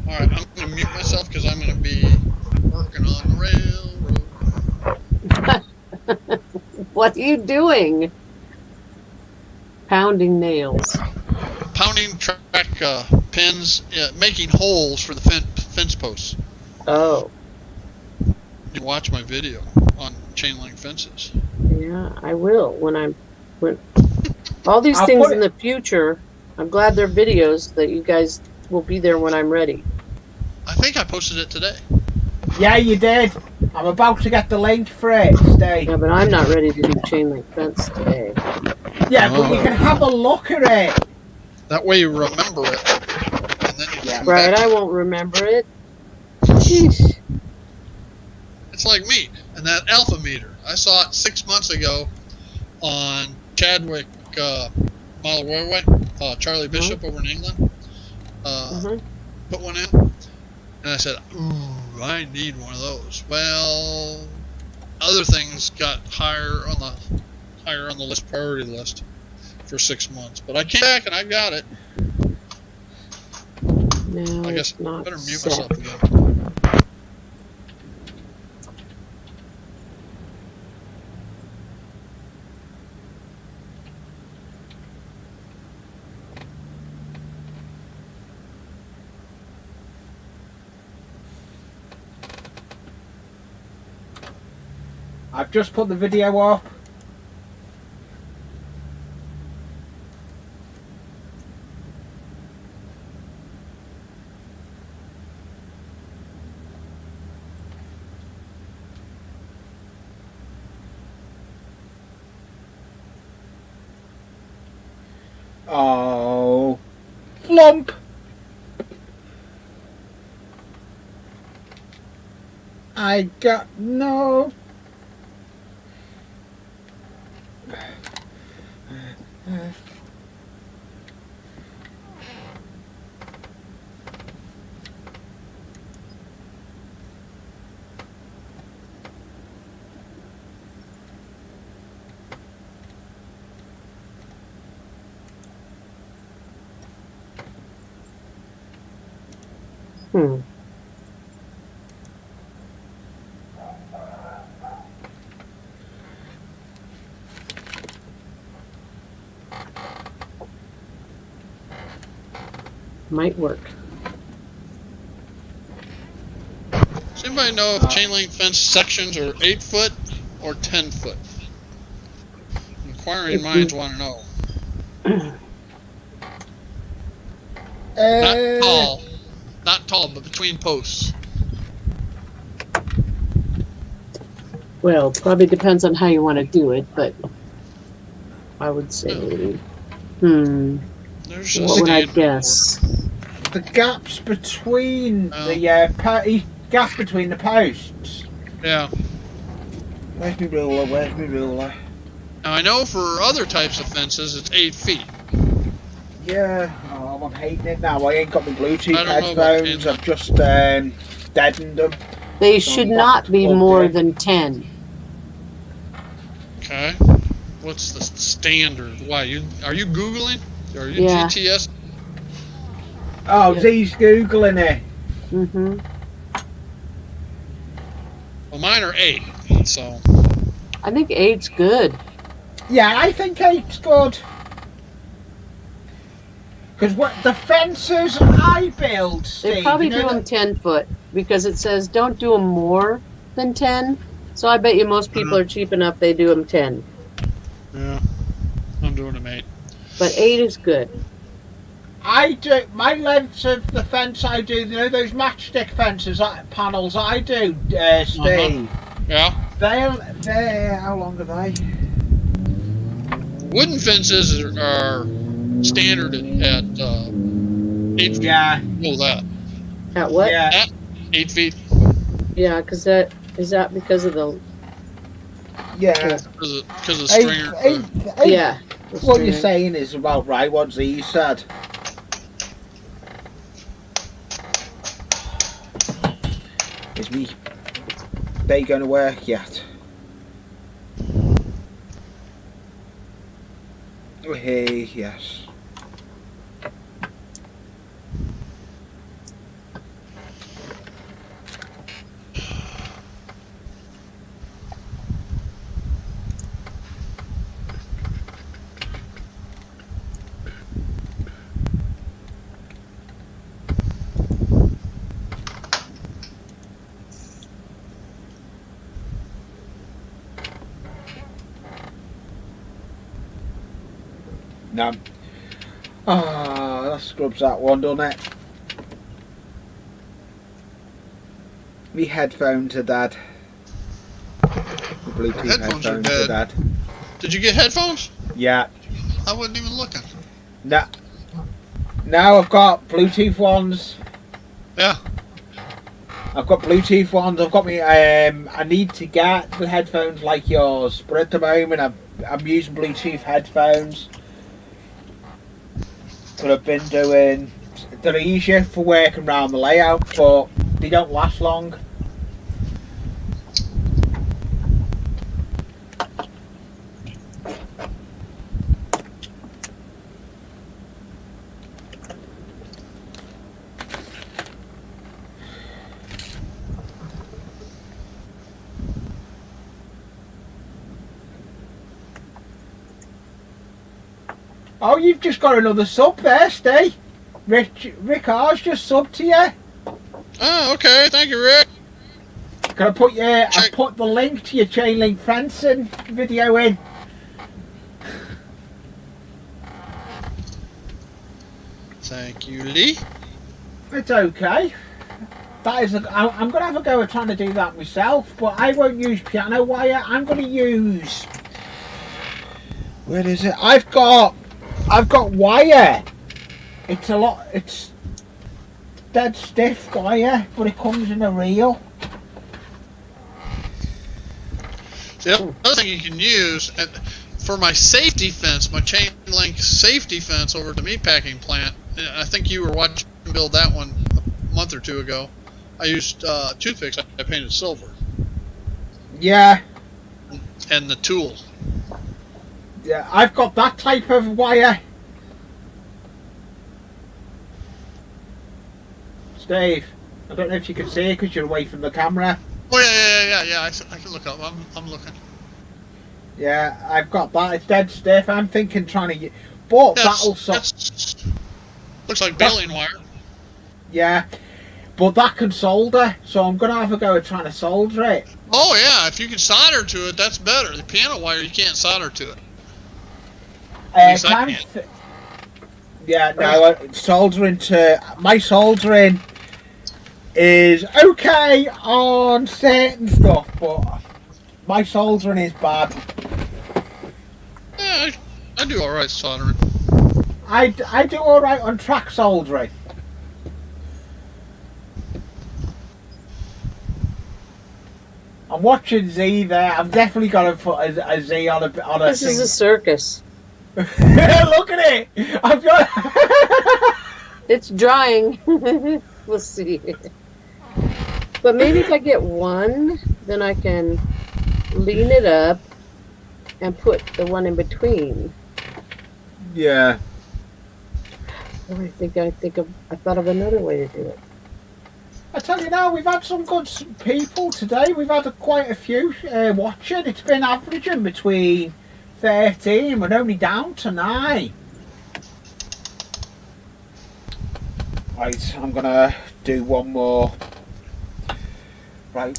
all right, I'm going to mute myself because I'm going to be working on the railroad. What are you doing? Pounding nails. Pounding track pins, making holes for the fence posts. Oh, You watch my video on chain link fences. yeah, I will when all these I'll things put in the future. I'm glad they're videos that you guys will be there when I'm ready. I think I posted it today. Yeah, you did. I'm about to get the link for it. Stay. Yeah, but I'm not ready to do chain link fence today. Yeah, but you can have a look at it. That way you remember it. And then you come Right, back. I won't remember it. Jeez. It's like me and that alpha meter. I saw it 6 months ago on Chadwick Model Railway. Charlie Bishop over in England put one in, and I said, "Ooh, I need one of those." Well, other things got higher on the list, priority list, for 6 months. But I came back and I got it. No, I guess it's I not better mute set. myself again. I've just put the video up. Oh, flump. I got no. Hmm. Might work. Does anybody know if chain link fence sections are 8 foot or 10 foot? Inquiring minds want to know. Not tall, but between posts. Well, probably depends on how you want to do it, but I would say, There's a what would I standard guess? The gaps between the gap between the posts. Yeah. Where's my ruler? Where's my ruler? Now I know for other types of fences it's 8 feet. Yeah. Oh, I'm hating it now. I ain't got my Bluetooth I don't know about headphones. I've just deadened them. They So should I'm not back be plugged more in. than 10. Okay. What's the standard? Why are you Googling? Are you Yeah. GTS? Oh, Yeah. Z's Googling it. Mm-hmm. Well, mine are 8. So I think 8's good. Yeah, I think 8's good. Because what the fences I build, Steve, They probably you know do them 10 foot because it says don't do them more than 10. So I bet you most people are cheap enough they do them 10. yeah, I'm doing them 8. But 8 is good. I do my lengths of the fence. I do, you know, those matchstick fences panels. I do, Steve. Yeah. They're how long are they? Wooden fences are standard at 8 feet. Yeah, Know that. At what? yeah, 8 feet. Yeah, because that is that because of the yeah. Because of stringer. Eight. yeah. the What you're stringer. saying is about right. What Z said. Is me day going to work yet? Oh, hey, yes. No. Ah, that scrubs that one, doesn't it? Me headphones are dead. The Bluetooth Headphones are headphones dead. are dead. Did you get headphones? Yeah. I wasn't even looking. No. Now I've got Bluetooth ones. Yeah. I've got Bluetooth ones. I've got me. I need to get the headphones like yours, but at the moment I'm using Bluetooth headphones. But I've been doing. They're easier for working around the layout, but they don't last long. Oh, you've just got another sub there, Steve. Rick R's just subbed to you. Oh, okay. Thank you, Rick. Can I put I put the link to your chain link fencing video in? Thank you, Lee. It's okay. That is, I'm going to have a go at trying to do that myself, but I won't use piano wire. I'm going to use. Where is it? I've got wire. It's dead stiff wire, but it comes in a reel. The other thing you can use, and for my safety fence, my chain link safety fence over at the meatpacking plant, I think you were watching me build that one a month or two ago. I used toothpicks. I painted silver. Yeah. And the tool. Yeah, I've got that type of wire. Steve, I don't know if you can see it because you're away from the camera. Oh yeah. I can look up. I'm looking. Yeah, I've got that. It's dead stiff. I'm thinking trying to, but that'll looks like baling wire. Yeah, but that can solder, so I'm gonna have a go at trying to solder it. Oh yeah, if you can solder to it, that's better. The piano wire, you can't solder to it. Yeah, no, soldering to my soldering is okay on certain stuff, but my soldering is bad. Yeah, I do all right soldering. I do all right on track soldering. I'm watching Z there. I've definitely got to put a Z on a This is a circus. Look at it! I've got. It's drying. We'll see. But maybe if I get one, then I can lean it up and put the one in between. Yeah. Oh, I thought of another way to do it. I tell you now, we've had some good people today. We've had quite a few watching. It's been averaging between 13. We're only down to 9. Right, I'm gonna do one more. Right,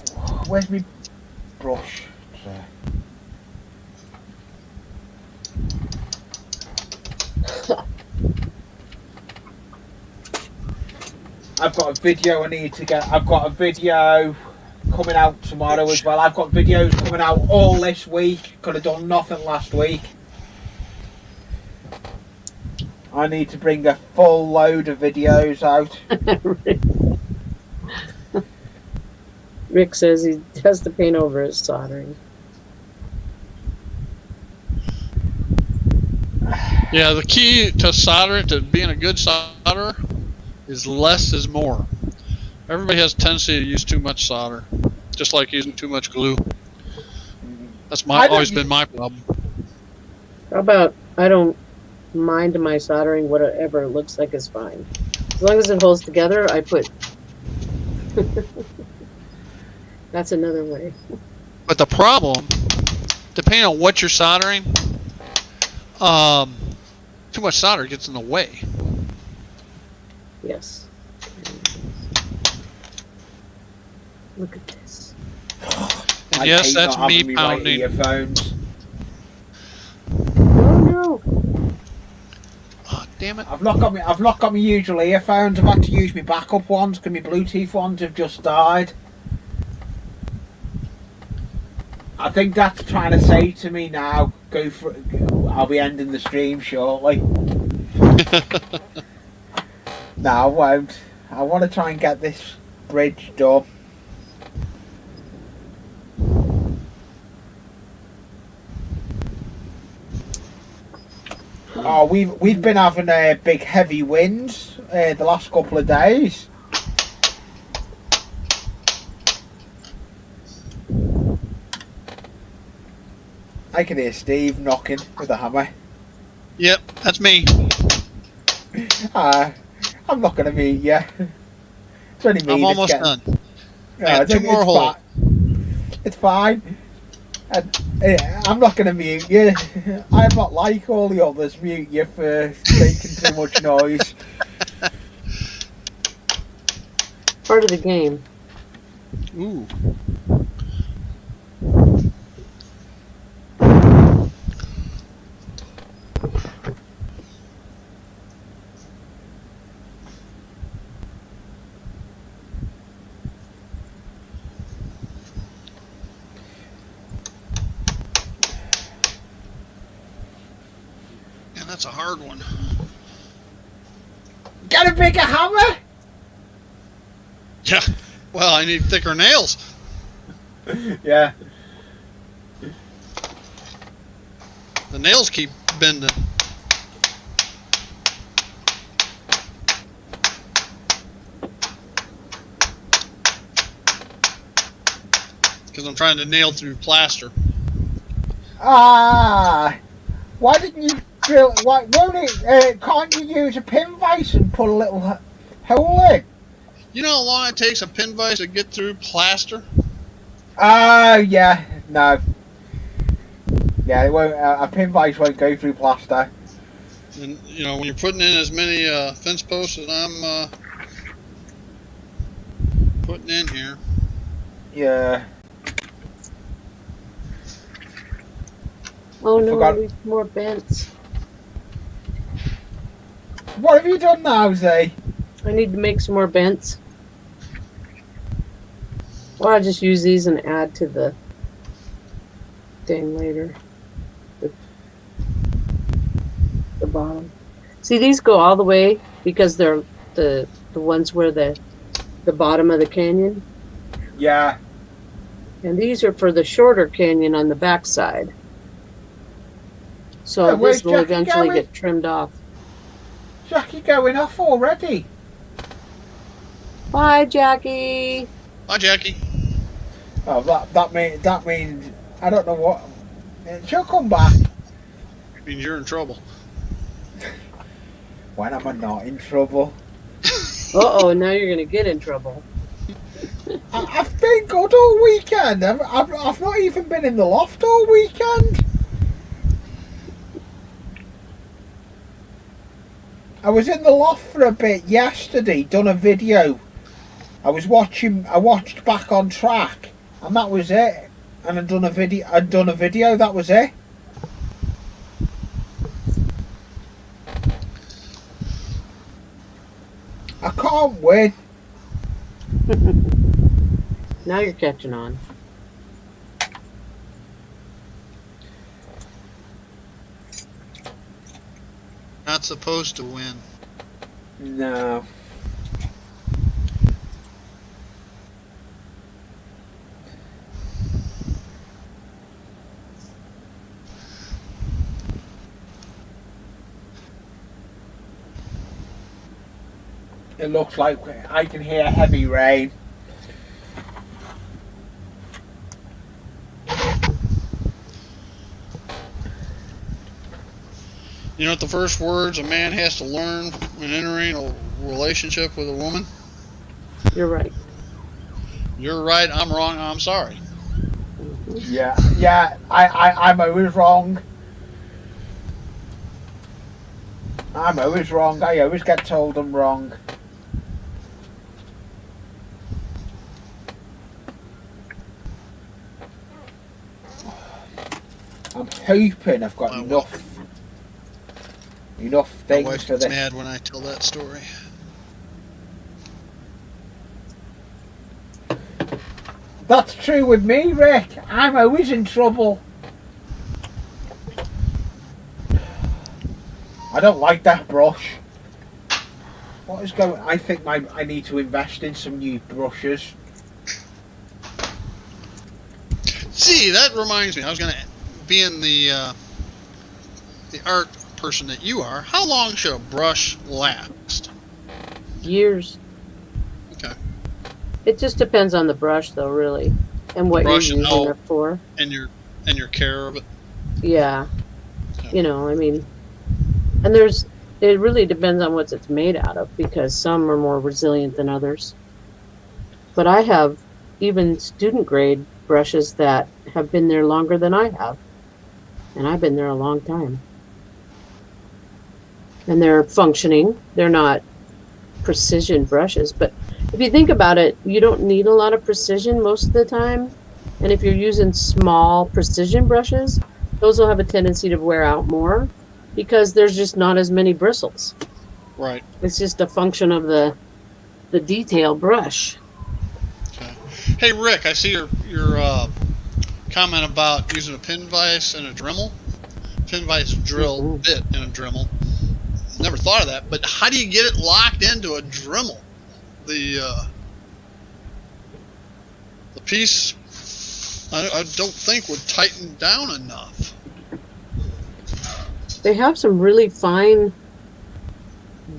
where's my brush? There. I've got a video I need to get. I've got a video coming out tomorrow as well. I've got videos coming out all this week. Could have done nothing last week. I need to bring a full load of videos out. Rick says he has to paint over his soldering. Yeah, the key to soldering, to being a good solderer, is less is more. Everybody has a tendency to use too much solder, just like using too much glue. That's always been my problem. How about I don't mind my soldering, whatever it looks like is fine. As long as it holds together, I put. That's another way. But the problem, depending on what you're soldering, too much solder gets in the way. Yes. Look at this. And yes, that's me pounding. Earphones. Oh no! Oh, damn it! I've not got my usual earphones. I've had to use my backup ones because my Bluetooth ones have just died. I think that's trying to say to me now, go for it. I'll be ending the stream shortly. No, I won't. I want to try and get this bridge done. Oh, we've been having big heavy winds the last couple of days. I can hear Steve knocking with a hammer. Yep, that's me. I'm not going to meet you. It's only me. I'm almost done. No, I have 2 more holes. It's fine. I'm not going to mute you. I'm not like all the others. Mute you for making too much noise. Part of the game. Ooh. Yeah, that's a hard one. Get a bigger hammer! Yeah. Well, I need thicker nails. Yeah. The nails keep bending. Because I'm trying to nail through plaster. Ah! Why didn't you drill? Why won't it? Can't you use a pin vise and put a little hole in? You know how long it takes a pin vise to get through plaster? Oh yeah, no. Yeah, it won't. A pin vise won't go through plaster. And you know when you're putting in as many fence posts as I'm putting in here. Yeah. Oh no, Forgot- I need more bents. What have you done now, Zay? I need to make some more bents. Or I'll just use these and add to the thing later. The bottom. See, these go all the way because they're the ones where the bottom of the canyon. Yeah. And these are for the shorter canyon on the backside. So Yeah, where's this will Jackie eventually going? get trimmed off. Jackie going off already. Bye, Jackie. Hi, Jackie. Oh, that means I don't know what. She'll come back. Means you're in trouble. When am I not in trouble? Uh-oh, now you're going to get in trouble. I've been good all weekend. I've not even been in the loft all weekend. I was in the loft for a bit yesterday, done a video. I watched Back on Track, and that was it. And I'd done a video, that was it. I can't win. Now you're catching on. Not supposed to win. No. It looks like I can hear heavy rain. You know what the first words a man has to learn when entering a relationship with a woman? You're right. You're right, I'm wrong, I'm sorry. Yeah, I'm always wrong. I'm always wrong. I always get told I'm wrong. I'm hoping I've got My enough My things wife for gets this. mad when I tell that story. That's true with me, Rick. I'm always in trouble. I don't like that brush. What is going? I think I need to invest in some new brushes. See, that reminds me. I was going to, being the art person that you are, how long should a brush last? Years. Okay. It just depends on the brush, though, really, and what Brush you're and using how- it for. And your care of it. Yeah. Yeah. You know, I mean, and it really depends on what it's made out of because some are more resilient than others. But I have even student grade brushes that have been there longer than I have. And I've been there a long time. And they're functioning. They're not precision brushes, but If you think about it, you don't need a lot of precision most of the time. And if you're using small precision brushes, those will have a tendency to wear out more because there's just not as many bristles. Right. It's just a function of the detail brush. Okay. Hey Rick, I see your comment about using a pin vise and a Dremel. Pin vise drill bit and a Dremel. Never thought of that, but how do you get it locked into a Dremel? The piece I don't think would tighten down enough. They have some really fine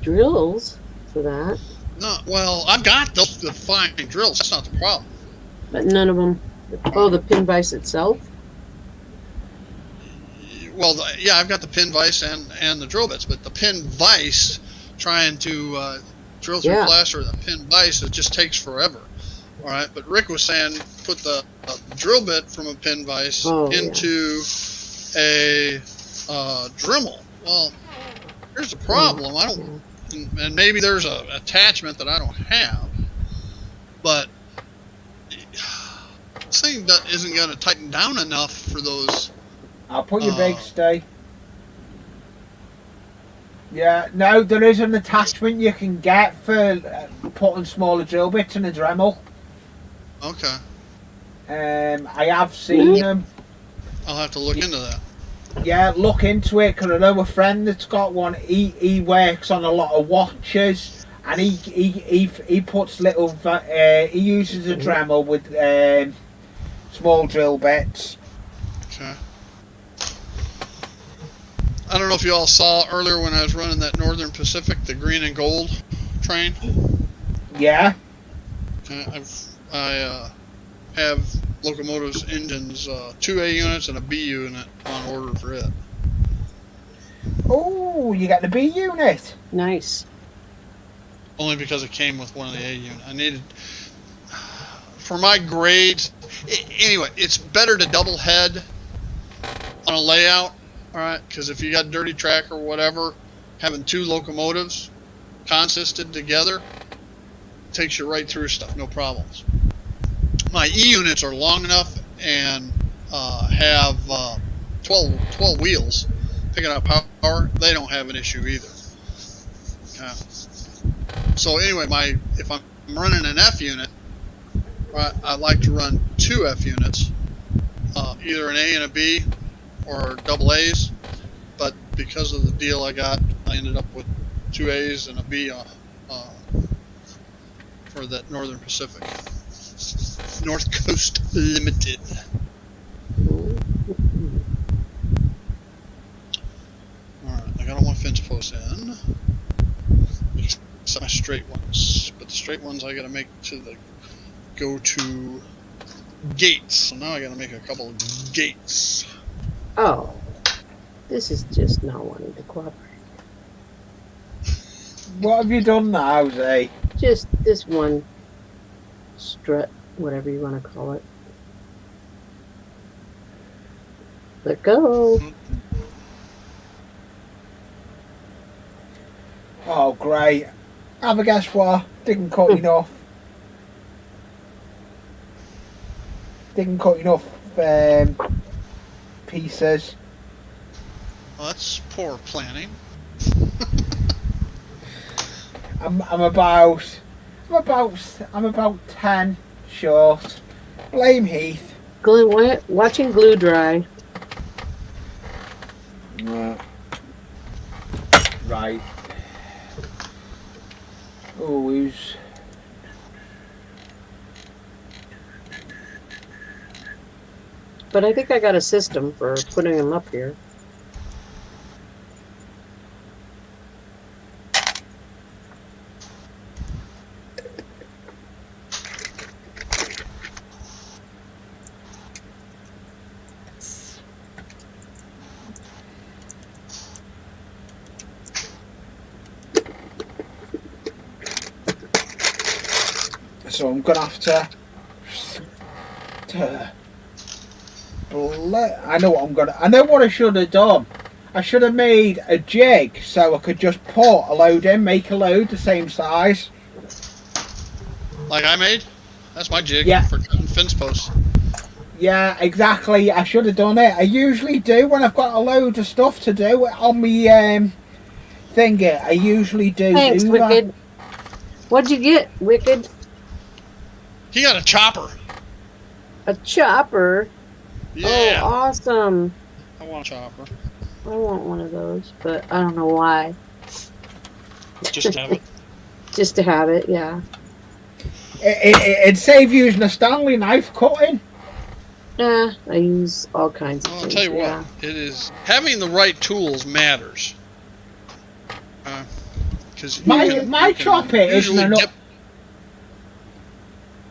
drills for that. No, well, I've got the fine drills. That's not the problem. But none of them. Oh, the pin vise itself? Well, yeah, I've got the pin vise and the drill bits, but the pin vise, trying to drill through plaster with a pin vise, it just takes forever. All right, but Rick was saying put the drill bit from a pin vise into a Dremel. Well, here's the problem. I don't, and maybe there's an attachment that I don't have, but this thing isn't going to tighten down enough for those. I'll put your big stay. Yeah, no, there is an attachment you can get for putting smaller drill bits in a Dremel. Okay. I have seen them. I'll have to look into that. Yeah, look into it, because I know a friend that's got one. He works on a lot of watches, and he puts little. He uses a Dremel with small drill bits. Okay. I don't know if you all saw earlier when I was running that Northern Pacific, the green and gold train. Yeah. I have locomotives engines, 2A units and a B unit on order for it. Oh, you got the B unit. Nice. Only because it came with one of the A unit. I needed, for my grades, anyway, it's better to double head on a layout, all right? Because if you got dirty track or whatever, having two locomotives consisted together takes you right through stuff, no problems. My E units are long enough and have 12 wheels picking up power. They don't have an issue either. Okay. So anyway, if I'm running an F unit, I like to run two F units, either an A and a B or double A's. But because of the deal I got, I ended up with two A's and a B for that Northern Pacific. North Coast Limited. Alright, I got all my fence posts in. Except my straight ones. But the straight ones I gotta make go to gates. So now I gotta make a couple of gates. Oh. This is just not wanting to cooperate. What have you done now, Zay? Just this one strut, whatever you want to call it. Let go. Oh, great. Have a guess what? Didn't cut enough. Didn't cut enough pieces. Well, that's poor planning. I'm about 10 short. Blame Heath. Watching glue dry. Right. Oh, who's... But I think I got a system for putting them up here. So I'm gonna have to I know what I should have done. I should have made a jig so I could just put a load in, make a load the same size. like I made. That's my jig Yeah. for cutting fence posts. Yeah, exactly. I should have done it. I usually do when I've got a load of stuff to do on me thingy. I usually Thanks, do that. Wicked. What'd you get, Wicked? He got a chopper. A chopper? Yeah. Oh, awesome. I want a chopper. I want one of those, but I don't know why. Just to have it. Just to have it, yeah. It'd save you using a Stanley knife cutting. Yeah, I use all kinds of Well, I'll things. tell you yeah. what, it is having the right tools matters. Because My chopper isn't enough.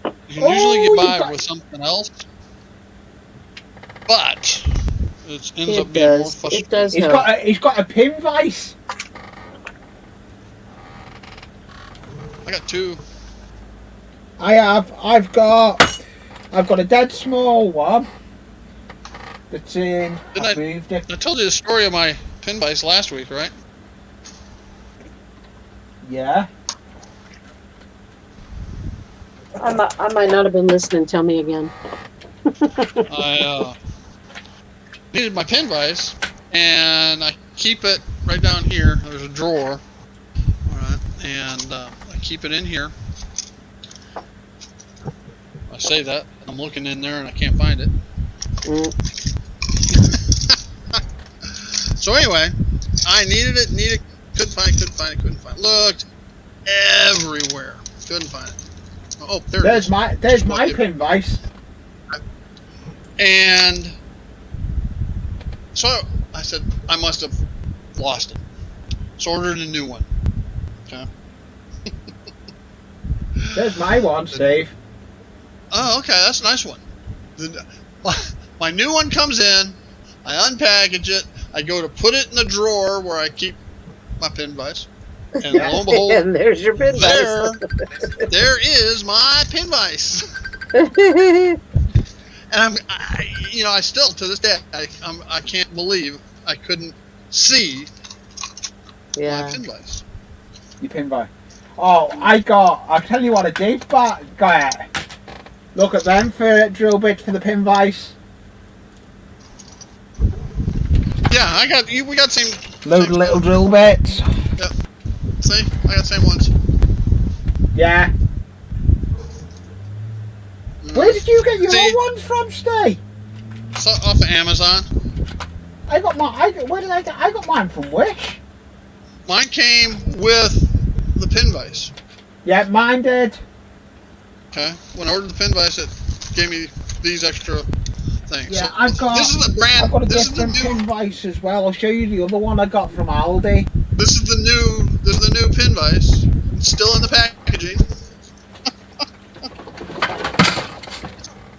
You can usually get by got- with something else, but it ends It up being more does. frustrating. It does He's help. got a pin vise. I got two. I've got a dead small one. That's in. Didn't I moved it. I told you the story of my pin vise last week, right? Yeah. I might not have been listening. Tell me again. I needed my pin vise, and I keep it right down here. There's a drawer, all right, and I keep it in here. I say that I'm looking in there and I can't find it. So anyway, I needed it, couldn't find it. Looked everywhere, couldn't find it. Oh, There's my pin vise. And so I said I must have lost it. So ordered a new one. Okay. There's my one, Steve. Oh, okay, that's a nice one. My new one comes in, I unpackage it, I go to put it in the drawer where I keep my pin vise, and lo and behold, And there's your pin there is my pin vise. And I still to this day I can't believe I couldn't see Yeah. my pin vise. Your pin vise. Oh, I'll tell you what I did, but go ahead. Look at them for drill bits for the pin vise. Yeah, we got same. Load of little drill bits. Yep. See, I got same ones. Yeah. Where did you get your See? ones from, Steve? So, off of Amazon. I got mine from Wish. Mine came with the pin vise. Yeah, mine did. Okay. When I ordered the pin vise, it gave me these extra things. Yeah, So, I've got. this is the brand. I've got a This is the different new. pin vise as well. I'll show you the other one I got from Aldi. This is the new pin vise. It's still in the packaging.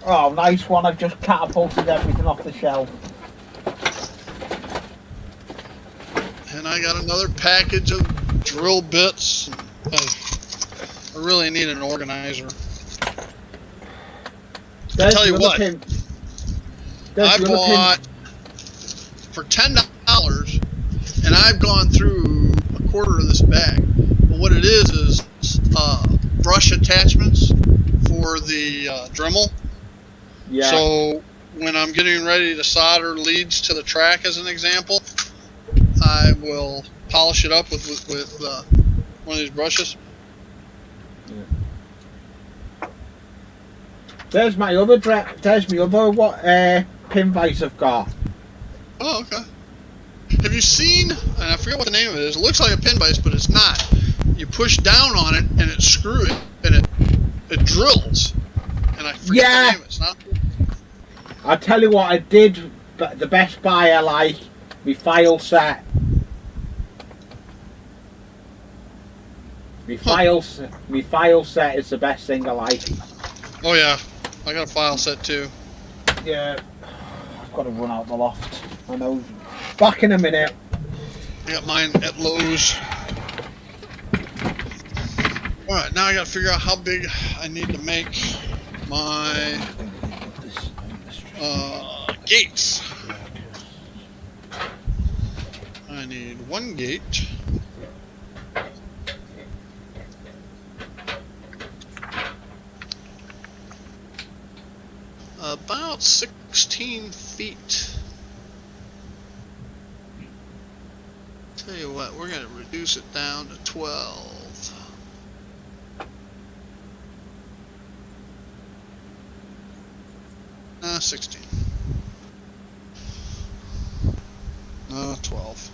Oh, nice one. I've just catapulted everything off the shelf. And I got another package of drill bits. I really need an organizer. I tell you what, I bought for $10, and I've gone through a quarter of this bag. But what it is brush attachments for the Dremel. Yeah. So when I'm getting ready to solder leads to the track, as an example, I will polish it up with one of these brushes. There's my other pin vise I've got. Oh, okay. Have you seen, and I forget what the name of it is, it looks like a pin vise, but it's not. You push down on it, and it screws it, and it drills. And I forget the name of it. It's not. I'll tell you what I did, but the Best Buy I like, my file set. My file set is the best thing I like. Oh, yeah. I got a file set, too. Yeah. I've got to run out the loft. I know. Back in a minute. I got mine at Lowe's. Alright, now I gotta figure out how big I need to make my gates. I need one gate. About 16 feet. Tell you what, we're going to reduce it down to 12. 16. 12.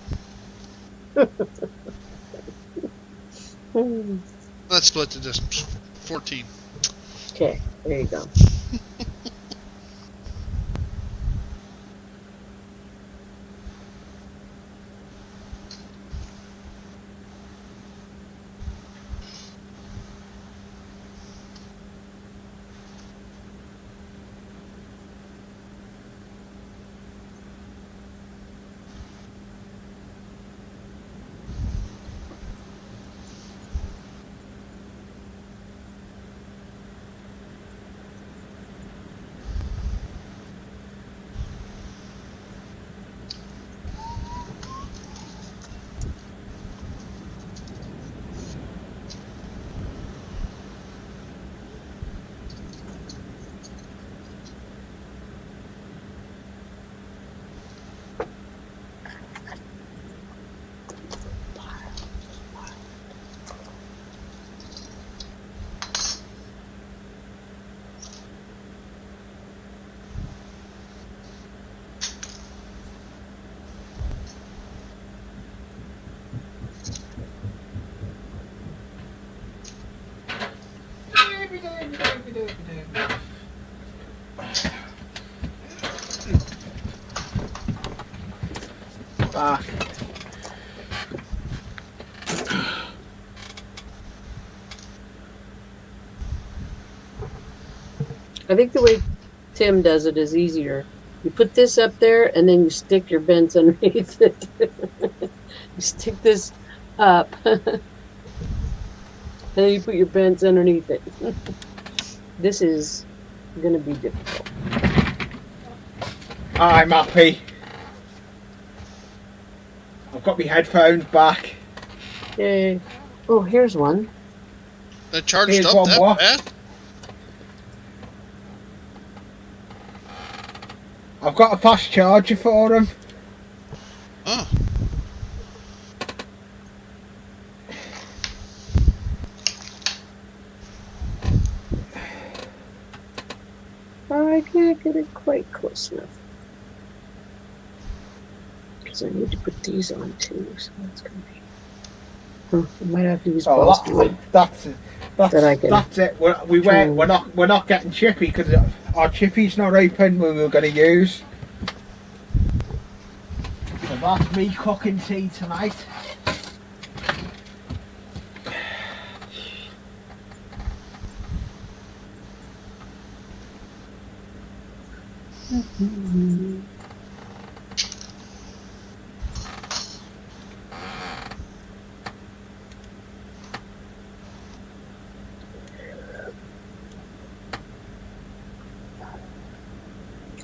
Let's split the distance. 14. Okay, there you go. Back. I think the way Tim does it is easier. You put this up there, and then you stick your bents underneath it. You stick this up, and then you put your bents underneath it. This is going to be difficult. I'm happy. I've got my headphones back. Yay. Oh, here's one. That charged Here's up one that more. fast? I've got a fast charger for them. Oh. I can't get it quite close enough. Because I need to put these on too, so that's going to be... I might have to use balls to it. That's it. We're not getting chippy because our chippy's not open. We were going to use. So that's me cooking tea tonight.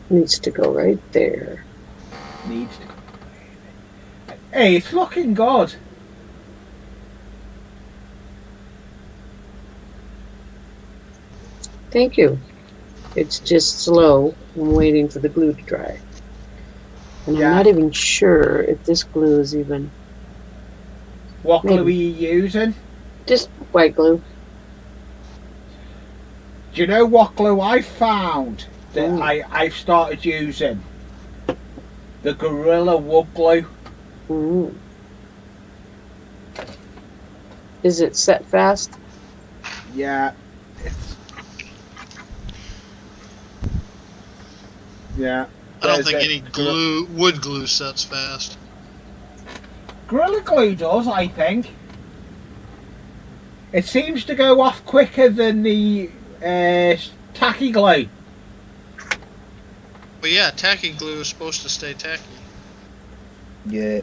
Needs to go right there. Needs to go. Hey, it's looking good. Thank you. It's just slow. I'm waiting for the glue to dry. And Yeah. I'm not even sure if this glue is even... What glue are Maybe. you using? Just white glue. Do you know what glue I found that Mm. I've started using? The Gorilla Wood Glue. Mm. Is it set fast? Yeah. Yeah. I don't There's think a any wood glue sets fast. Gorilla Glue does, I think. It seems to go off quicker than the tacky glue. But yeah, tacky glue is supposed to stay tacky. Yeah.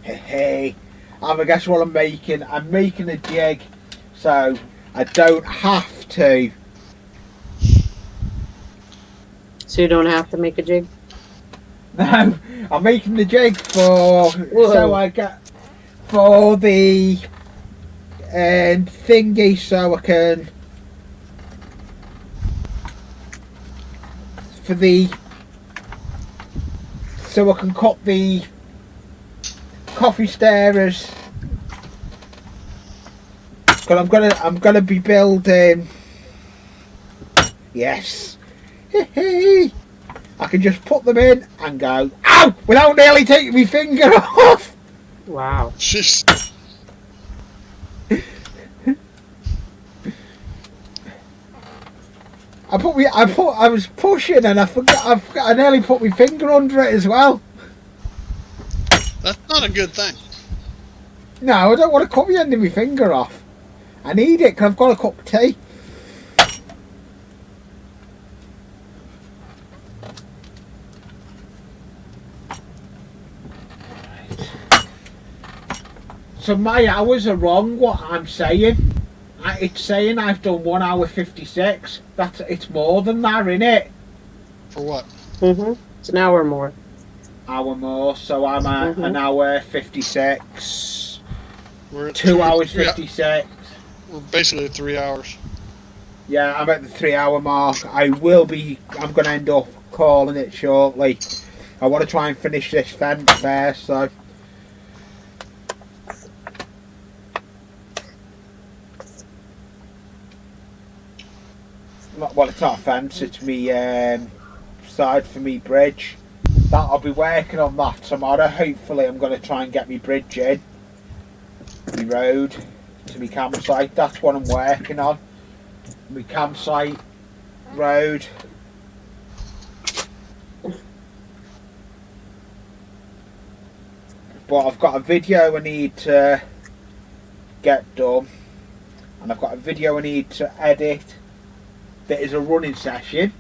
Hey, I guess what I'm making? I'm making a jig, so I don't have to. So you don't have to make a jig? No, I'm making the jig for Whoa. so I get for the thingy, so I can for the so I can cut the coffee stirrers. Because I'm gonna be building. Yes. I can just put them in and go, ow! Without nearly taking my finger off. Wow. Jeez. I was pushing and I forgot. I nearly put my finger under it as well. That's not a good thing. No, I don't want to cut the end of my finger off. I need it because I've got a cup of tea. So my hours are wrong. What I'm saying, it's saying I've done 1 hour 56. It's more than that, isn't it? For what? It's an hour more. Hour more, so I'm at an hour 56. We're at 2 hours 56. We're basically at 3 hours. Yeah, I'm at the 3 hour mark. I'm going to end up calling it shortly. I want to try and finish this fence first, so. Well, it's not a fence, it's me side for me bridge. I'll be working on that tomorrow. Hopefully I'm going to try and get me bridge in. Me road to me campsite. That's what I'm working on. Me campsite road. But I've got a video I need to get done. And I've got a video I need to edit. That is a running session.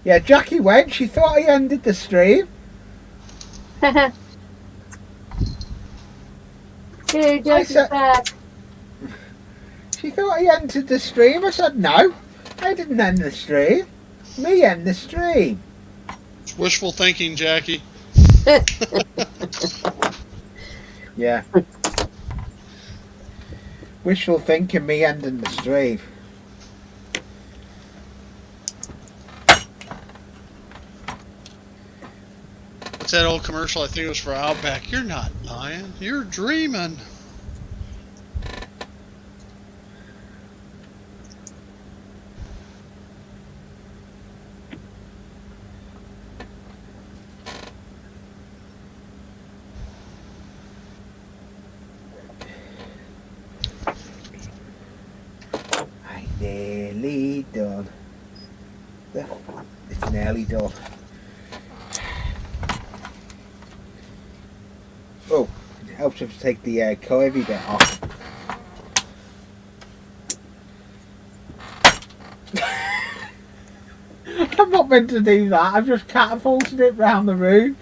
Yeah, Jackie went. She thought I ended the stream. Hey, Jackie's back. She thought I ended the stream. I said no. I didn't end the stream. Me end the stream. It's wishful thinking, Jackie. Yeah. Wishful thinking, me ending the stream. What's that old commercial? I think it was for Outback. You're not lying. You're dreaming. I nearly done. It's nearly done. Oh, it helps if you take the curvy bit off. I'm not meant to do that. I've just catapulted it round the room.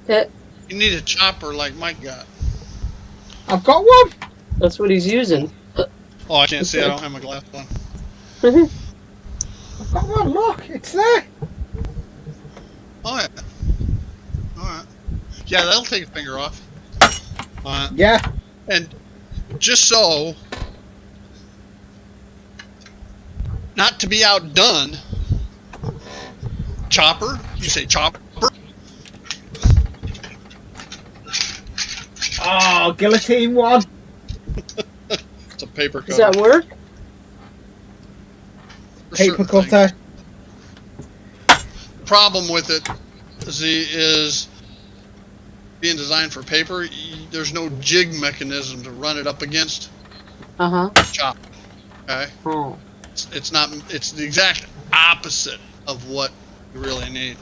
Yeah, You need a chopper like Mike got. I've got one. that's what he's using. Oh, I can't see. I don't have my glass on. I've got one. Look, it's there. Oh, yeah. Alright. Yeah, that'll take a finger off. Alright. Yeah. And just so, not to be outdone, chopper? You say chopper? Oh, guillotine one. It's a paper cutter. Does that work? For Paper certain things. cutter. Problem with it is being designed for paper, there's no jig mechanism to run it up against. Chop. Okay? Oh. It's the exact opposite of what you really need.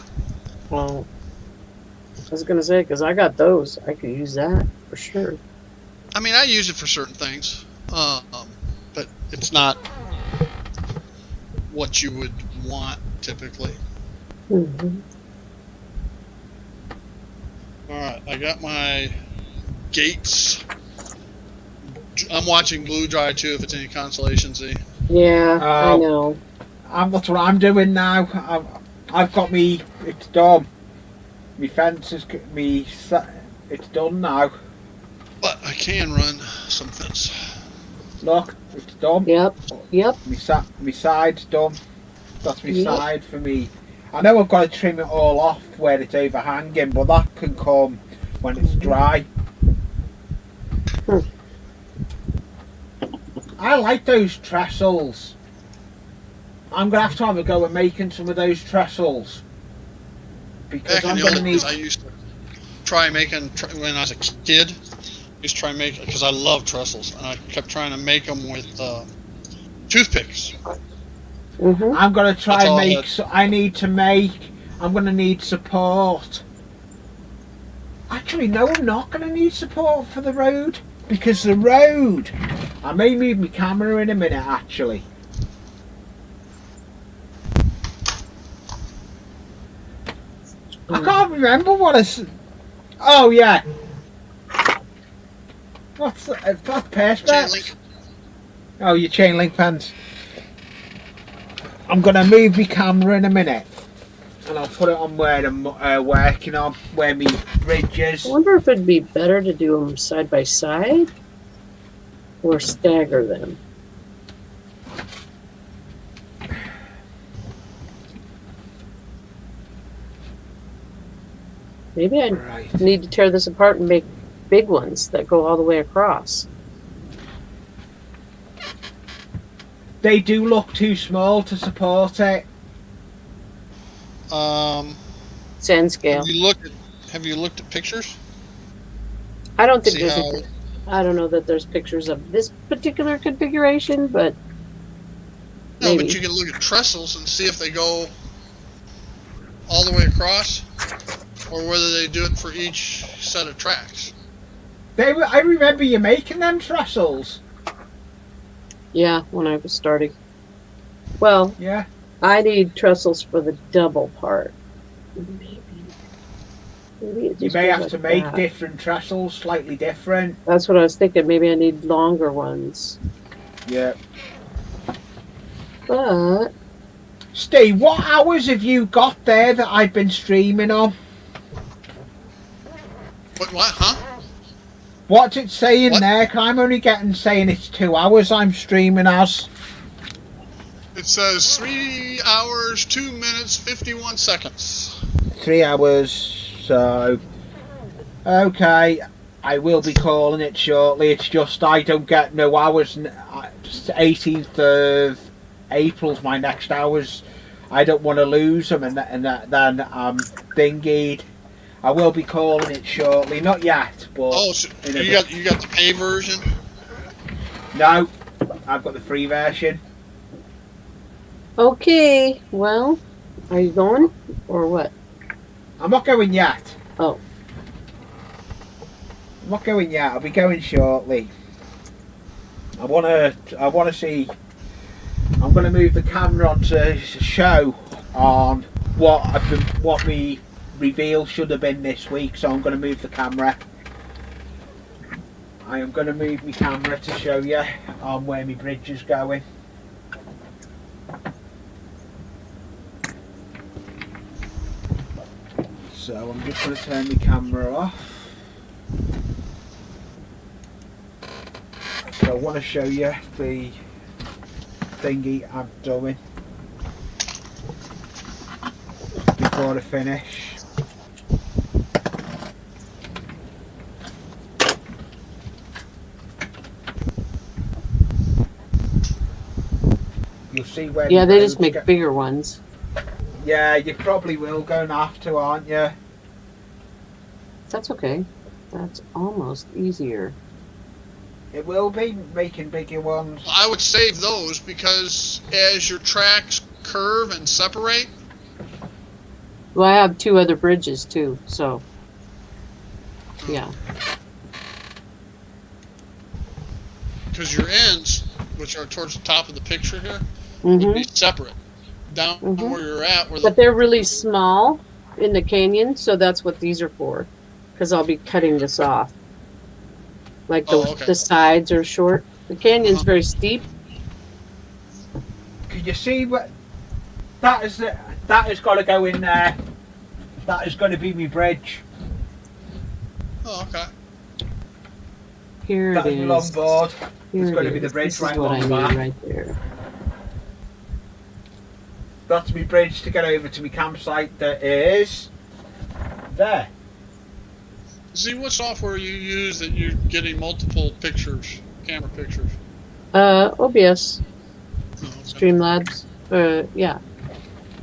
Well, I was gonna say, because I got those. I could use that for sure. I mean, I use it for certain things, but it's not what you would want typically. Mm-hmm. Alright, I got my gates. I'm watching Blue Dry too, if it's any consolation, Z. Yeah, I Oh. know. That's what I'm doing now. I've got me. It's done. Me fence is it's done now. But I can run some fence. Look, it's done. Yep. Yep. Me side's done. That's me Yep. side for me. I know I've got to trim it all off where it's overhanging, but that can come when it's dry. Hmm. I like those trestles. I'm gonna have a go at making some of those trestles because Back in I'm the gonna old need. days, I used to try making when I was a kid. I used to try making because I love trestles, and I kept trying to make them with toothpicks. Mm-hmm. I'm gonna try That's and all I make. had. So I need to make. I'm gonna need support. Actually, no, I'm not gonna need support for the road because the road. I may move my camera in a minute. Actually, I can't remember what Oh yeah, what's that? That's Chain perspex. link. Oh, your chain link fence. I'm gonna move my camera in a minute, and I'll put it on where I'm working on, where my bridge is. I wonder if it'd be better to do them side by side or stagger them. Maybe I Right. need to tear this apart and make big ones that go all the way across. They do look too small to support it. Sand scale. Have you looked at pictures? I don't think See there's how? I don't know that there's pictures of this particular configuration, but No, maybe. but you can look at trestles and see if they go all the way across, or whether they do it for each set of tracks. I remember you making them trestles. Yeah, when I was starting. Well, Yeah. I need trestles for the double part. Maybe it You just may goes have like to make that. different trestles, slightly different. That's what I was thinking. Maybe I need longer ones. Yeah. But Steve, what hours have you got there that I've been streaming on? What? Huh? What's it saying What? there? 'Cause I'm only saying it's 2 hours I'm streaming as. It says 3 hours, 2 minutes, 51 seconds. 3 hours, so... Okay, I will be calling it shortly. It's just I don't get no hours. 18th of April's my next hours. I don't want to lose them, and then I'm dinged. I will be calling it shortly. Not yet, but Oh, so in a you got the pay version? no, I've got the free version. okay, well, are you going or what? I'm not going yet. Oh. I'm not going yet. I'll be going shortly. I wanna see. I'm gonna move the camera on to show on what me reveal should have been this week. So I'm gonna move the camera. I am gonna move my camera to show you on where my bridge is going. So I'm just gonna turn my camera off. So I want to show you the thingy I'm doing before I finish. You'll see where. Yeah, the they just roads make go. bigger ones. Yeah, you probably will going to have to, aren't you? That's okay. That's almost easier. It will be making bigger ones. I would save those because as your tracks curve and separate, Well, I have 2 other bridges too, so yeah. because your ends, which are towards the top of the picture here, hmm would be separate. Down Mhm. where you're at, where But the they're really small in the canyon, so that's what these are for. Because I'll be cutting this off. Like Oh, okay. the sides are short. The canyon's Uh-huh. very steep. Could you see what? that has got to go in there. That is going to be my bridge. Oh, okay. Here That's it my is. longboard. Here It's it going to be is. the bridge This right is what I along need the back. right there. That's my bridge to get over to my campsite. That is there. See, what software you use that you're getting multiple pictures, camera pictures? OBS, Oh, okay. Streamlabs. Yeah.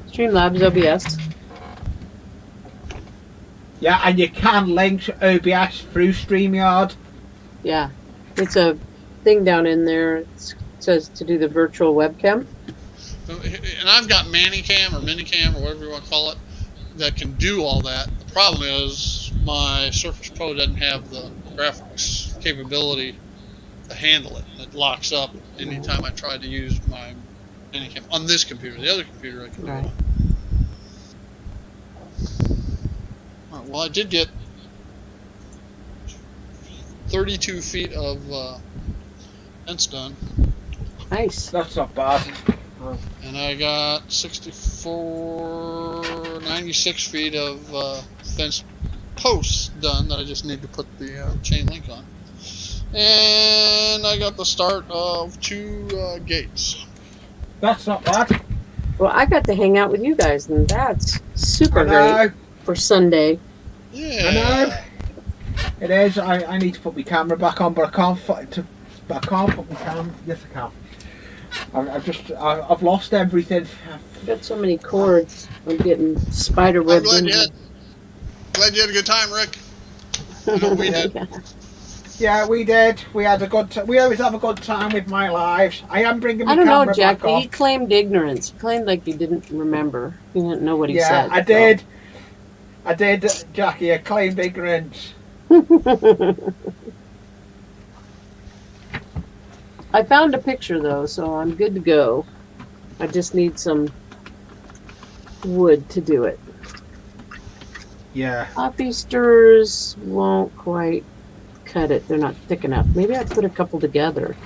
Streamlabs, OBS. Yeah, and you can link OBS through StreamYard. Yeah. It's a thing down in there. It says to do the virtual webcam. And I've got Manicam or Minicam or whatever you want to call it that can do all that. The problem is my Surface Pro doesn't have the graphics capability to handle it. It locks up anytime I try to use my Manicam on this computer. The other computer I can do it Right. on. All right, well, I did get 32 feet of fence done. Nice. That's not bad. And I got 96 feet of fence posts done that I just need to put the chain link on. And I got the start of 2 gates. That's not bad. Well, I got to hang out with you guys, and that's super I great know. for Sunday. Yeah. I know. It is. I need to put my camera back on, but I can't. I can't put my camera. Yes, I can. I've lost everything. I've got so many cords. I'm getting spider I'm web. glad you had a good time, Rick. I know we did. Yeah, we did. We had a good. We always have a good time with my lives. I am bringing my I don't know, camera back Jackie. on. He claimed ignorance. He claimed like he didn't remember. He didn't know what he Yeah, said. I did. I did, Jackie. I claimed ignorance. I found a picture though, so I'm good to go. I just need some wood to do it. Yeah. Coffee stirrers won't quite cut it. They're not thick enough. Maybe I put a couple together.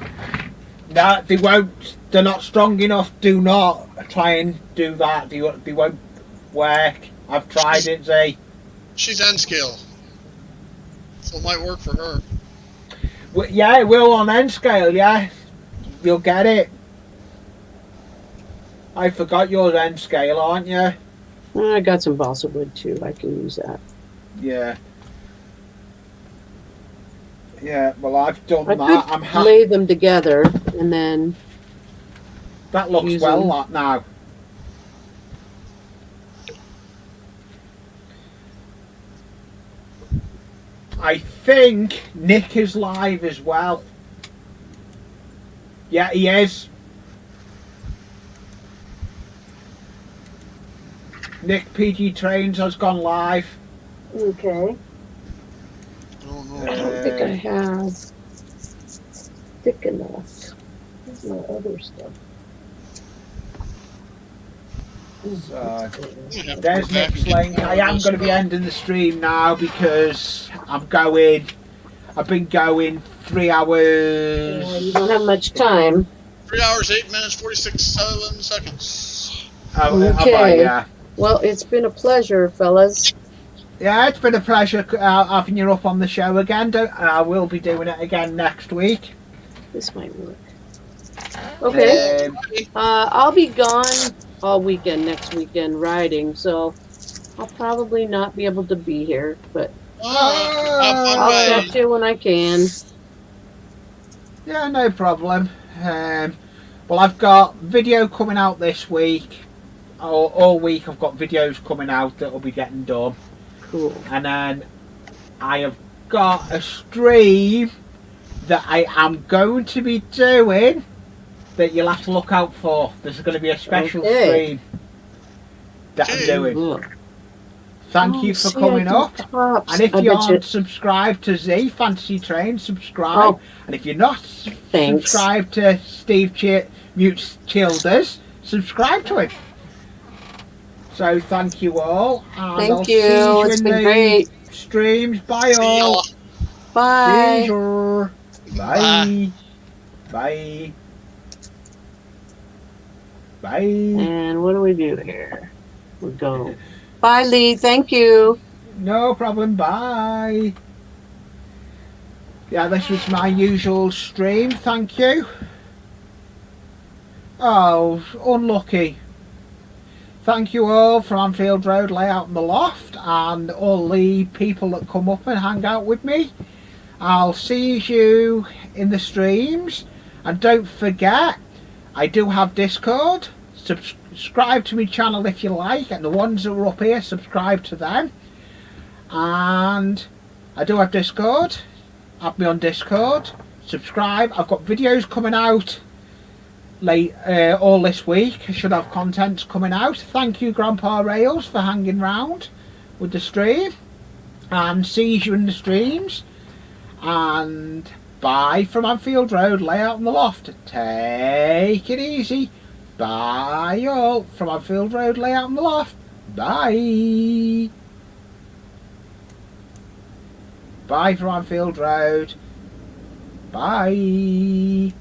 No, they won't. They're not strong enough. Do not try and do that. They won't work. I've tried it, Zay. She's N scale, so it might work for her. Yeah, it will on N scale, yeah. You'll get it. I forgot your N scale, aren't you? I got some balsa wood too. I can use that. Yeah. Yeah, well, I've done I that. could I'm happy. lay them together and then That looks use well them. that now. I think Nick is live as well. Yeah, he is. Nick PG Trains has gone live. okay. I don't I know. don't think I have thick enough. There's no other stuff. There's Nick's link. I am going to be ending the stream now because I've been going 3 hours. Yeah, you don't have much time. 3 hours, 8 minutes, 47 seconds. Okay. Yeah. Well, it's been a pleasure, fellas. Yeah, it's been a pleasure having you up on the show again. I will be doing it again next week. This might work. Okay. I'll be gone all weekend next weekend riding, so I'll probably not be able to be here, but Have fun, I'll guys. catch you when I can. Yeah, no problem. Well, I've got video coming out this week. All week I've got videos coming out that will be getting done. Cool. And then I have got a stream that I am going to be doing that you'll have to look out for. There's going to be a special Okay. stream that I'm doing. Look. Thank you for see, coming I do up. tops. And if I you bet aren't subscribed to Z Fantasy Train, subscribe. Oh. And if you're not Thanks. subscribed to Steve Mute Childers, subscribe to him. So thank you all. And Thank I'll you. See you It's in been the great. streams. Bye See all. y'all. Bye. Pleasure. Bye. Bye. Bye. And what do we do here? We go. Bye, Lee. Thank you. No problem. Bye. Yeah, this was my usual stream. Thank you. Oh, unlucky. Thank you all from Anfield Road Layout in the Loft and all the people that come up and hang out with me. I'll see you in the streams. And don't forget, I do have Discord. Subscribe to my channel if you like, and the ones that are up here, subscribe to them. And I do have Discord. Add me on Discord. Subscribe. I've got videos coming out late all this week. I should have content coming out. Thank you, Grandpa Rails, for hanging round with the stream. And see you in the streams. And bye from Anfield Road Layout in the Loft. Take it easy. Bye all from Anfield Road Layout in the Loft. Bye. Bye from Anfield Road. Bye.